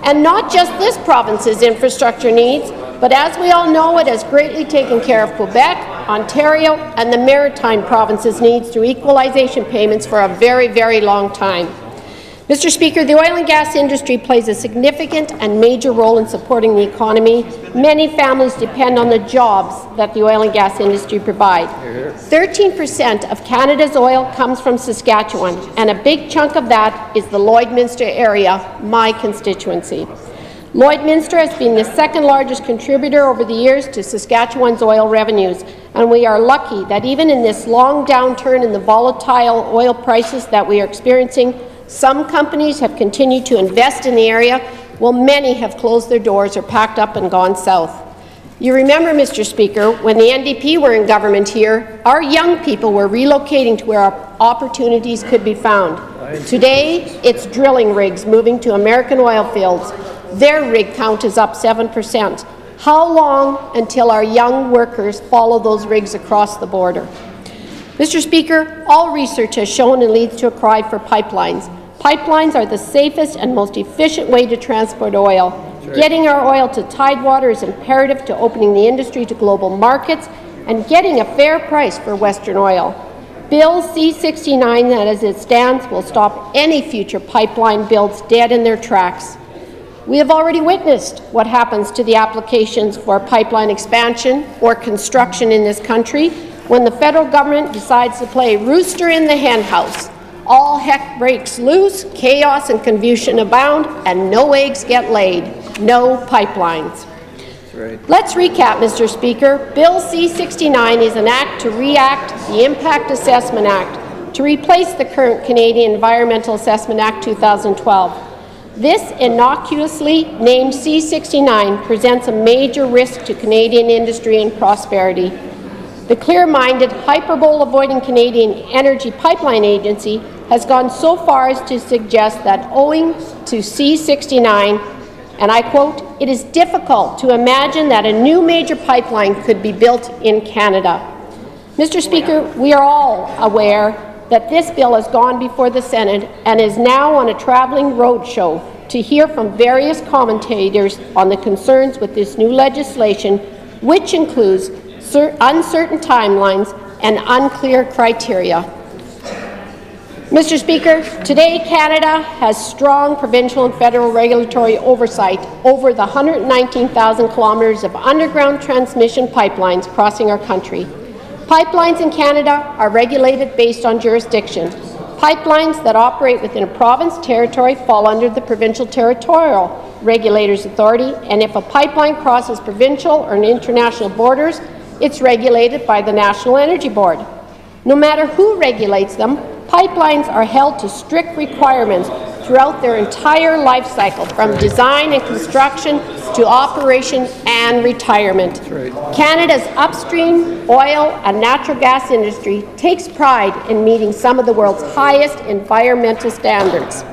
S4: And not just this province's infrastructure needs, but as we all know, it has greatly taken care of Quebec, Ontario, and the Maritime provinces' needs through equalization payments for a very, very long time. Mr. Speaker, the oil and gas industry plays a significant and major role in supporting the economy. Many families depend on the jobs that the oil and gas industry provide. 13% of Canada's oil comes from Saskatchewan, and a big chunk of that is the Lloydminster area, my constituency. Lloydminster has been the second largest contributor over the years to Saskatchewan's oil revenues, and we are lucky that even in this long downturn in the volatile oil prices that we are experiencing, some companies have continued to invest in the area, while many have closed their doors or packed up and gone south. You remember, Mr. Speaker, when the NDP were in government here, our young people were relocating to where opportunities could be found. Today, it's drilling rigs moving to American oil fields. Their rig count is up 7%. How long until our young workers follow those rigs across the border? Mr. Speaker, all research has shown and leads to a cry for pipelines. Pipelines are the safest and most efficient way to transport oil. Getting our oil to Tidewater is imperative to opening the industry to global markets and getting a fair price for Western oil. Bill C-69, that as it stands, will stop any future pipeline builds dead in their tracks. We have already witnessed what happens to the applications for pipeline expansion or construction in this country when the federal government decides to play rooster in the hen house. All heck breaks loose, chaos and confusion abound, and no eggs get laid. No pipelines. Let's recap, Mr. Speaker. Bill C-69 is an act to re-act the Impact Assessment Act to replace the current Canadian Environmental Assessment Act 2012. This innocuously named C-69 presents a major risk to Canadian industry and prosperity. The clear-minded, hyperbole-avoiding Canadian Energy Pipeline Agency has gone so far as to suggest that owing to C-69, and I quote, "It is difficult to imagine that a new major pipeline could be built in Canada." Mr. Speaker, we are all aware that this bill has gone before the Senate and is now on a travelling roadshow to hear from various commentators on the concerns with this new legislation, which includes uncertain timelines and unclear criteria. Mr. Speaker, today Canada has strong provincial and federal regulatory oversight over the 119,000 kilometres of underground transmission pipelines crossing our country. Pipelines in Canada are regulated based on jurisdiction. Pipelines that operate within a province territory fall under the Provincial Territorial Regulators Authority, and if a pipeline crosses provincial or international borders, it's regulated by the National Energy Board. No matter who regulates them, pipelines are held to strict requirements throughout their entire life cycle, from design and construction to operation and retirement. Canada's upstream oil and natural gas industry takes pride in meeting some of the world's highest environmental standards.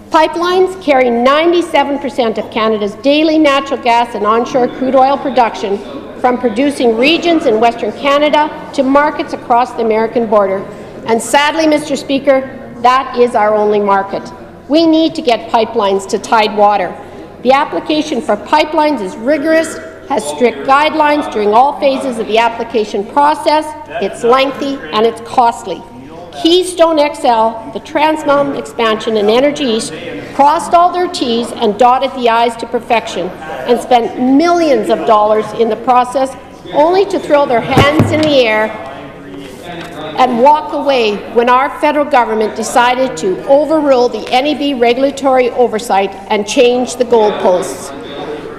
S4: Pipelines carry 97% of Canada's daily natural gas and onshore crude oil production, from producing regions in Western Canada to markets across the American border. And sadly, Mr. Speaker, that is our only market. We need to get pipelines to Tidewater. The application for pipelines is rigorous, has strict guidelines during all phases of the application process, it's lengthy, and it's costly. Keystone XL, the Trans Mountain expansion, and Energy East crossed all their T's and dotted the I's to perfection and spent millions of dollars in the process, only to throw their hands in the air and walk away when our federal government decided to overrule the NEB regulatory oversight and change the goalposts.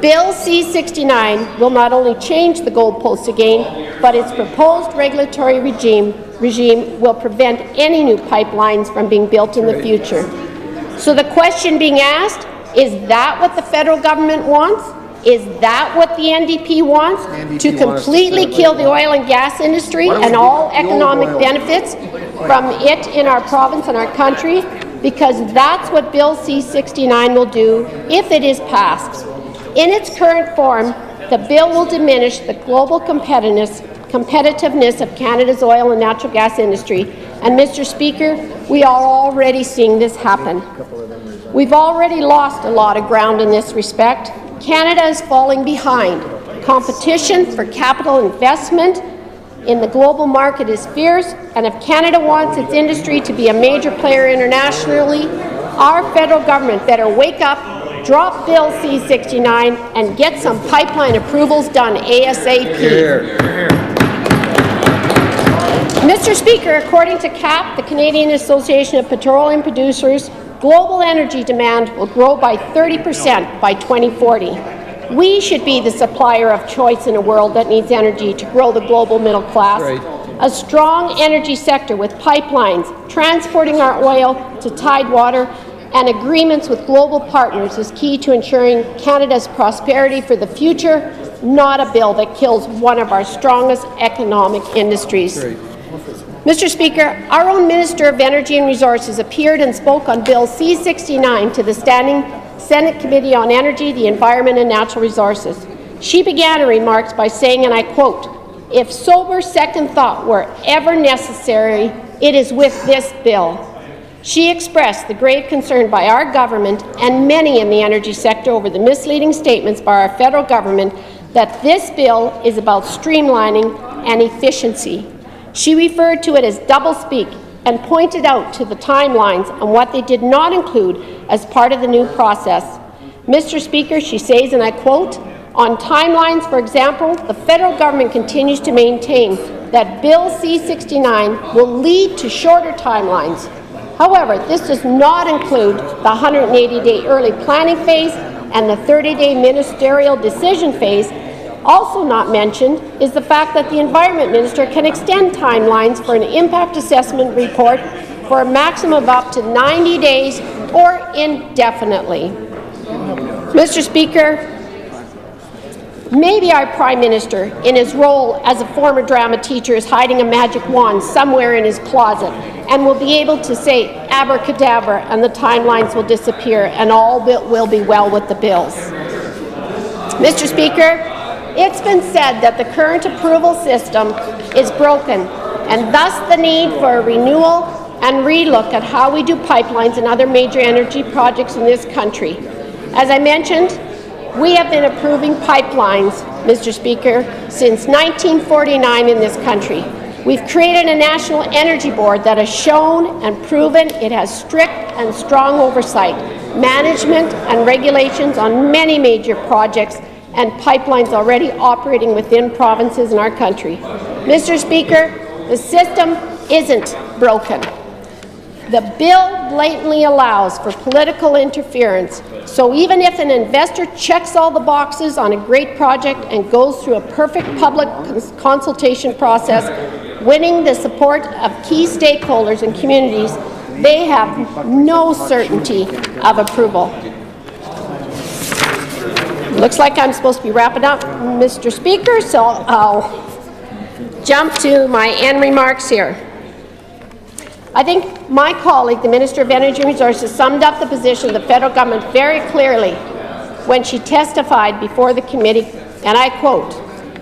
S4: Bill C-69 will not only change the goalposts again, but its proposed regulatory regime will prevent any new pipelines from being built in the future. So the question being asked, is that what the federal government wants? Is that what the NDP wants? To completely kill the oil and gas industry and all economic benefits from it in our province and our country? Because that's what Bill C-69 will do if it is passed. In its current form, the bill will diminish the global competitiveness of Canada's oil and natural gas industry. And, Mr. Speaker, we are already seeing this happen. We've already lost a lot of ground in this respect. Canada is falling behind. Competition for capital investment in the global market is fierce, and if Canada wants its industry to be a major player internationally, our federal government better wake up, drop Bill C-69, and get some pipeline approvals done ASAP. Mr. Speaker, according to CAP, the Canadian Association of Petroleum Producers, global energy demand will grow by 30% by 2040. We should be the supplier of choice in a world that needs energy to grow the global middle class. A strong energy sector with pipelines, transporting our oil to Tidewater, and agreements with global partners is key to ensuring Canada's prosperity for the future, not a bill that kills one of our strongest economic industries. Mr. Speaker, our own Minister of Energy and Resources appeared and spoke on Bill C-69 to the Standing Senate Committee on Energy, the Environment and Natural Resources. She began her remarks by saying, and I quote, "If sober second thought were ever necessary, it is with this bill." She expressed the grave concern by our government and many in the energy sector over the misleading statements by our federal government that this bill is about streamlining and efficiency. She referred to it as doublespeak and pointed out to the timelines and what they did not include as part of the new process. Mr. Speaker, she says, and I quote, "On timelines, for example, the federal government continues to maintain that Bill C-69 will lead to shorter timelines. However, this does not include the 180-day early planning phase and the 30-day ministerial decision phase. Also not mentioned is the fact that the Environment Minister can extend timelines for an impact assessment report for a maximum of up to 90 days or indefinitely." Mr. Speaker, Maybe our Prime Minister, in his role as a former drama teacher, is hiding a magic wand somewhere in his closet and will be able to say abracadabra and the timelines will disappear and all will be well with the bills. Mr. Speaker, it's been said that the current approval system is broken and thus the need for a renewal and relook at how we do pipelines and other major energy projects in this country. As I mentioned, we have been approving pipelines, Mr. Speaker, since 1949 in this country. We've created a National Energy Board that has shown and proven it has strict and strong oversight, management and regulations on many major projects and pipelines already operating within provinces in our country. Mr. Speaker, the system isn't broken. The bill blatantly allows for political interference, so even if an investor checks all the boxes on a great project and goes through a perfect public consultation process, winning the support of key stakeholders and communities, they have no certainty of approval. Looks like I'm supposed to be wrapping up, Mr. Speaker, so I'll jump to my end remarks here. I think my colleague, the Minister of Energy and Resources, summed up the position of the federal government very clearly when she testified before the committee, and I quote,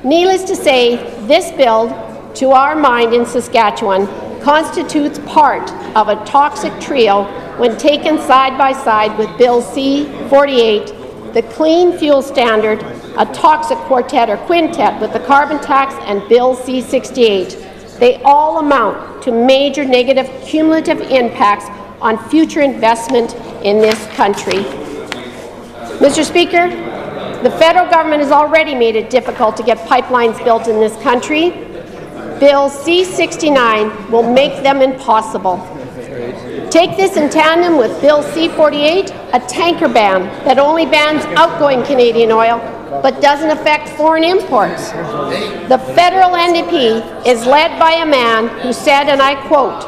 S4: "Needless to say, this bill, to our mind in Saskatchewan, constitutes part of a toxic trio when taken side by side with Bill C-48, the Clean Fuel Standard, a toxic quartet or quintet with the carbon tax, and Bill C-68. They all amount to major negative cumulative impacts on future investment in this country." Mr. Speaker, the federal government has already made it difficult to get pipelines built in this country. Bill C-69 will make them impossible. Take this in tandem with Bill C-48, a tanker ban that only bans outgoing Canadian oil but doesn't affect foreign imports. The federal NDP is led by a man who said, and I quote,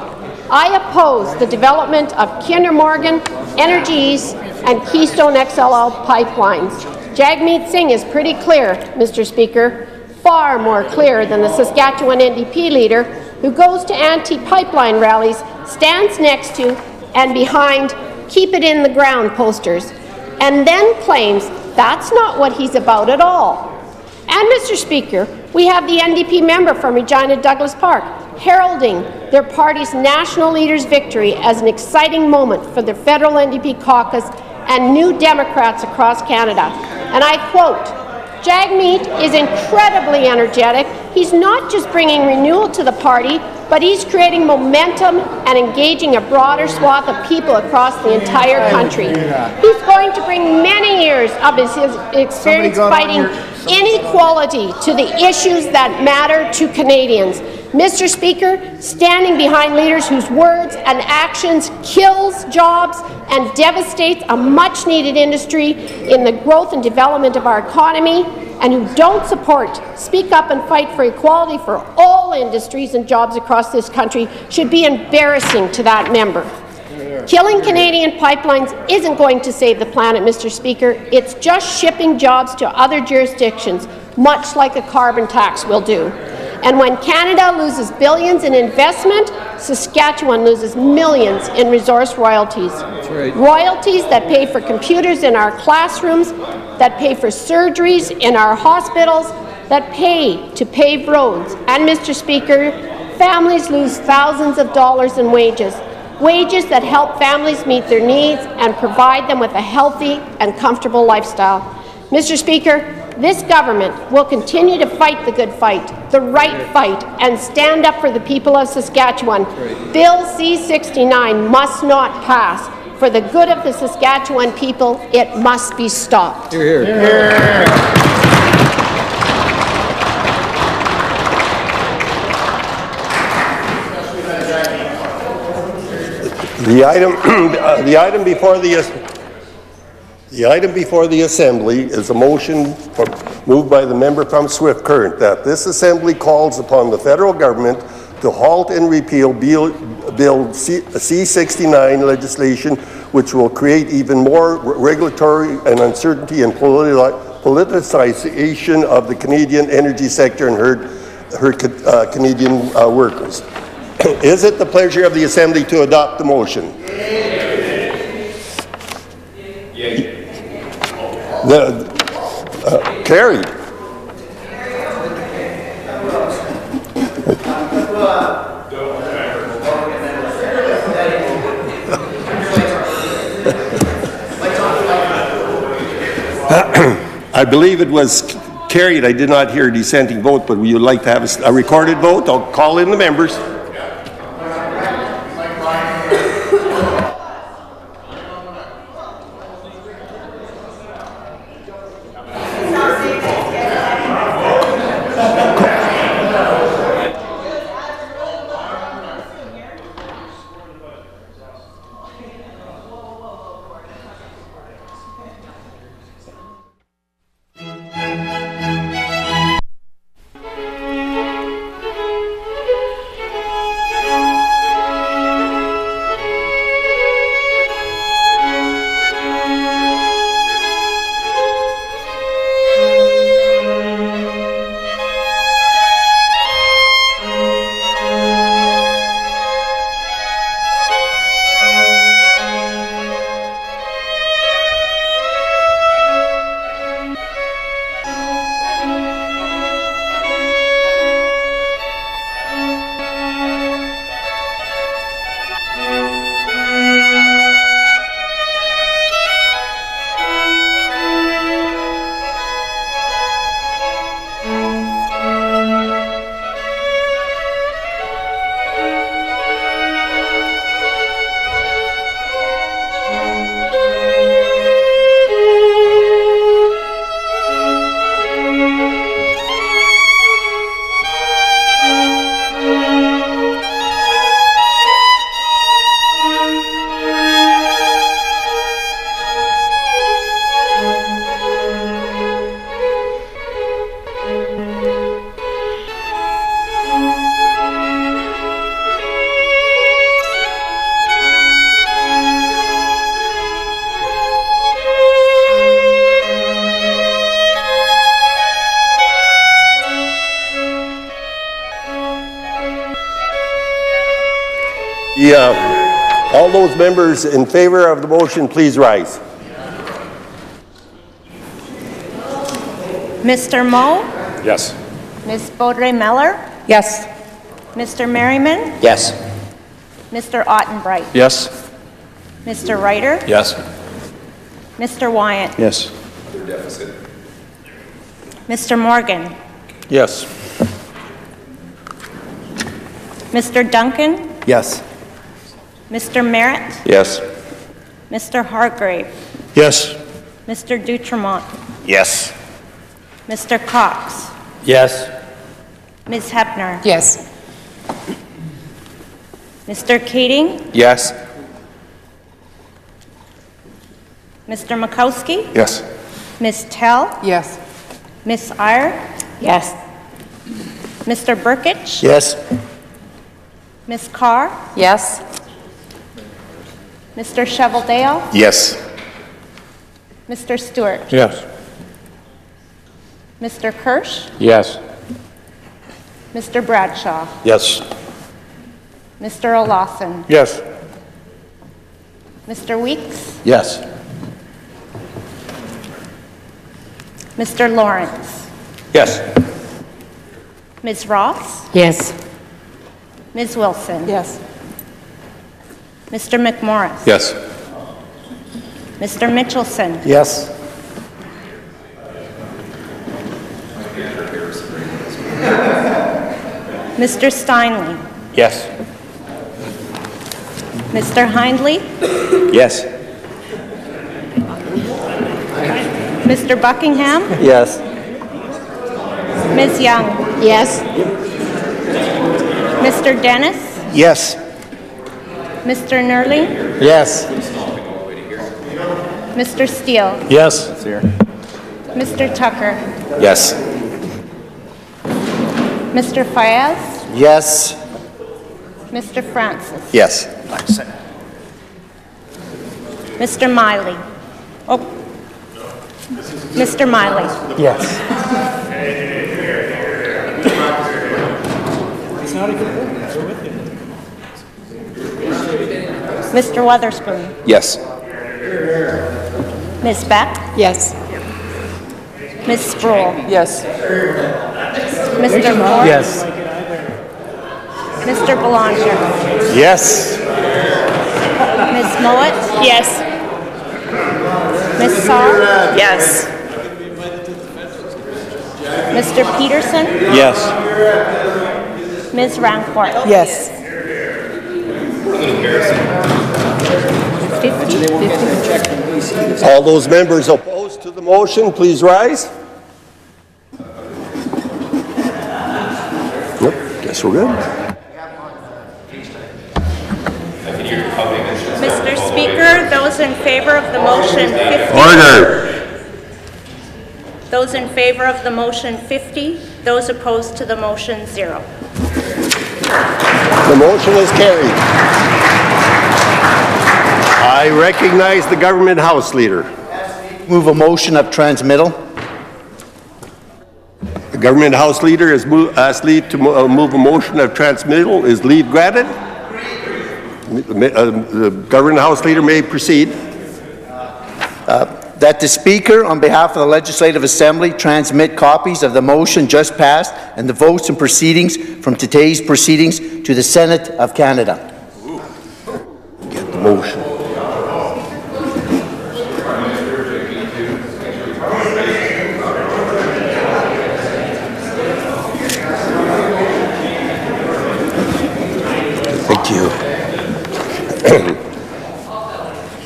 S4: "I oppose the development of Kinder Morgan, Energy East, and Keystone XL pipelines." Jagmeet Singh is pretty clear, Mr. Speaker, far more clear than the Saskatchewan NDP leader who goes to anti-pipeline rallies, stands next to and behind "keep it in the ground" posters, and then claims that's not what he's about at all. And, Mr. Speaker, we have the NDP member from Regina Douglas Park heralding their party's national leader's victory as an exciting moment for the federal NDP caucus and new Democrats across Canada. And I quote, "Jagmeet is incredibly energetic. He's not just bringing renewal to the party, but he's creating momentum and engaging a broader swath of people across the entire country. He's going to bring many years of his experience fighting inequality to the issues that matter to Canadians." Mr. Speaker, standing behind leaders whose words and actions kills jobs and devastates a much-needed industry in the growth and development of our economy, and who don't support, speak up and fight for equality for all industries and jobs across this country should be embarrassing to that member. Killing Canadian pipelines isn't going to save the planet, Mr. Speaker. It's just shipping jobs to other jurisdictions, much like a carbon tax will do. And when Canada loses billions in investment, Saskatchewan loses millions in resource royalties. Right. Royalties that pay for computers in our classrooms, that pay for surgeries in our hospitals, that pay to pave roads. And, Mr. Speaker, families lose thousands of dollars in wages, wages that help families meet their needs and provide them with a healthy and comfortable lifestyle. Mr. Speaker, this government will continue to fight the good fight, the right fight, and stand up for the people of Saskatchewan. Bill C-69 must not pass. For the good of the Saskatchewan people, it must be stopped. Hear, hear. Hear.
S6: The item before the Assembly is a motion moved by the member from Swift Current that this Assembly calls upon the federal government to halt and repeal Bill C-69 legislation, which will create even more regulatory and uncertainty and politicization of the Canadian energy sector and her Canadian workers. Is it the pleasure of the Assembly to adopt the motion? Carried. I believe it was carried. I did not hear a dissenting vote, but would you like to have a recorded vote? I'll call in the members. All those members in favor of the motion, please rise.
S3: Mr. Moe?
S12: Yes.
S3: Ms. Baudry-Miller?
S21: Yes.
S3: Mr. Merriman?
S17: Yes.
S3: Mr. Ottenbright?
S12: Yes.
S3: Mr. Ryder?
S12: Yes.
S3: Mr. Wyatt?
S12: Yes.
S3: Mr. Morgan?
S12: Yes.
S3: Mr. Duncan?
S17: Yes.
S3: Mr. Merritt?
S12: Yes.
S3: Mr. Hargrave?
S12: Yes.
S3: Mr. Dutremont?
S17: Yes.
S3: Mr. Cox?
S12: Yes.
S3: Ms. Hepner?
S21: Yes.
S3: Mr. Keating?
S12: Yes.
S3: Mr. Makowski?
S12: Yes.
S3: Ms. Tell?
S21: Yes.
S3: Ms. Iyer?
S21: Yes.
S3: Mr. Burkich?
S17: Yes.
S3: Ms. Carr?
S21: Yes.
S3: Mr. Cheveldale?
S12: Yes.
S3: Mr. Stewart?
S12: Yes.
S3: Mr. Kirsch?
S12: Yes.
S3: Mr. Bradshaw?
S12: Yes.
S3: Mr. Olawson?
S12: Yes.
S3: Mr. Weeks?
S12: Yes.
S3: Mr. Lawrence?
S12: Yes.
S3: Ms. Ross?
S21: Yes.
S3: Ms. Wilson?
S21: Yes.
S3: Mr. McMorris?
S12: Yes.
S3: Mr. Mitchelson?
S23: Yes.
S3: Mr. Steinley?
S12: Yes.
S3: Mr. Hindley?
S12: Yes.
S3: Mr. Buckingham?
S12: Yes.
S3: Ms. Young?
S4: Yes.
S3: Mr. Dennis?
S23: Yes.
S3: Mr. Nerling?
S23: Yes.
S3: Mr. Steele?
S12: Yes.
S3: Mr. Tucker?
S12: Yes.
S3: Mr. Fayez?
S23: Yes.
S3: Mr. Francis?
S17: Yes.
S3: Mr. Miley? Oh, Mr. Miley.
S13: Yes.
S3: Mr. Weatherspoon.
S22: Yes.
S3: Ms. Beck.
S14: Yes.
S3: Ms. Sproul.
S10: Yes.
S3: Mr. Moore.
S13: Yes.
S3: Mr. Belanger.
S13: Yes.
S3: Ms. Mowat.
S11: Yes.
S3: Ms. Saar.
S11: Yes.
S3: Mr. Peterson.
S12: Yes.
S3: Ms. Rancourt.
S14: Yes.
S3: 50.
S6: All those members opposed to the motion, please rise. Yep, guess we're good.
S3: Mr. Speaker, those in favor of the motion 50.
S6: Order.
S3: Those in favor of the motion 50. Those opposed to the motion 0.
S6: The motion is carried. I recognize the Government House Leader.
S7: Move a motion of transmittal.
S6: The Government House Leader has asked leave to move a motion of transmittal. Is leave granted? The Government House Leader may proceed.
S7: That the Speaker, on behalf of the Legislative Assembly, transmit copies of the motion just passed and the votes and proceedings from today's proceedings to the Senate of Canada.
S6: Get the motion. Thank you.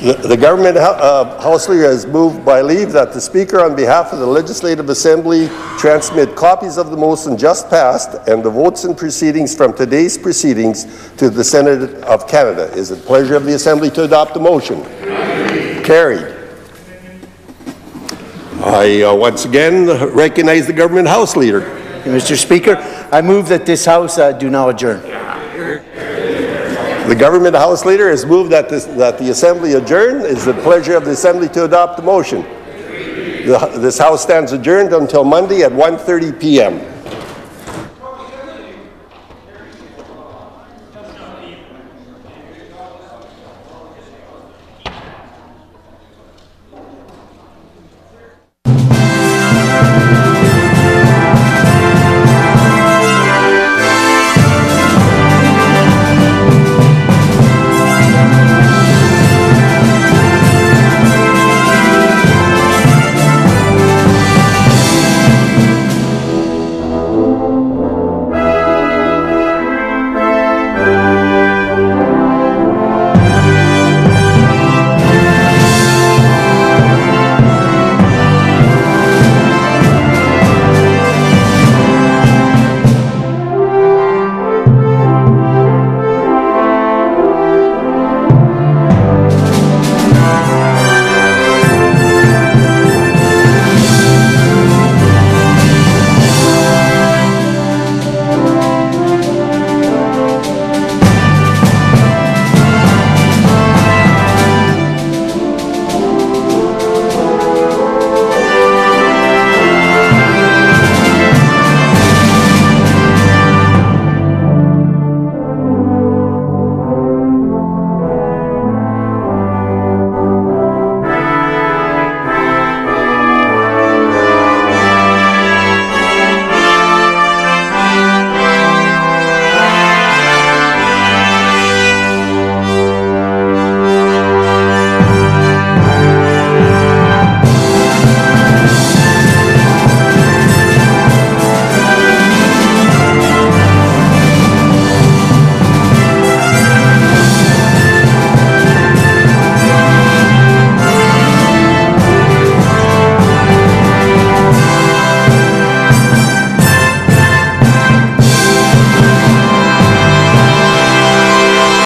S6: The Government House Leader has moved by leave that the Speaker, on behalf of the Legislative Assembly, transmit copies of the motion just passed and the votes and proceedings from today's proceedings to the Senate of Canada. Is it the pleasure of the Assembly to adopt the motion? Carried. I once again recognize the Government House Leader.
S7: Mr. Speaker, I move that this House do now adjourn.
S6: The Government House Leader has moved that the Assembly adjourn. It is the pleasure of the Assembly to adopt the motion. This House stands adjourned until Monday at 1:30 p.m.